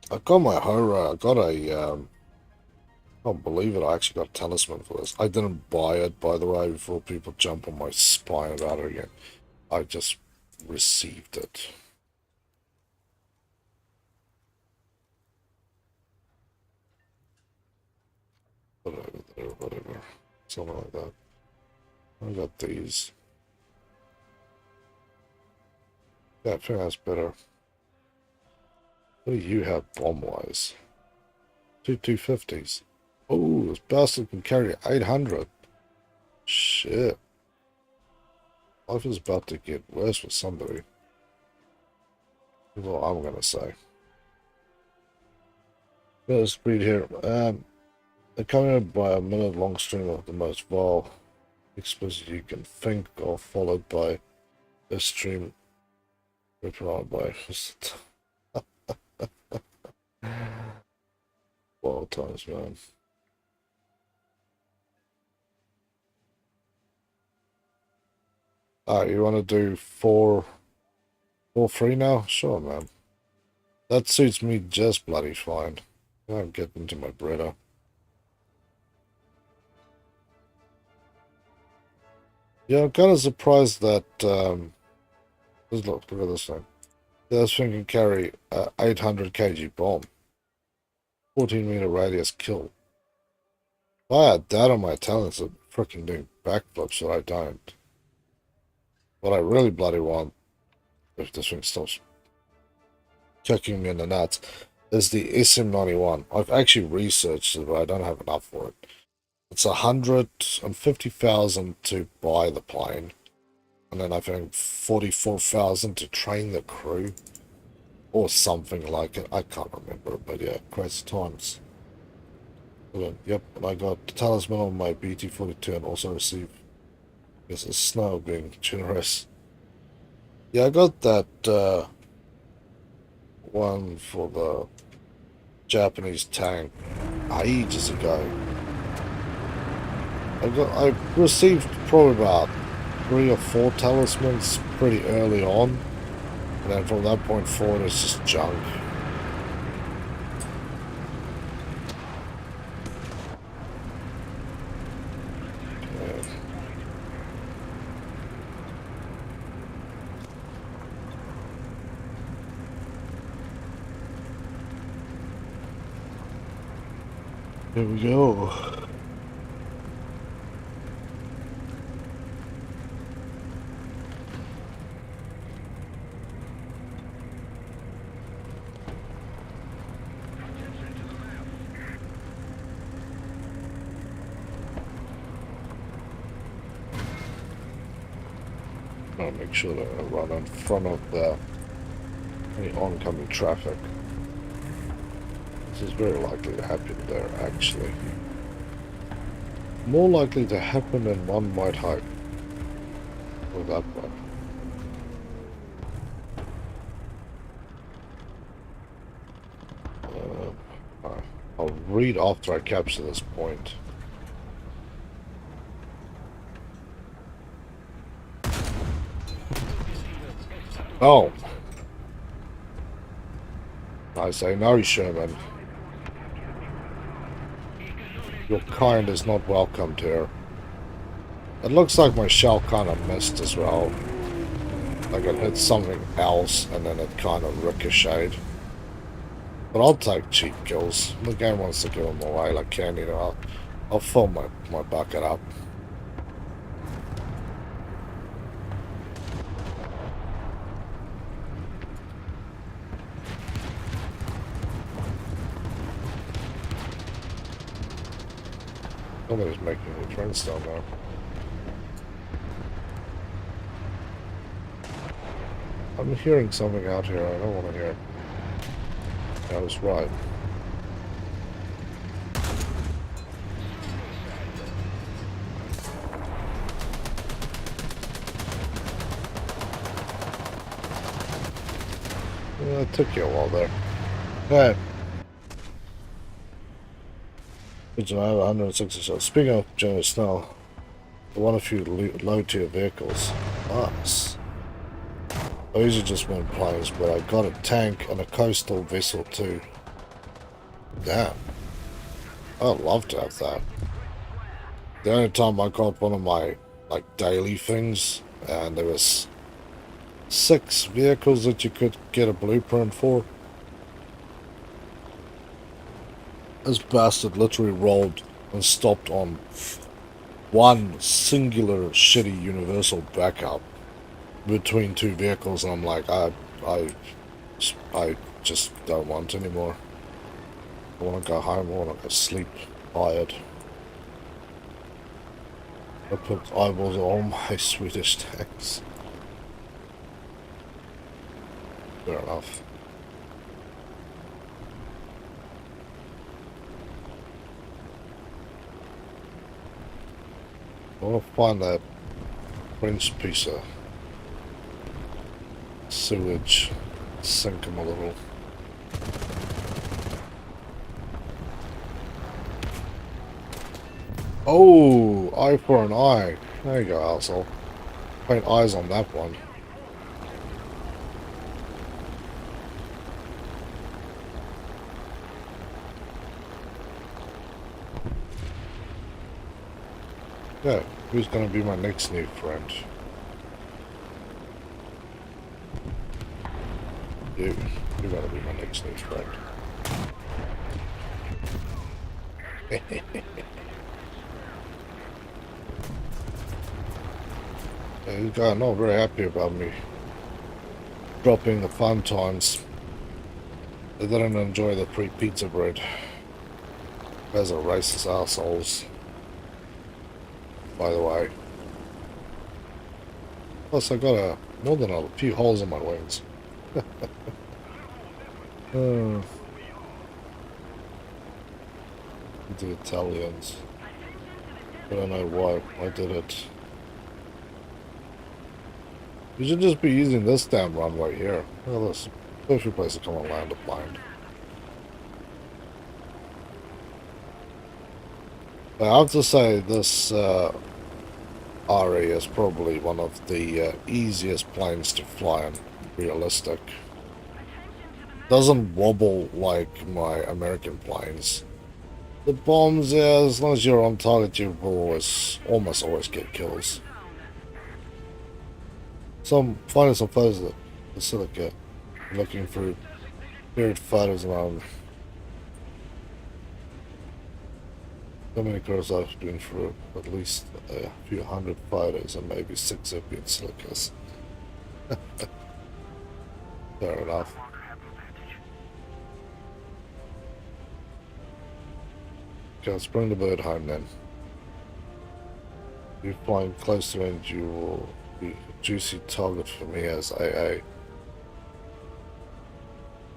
I got my horror. I got a, I can't believe it. I actually got a talisman for this. I didn't buy it, by the way, before people jump on my spine about it again. I just received it. Put it over there, whatever. Something like that. I got these. Yeah, I think that's better. What do you have bomb-wise? 250s. Oh, this bastard can carry 800. Shit. Life is about to get worse for somebody. That's all I'm gonna say. Let's read here. Accompanied by a minute-long stream of the most vile explicit you can think of, followed by a stream replied by wild times, man. Alright, you want to do 4-3 now? Sure, man. That suits me just bloody fine. I'm getting to my Breda. Yeah, I'm kind of surprised that, look at this thing. This thing can carry 800 kg bomb. 14-meter radius kill. If I had that on my talents, I'd freaking doing backflips, but I don't. What I really bloody want, if this thing stops kicking me in the nuts, is the SM91. I've actually researched it, but I don't have enough for it. It's 150,000 to buy the plane, and then I think 44,000 to train the crew, or something like it. I can't remember, but yeah, crazy times. Yep, and I got the talisman on my BT-42 and also received this is snow being generous. Yeah, I got that one for the Japanese tank ages ago. I received probably about 3 or 4 talismans pretty early on, and then from that point forward it's just junk. Here we go. I'll make sure that I run in front of any oncoming traffic. This is very likely to happen there, actually. More likely to happen than one might hope. Or that one. I'll read after I capture this point. Oh! I say no, Sherman. Your kind is not welcomed here. It looks like my shell kind of missed as well. Like it hit something else and then it kind of ricocheted. But I'll take cheap kills. The game wants to give them away like candy. I'll fill my bucket up. Somebody's making the friends down there. I'm hearing something out here I don't want to hear. I was right. Yeah, it took you a while there. Alright. Good job, I have 160 shots. Speaking of generous snow, I want a few low-tier vehicles. Nice. Those are just one planes, but I got a tank and a coastal vessel too. Damn. I'd love to have that. The only time I got one of my daily things, and there was 6 vehicles that you could get a blueprint for. This bastard literally rolled and stopped on one singular shitty universal backup between two vehicles, and I'm like, I just don't want anymore. I want to go home. I want to go sleep, tired. I put eyeballs on all my Swedish tanks. Fair enough. I want to find that French piece of sewage, sink him a little. Oh, eye for an eye. There you go, asshole. Paint eyes on that one. Yeah, who's gonna be my next new friend? You're gonna be my next new friend. You guys are not very happy about me dropping the fun times. They didn't enjoy the free pizza bread. You guys are racist assholes. By the way. Plus I got more than a few holes in my wings. The Italians. I don't know why I did it. You should just be using this damn runway here. Look at this. Perfect place to come and land a plane. I have to say this RE is probably one of the easiest planes to fly and realistic. Doesn't wobble like my American planes. The bombs, yeah, as long as you're on target, you will almost always get kills. Finding some photos of the Silica, looking through weird photos around. So many girls I've been through at least a few hundred photos and maybe 6 have been Silicas. Fair enough. Okay, let's bring the bird home then. If you're flying close to end, you will be a juicy target for me as AA.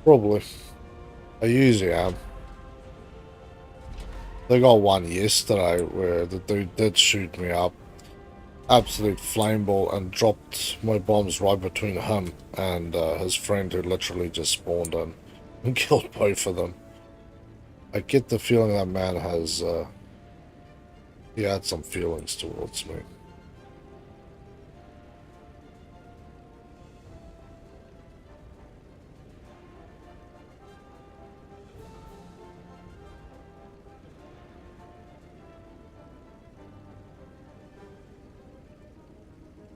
Probably. I usually am. They got one yesterday where the dude did shoot me up. Absolute flame ball, and dropped my bombs right between him and his friend who literally just spawned in and killed both of them. I get the feeling that man has, he had some feelings towards me.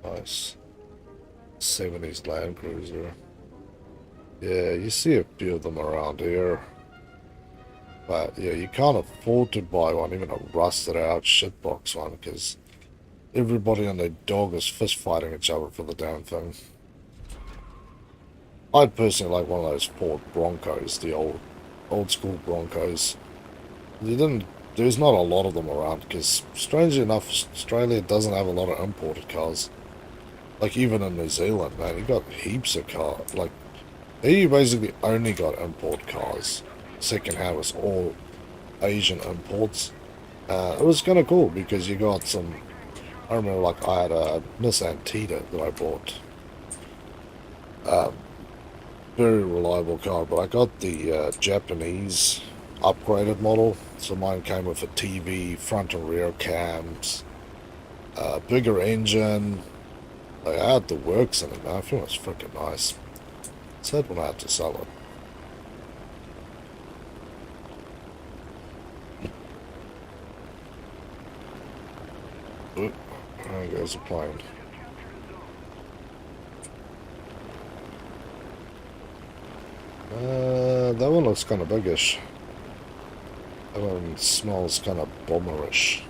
Nice. 70s Land Cruiser. Yeah, you see a few of them around here. But yeah, you can't afford to buy one, even a rusted out shitbox one, because everybody and their dog is fist fighting each other for the damn thing. I'd personally like one of those Ford Broncos, the old school Broncos. There's not a lot of them around, because strangely enough, Australia doesn't have a lot of imported cars. Like even in New Zealand, man, you got heaps of cars. Like, there you basically only got import cars. Second-hand was all Asian imports. It was kind of cool because you got some. I remember, like, I had a Nissan Tita that I bought. Very reliable car, but I got the Japanese upgraded model. So mine came with a TV, front and rear cams, bigger engine. Like, I had the works in it, man. I think it was freaking nice. Sad when I had to sell it. Oop, there goes the plane. That one looks kind of biggish. That one smells kind of bomberish.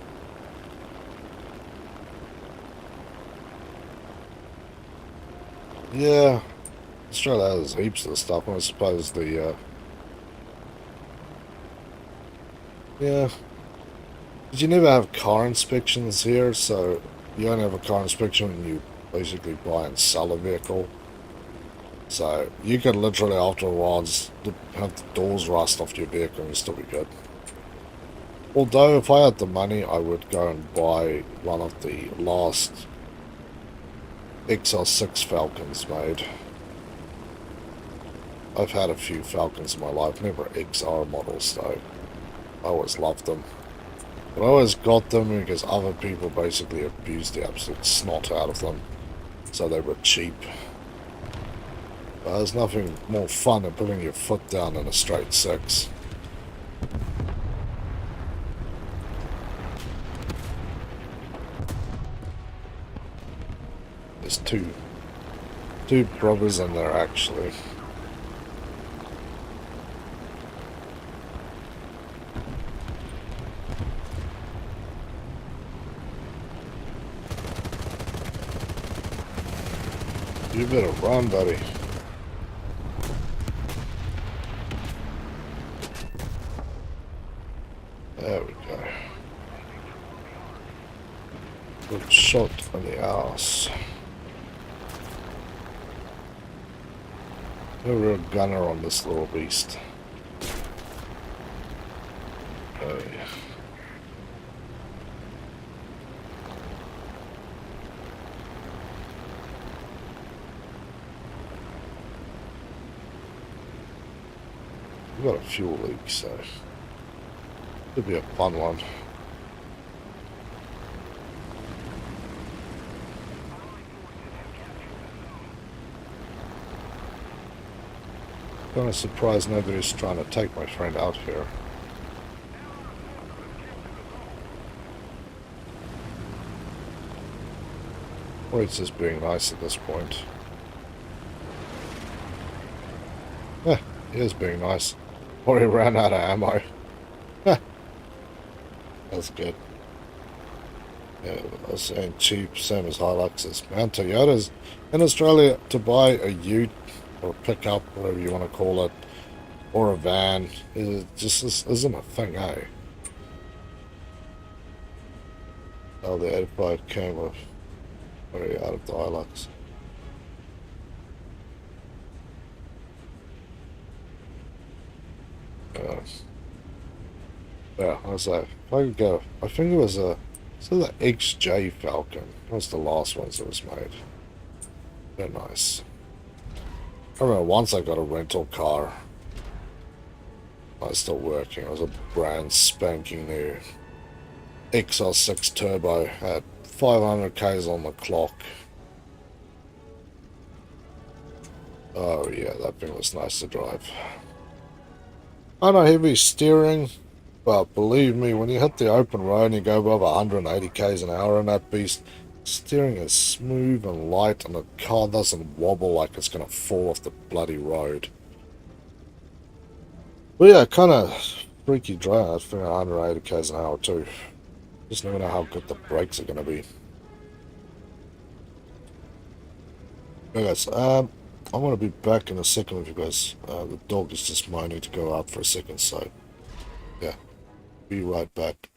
Yeah, Australia has heaps of stuff, and I suppose the, yeah. But you never have car inspections here, so you only have a car inspection when you basically buy and sell a vehicle. So you could literally, after a while, just have the doors rust off your vehicle and still be good. Although, if I had the money, I would go and buy one of the last XR6 Falcons made. I've had a few Falcons in my life, never XR models though. I always loved them. But I always got them because other people basically abused the absolute snot out of them. So they were cheap. But there's nothing more fun than putting your foot down in a straight six. There's two brothers in there actually. You better run, buddy. There we go. Good shot on the ass. No real gunner on this little beast. Okay. We've got a fuel leak, so it'll be a fun one. Kind of surprised nobody's trying to take my friend out here. Or it's just being nice at this point. Yeah, he is being nice. Or he ran out of ammo. That's good. Yeah, I was saying cheap, same as Hiluxes. Man, Toyotas in Australia, to buy a ute or pickup, whatever you want to call it, or a van, it just isn't a thing, eh? Oh, the 85 came with very out of the Hilux. Yeah, I was like, if I could go, I think it was the XJ Falcon. That was the last ones that was made. They're nice. I remember once I got a rental car. I was still working. It was a brand spanking new XR6 Turbo. Had 500 Ks on the clock. Oh yeah, that thing was nice to drive. I know heavy steering, but believe me, when you hit the open road and you go above 180 Ks an hour in that beast, steering is smooth and light and the car doesn't wobble like it's going to fall off the bloody road. But yeah, kind of freaky drive. I think 180 Ks an hour too. Just never know how good the brakes are going to be. Okay, so, I'm going to be back in a second with you guys. The dog is just moaning to go out for a second, so yeah, be right back.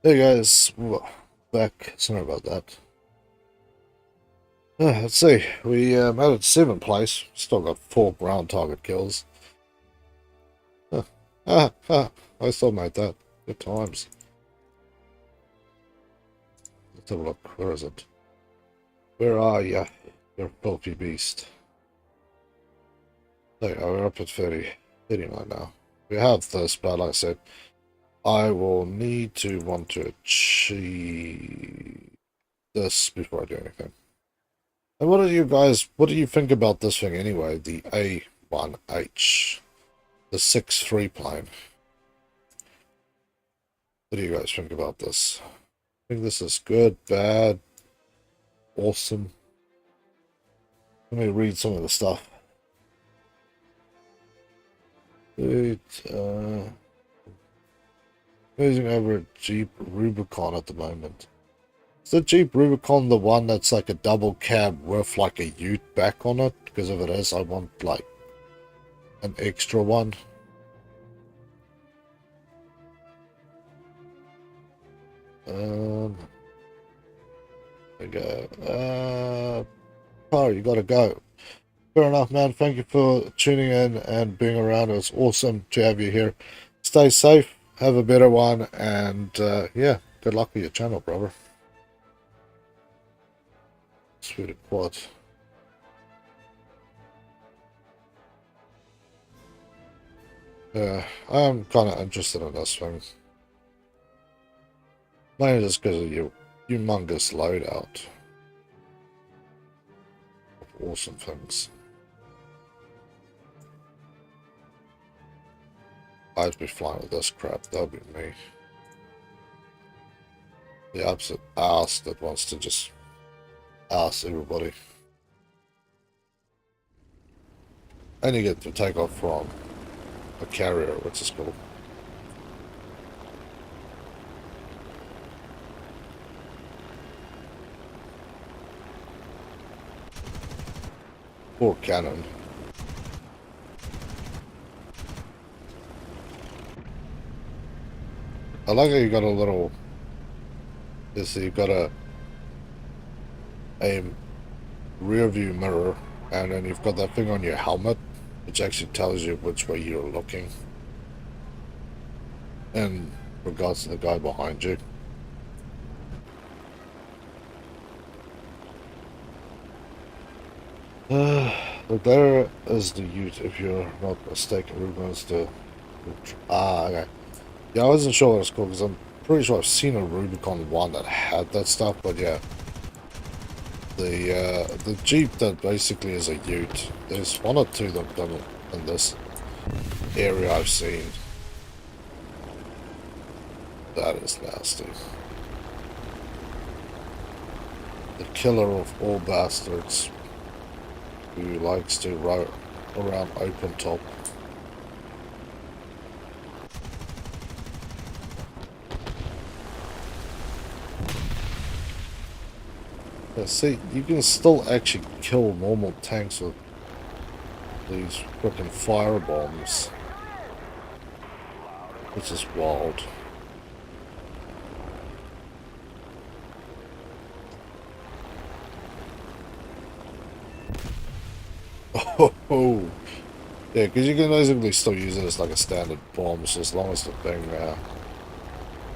Hey guys, back. Sorry about that. Let's see. We out at 7th place. Still got 4 ground target kills. Huh. I still made that. Good times. Let's have a look. Where is it? Where are ya? You filthy beast. There you go. We're up at 30. 39 now. We have this, but like I said, I will need to want to achieve this before I do anything. And what do you think about this thing anyway? The A1H, the 6-3 plane. What do you guys think about this? I think this is good, bad, awesome. Let me read some of the stuff. Using over a Jeep Rubicon at the moment. Is the Jeep Rubicon the one that's like a double cab with like a ute back on it? Because if it is, I want like an extra one. There we go. Oh, you gotta go. Fair enough, man. Thank you for tuning in and being around. It was awesome to have you here. Stay safe, have a better one, and yeah, good luck with your channel, brother. Sweet quad. Yeah, I'm kind of interested in this thing. Mainly just because of your humongous loadout of awesome things. I'd be flying with this crap. That'd be me. The absolute ass that wants to just ass everybody. And you get to take off from a carrier, which is cool. Or cannon. I like how you got a little. So you've got a rear view mirror, and then you've got that thing on your helmet, which actually tells you which way you're looking. In regards to the guy behind you. But there is the ute, if you're not mistaken. We're going to. Okay. Yeah, I wasn't sure what it's called because I'm pretty sure I've seen a Rubicon one that had that stuff, but yeah. The Jeep that basically is a ute. There's one or two that done it in this area I've seen. That is nasty. The killer of all bastards who likes to ride around open top. Yeah, see, you can still actually kill normal tanks with these freaking fire bombs, which is wild. Oh, yeah, because you can basically still use it as like a standard bomb, so as long as the thing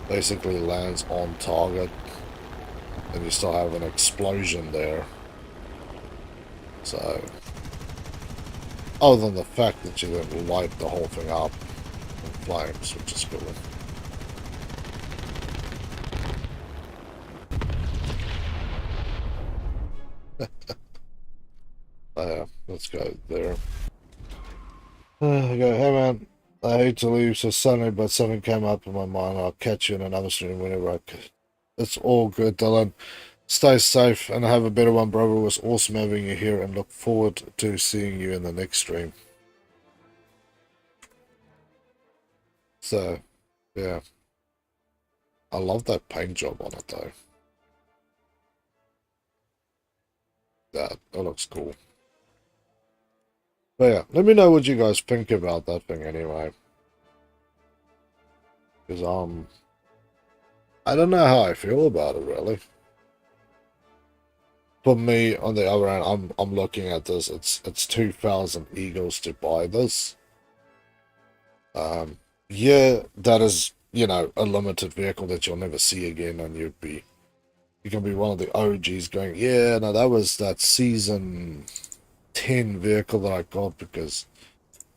basically lands on target, and you still have an explosion there. So, other than the fact that you can light the whole thing up in flames, which is cool. Let's go there. I go, hey man, I hate to leave so suddenly, but something came up in my mind. I'll catch you in another stream whenever I could. It's all good, Dylan. Stay safe and have a better one, brother. It was awesome having you here and look forward to seeing you in the next stream. So, yeah. I love that paint job on it, though. That looks cool. But yeah, let me know what you guys think about that thing anyway. Because I don't know how I feel about it, really. For me, on the other hand, I'm looking at this. It's 2,000 eagles to buy this. Yeah, that is, you know, a limited vehicle that you'll never see again, and you can be one of the OGs going, yeah, no, that was that season 10 vehicle that I got because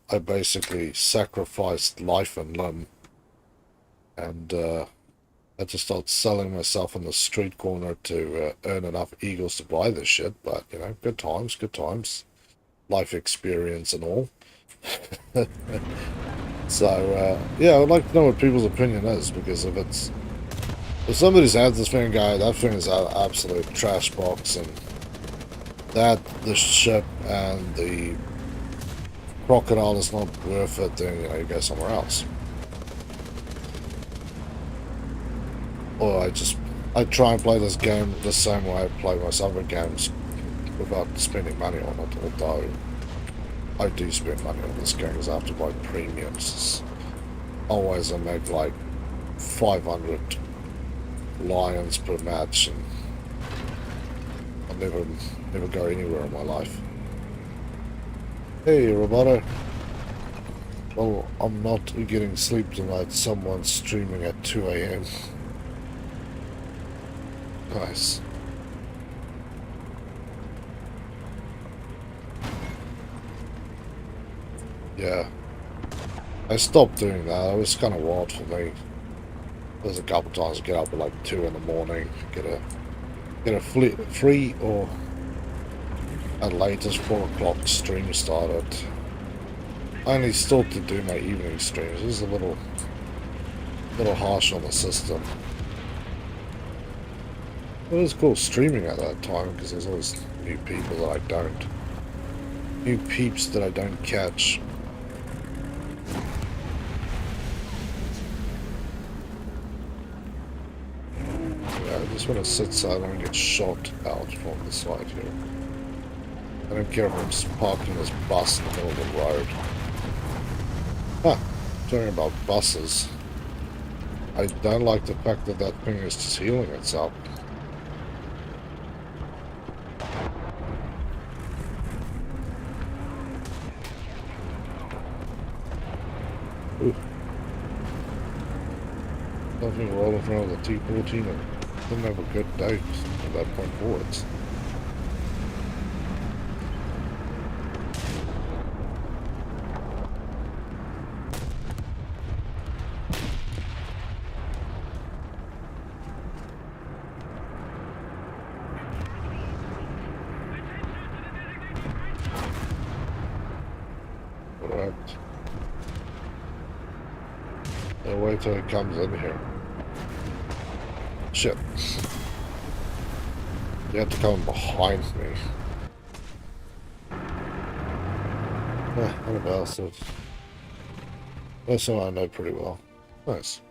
I basically sacrificed life and limb, and had to start selling myself on the street corner to earn enough eagles to buy this shit. But, you know, good times, life experience and all. So, yeah, I would like to know what people's opinion is, because if somebody's had this thing, guy, that thing is an absolute trash box, and the ship and the crocodile is not worth it, then, you know, you go somewhere else. Or I try and play this game the same way I play most other games without spending money on it, although I do spend money on this game because I have to buy premiums. Always I make like 500 lions per match, and I'll never go anywhere in my life. Hey, Roboto. Well, I'm not getting sleep tonight. Someone's streaming at 2 AM. Nice. Yeah. I stopped doing that. It was kind of wild for me. There's a couple times I get up at like 2 in the morning, get a free or at latest 4 o'clock stream started. I only started to do my evening streams. It was a little harsh on the system. It was cool streaming at that time because there's always new people that I don't. New peeps that I don't catch. Yeah, I just want to sit side and get shot out from the side here. I don't care if I'm just parking this bus in the middle of the road. Huh, talking about buses. I don't like the fact that that thing is just healing itself. Ooh. Something rolling in front of the T-14 and didn't have a good day from that point forwards. Alright. I'll wait till it comes in here. Shit. You have to come behind me. What about this? That's someone I know pretty well. Nice.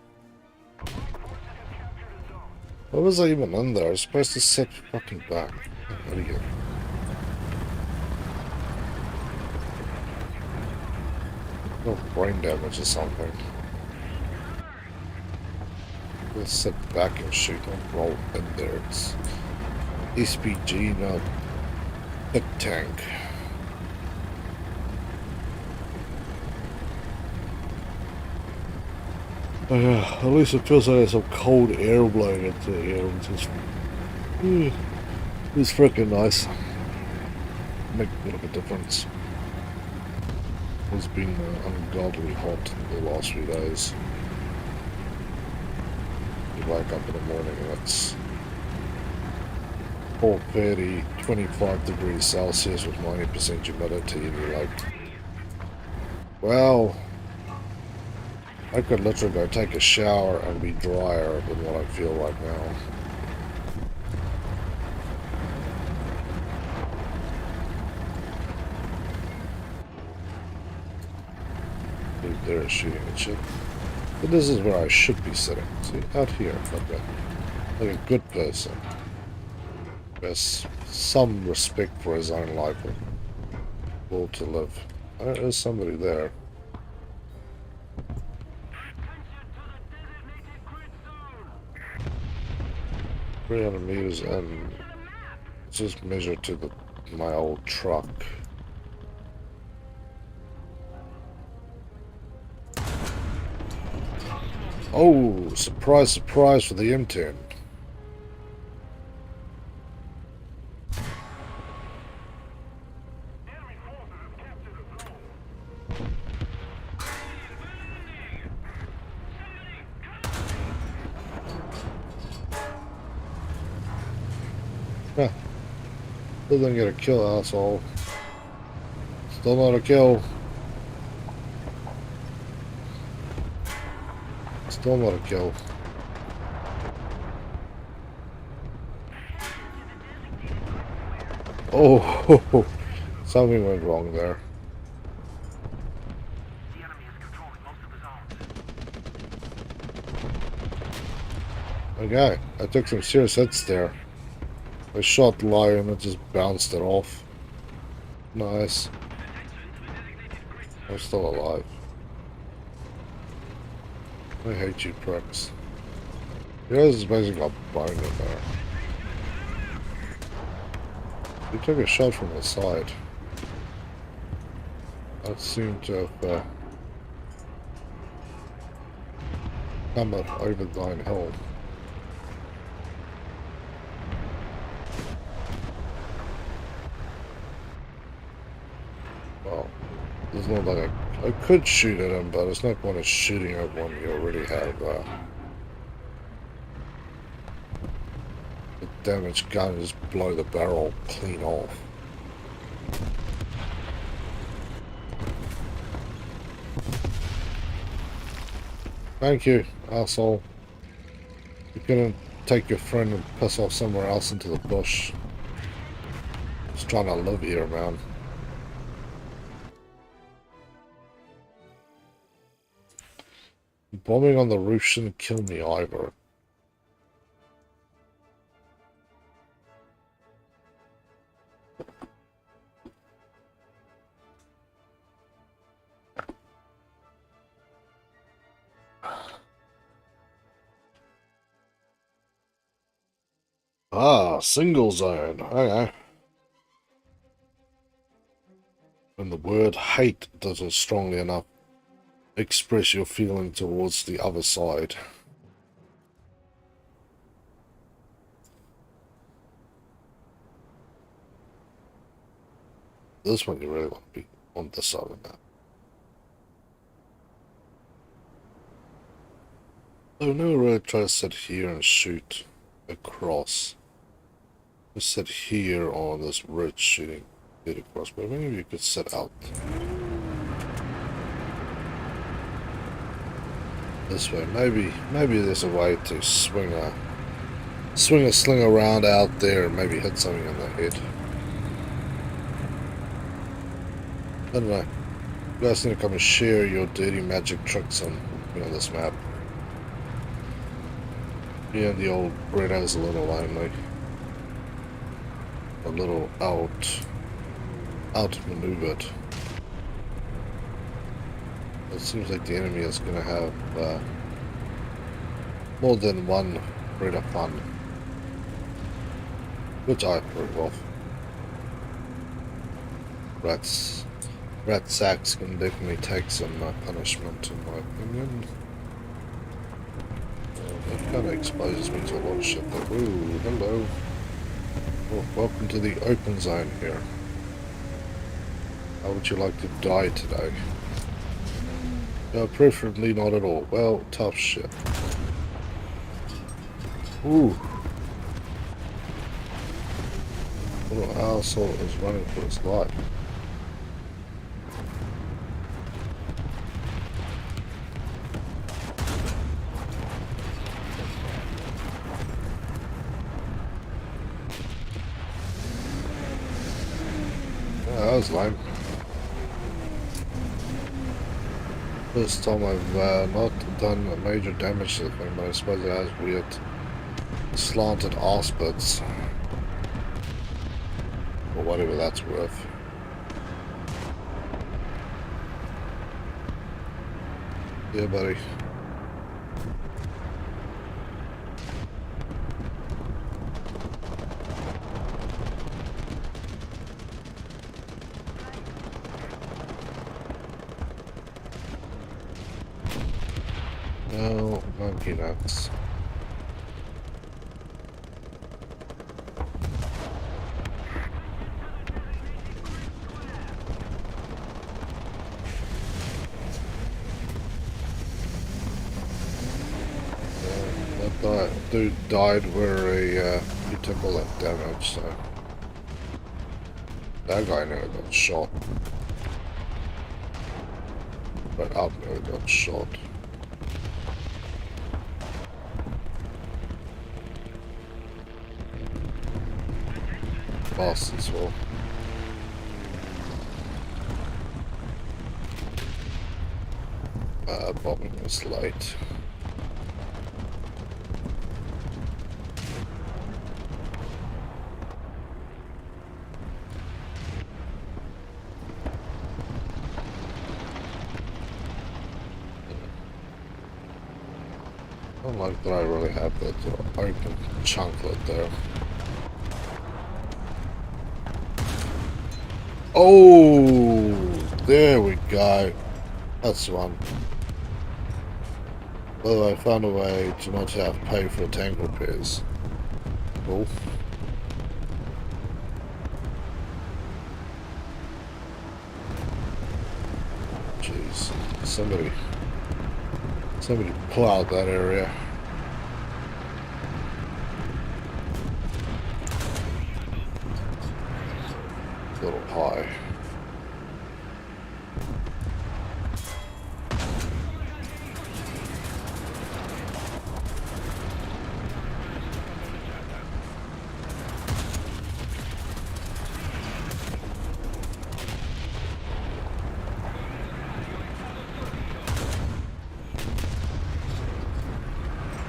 What was I even in there? I was supposed to sit fucking back. What do you get? No brain damage or something. Let's sit back and shoot, don't roll in there. It's SPG, not a tank. Oh yeah, at least it feels like there's some cold air blowing into the air. It's freaking nice. Make a bit of a difference. It's been ungodly hot the last few days. You wake up in the morning and it's 4:30, 25 degrees Celsius with 90% humidity, and you're like, well, I could literally go take a shower and be drier than what I feel right now. Dude, they're shooting at shit. But this is where I should be sitting. See, out here, like a good person. Has some respect for his own life and will to live. There's somebody there. 300 meters and just measure to my old truck. Oh, surprise, surprise for the M10. Huh. Still didn't get a kill, asshole. Still not a kill. Still not a kill. Oh, something went wrong there. The enemy is controlling most of the zones. Okay, I took some serious hits there. I shot low and it just bounced it off. Nice. I'm still alive. I hate you pricks. You guys is basically got bone in there. He took a shot from the side. That seemed to have come up over thine hill. Well, there's not like I could shoot at him, but it's not point of shooting at one you already have the damaged gun and just blow the barrel clean off. Thank you, asshole. You couldn't take your friend and piss off somewhere else into the bush. Just trying to live here, man. Bombing on the roof shouldn't kill me either. Ah, single zone. Okay. When the word hate doesn't strongly enough express your feeling towards the other side. This one you really want to be on this side of that. I would never really try to sit here and shoot across. Just sit here on this ridge shooting it across, but maybe you could sit out this way. Maybe there's a way to swing a sling around out there and maybe hit something in the head. I don't know. You guys need to come and share your dirty magic tricks on this map. Yeah, the old Breda is a little lonely. A little outmaneuvered. It seems like the enemy is going to have more than one Breda fun, which I approve of. Rat sacks can definitely take some punishment, in my opinion. That kind of exposes me to a lot of shit. Like, ooh, hello. Well, welcome to the open zone here. How would you like to die today? Preferably not at all. Well, tough shit. Ooh. Little asshole is running for his life. That was lame. First time I've not done major damage to the thing, but I suppose it has weird slanted arse bits. Or whatever that's worth. Yeah, buddy. No, monkey nuts. That dude died where he took all that damage, so that guy never got shot. But up never got shot. Boss as well. Bombing was late. I don't like that I really have that open chunklet there. Oh, there we go. That's the one. Although I found a way to not have to pay for tank repairs. Cool. Jeez. Somebody plowed that area. A little high.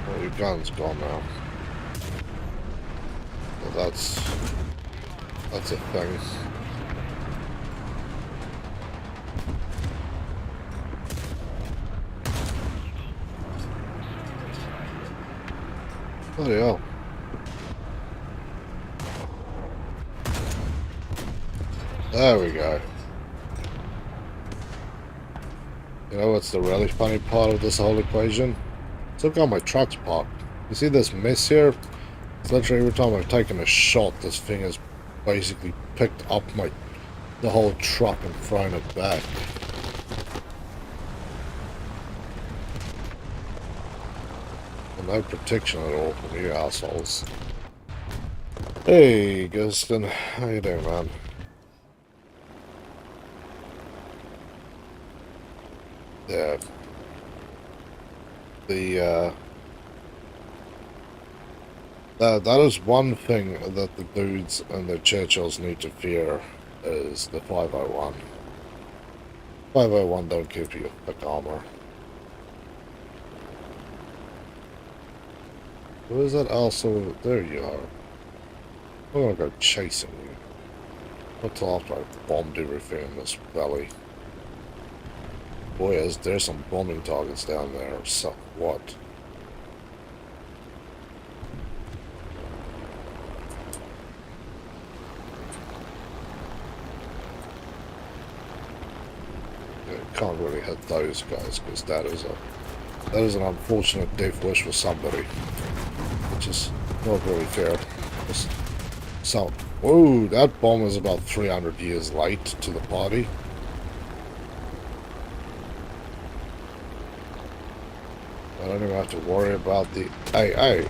Well, your gun's gone now. Well, that's a thing. Bloody hell. There we go. You know what's the really funny part of this whole equation? Look how my truck's parked. You see this mess here? It's literally every time I've taken a shot, this thing has basically picked up the whole truck and thrown it back. And no protection at all from you assholes. Hey, Gustin. How you doing, man? Yeah. That is one thing that the dudes and the Churchills need to fear is the 501. 501 don't give you thick armor. Where is that also? There you are. I'm gonna go chasing you. Not till after I bombed everything in this valley. Boy, there's some bombing targets down there, so what? Yeah, can't really hit those guys because that is an unfortunate death wish for somebody, which is not really fair. So, whoa, that bomb is about 300 years late to the party. I don't even have to worry about the... Hey.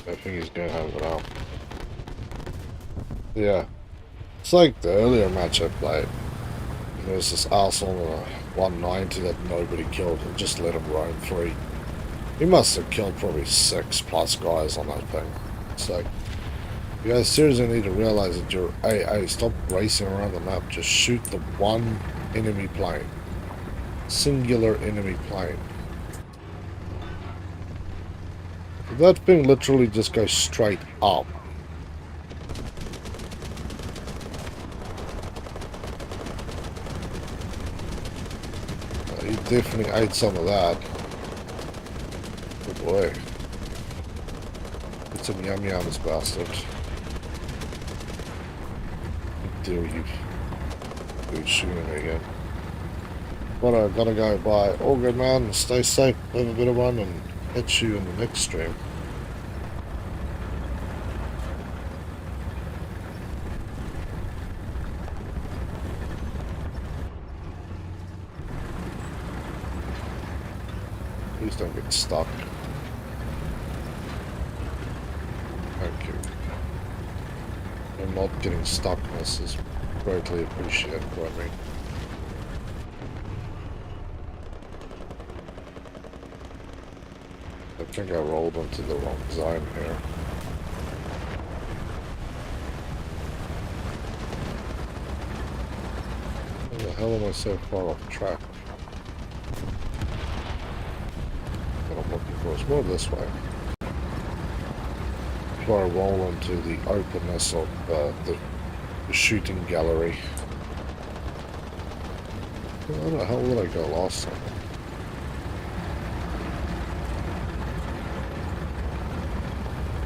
I think he's going to have it out. Yeah. It's like the earlier match I played. There was this asshole in a 190 that nobody killed and just let him roam free. He must have killed probably 6+ guys on that thing. It's like, you guys seriously need to realize that you're AA. Stop racing around the map. Just shoot the one enemy plane. Singular enemy plane. That thing literally just goes straight up. He definitely ate some of that. Good boy. Get some yum yums, bastard. Dare you dude shooting me again. But I gotta go. Bye. All good, man. Stay safe. Have a bit of one, and catch you in the next stream. Please don't get stuck. Thank you. And not getting stuckness is greatly appreciated by me. I think I rolled into the wrong zone here. How the hell am I so far off track? What I'm looking for is more this way. Before I roll into the openness of the shooting gallery. Where the hell did I go last time?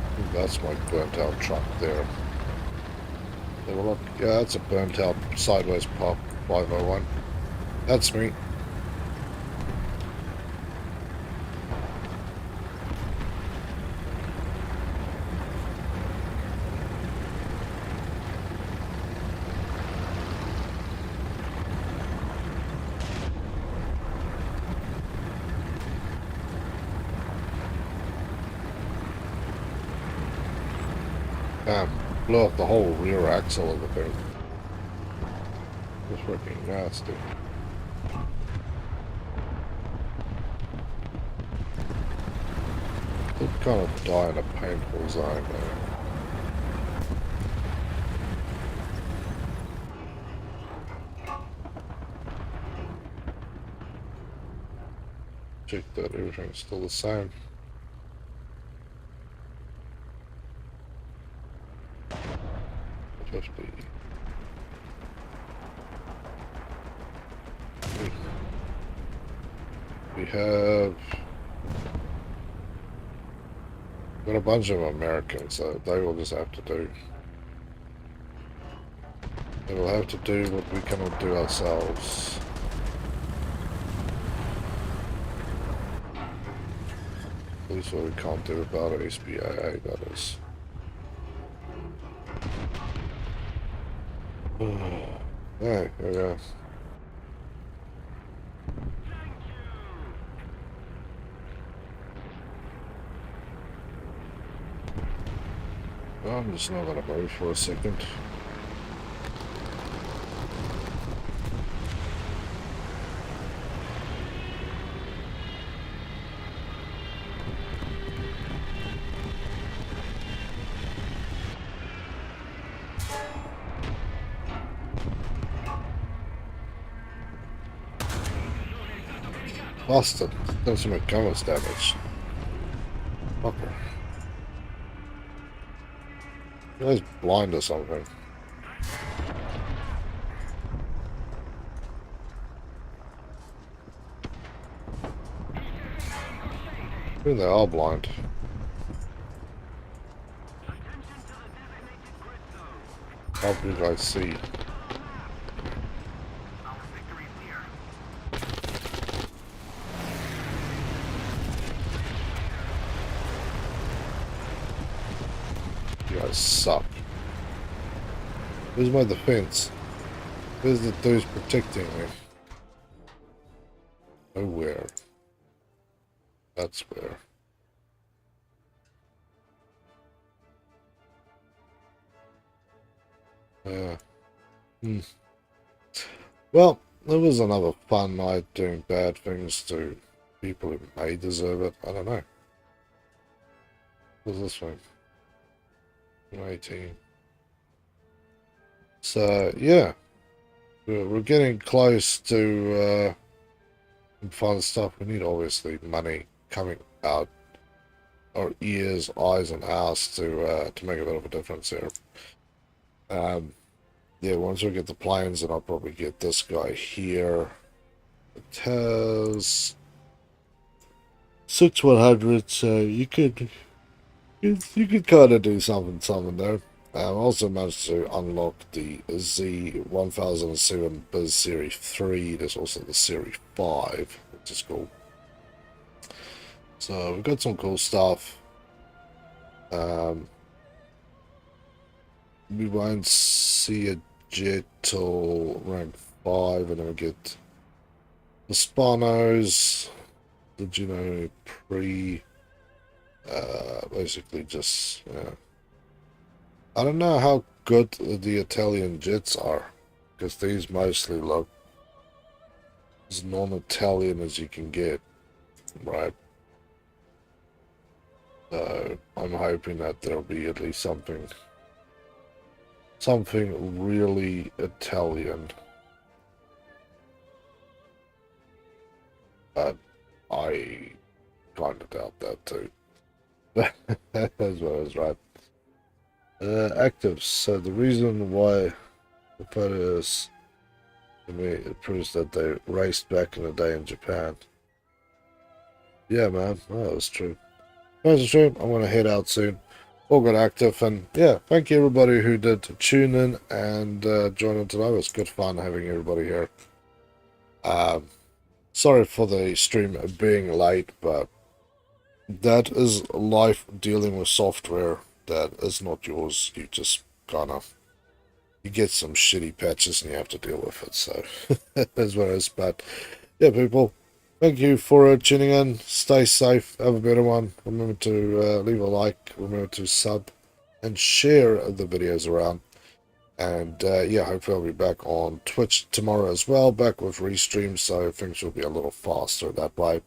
I think that's my burnt out truck there. Have a look. Yeah, that's a burnt out sideways pop 501. That's me. Blew up the whole rear axle of the thing. It's freaking nasty. Did kind of die in a painful zone there. Check that everything's still the same. We have got a bunch of Americans, so they will just have to do. They will have to do what we cannot do ourselves. At least what we can't do about it, SPAA, that is. Hey, there we go. Well, I'm just not gonna move for a second. Bastard. Done some McGunness damage. Fucker. You guys blind or something. I think they are blind. How do you guys see? You guys suck. Where's my defense? Where's the dudes protecting me? Nowhere. That's where. Well, it was another fun night doing bad things to people who may deserve it. I don't know. What's this one? 18. So, yeah. We're getting close to some fun stuff. We need, obviously, money coming out our ears, eyes, and ass to make a bit of a difference here. Yeah, once we get the planes, then I'll probably get this guy here. It has 6/100, so you could kind of do something there. I also managed to unlock the Z1007 Biz Series 3. There's also the Series 5, which is cool. So we've got some cool stuff. We won't see a jet till rank 5, and then we get the Spanos, the Juno pre, basically just, I don't know how good the Italian jets are, because these mostly look as non-Italian as you can get, right? So I'm hoping that there'll be at least something really Italian. But I kind of doubt that too. As well as right. Actives. So the reason why the photo is, to me, it proves that they raced back in the day in Japan. Yeah, man. Oh, that was true. That's true. I'm going to head out soon. All got active, and yeah, thank you everybody who did tune in and join in tonight. It was good fun having everybody here. Sorry for the stream being late, but that is life dealing with software that is not yours. You just you get some shitty patches and you have to deal with it. So that's what it is. But yeah, people, thank you for tuning in. Stay safe. Have a better one. Remember to leave a like. Remember to sub and share the videos around. And yeah, hopefully I'll be back on Twitch tomorrow as well, back with restreams, so things will be a little faster that way.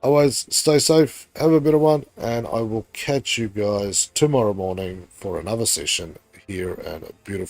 Otherwise, stay safe, have a better one, and I will catch you guys tomorrow morning for another session here in beautiful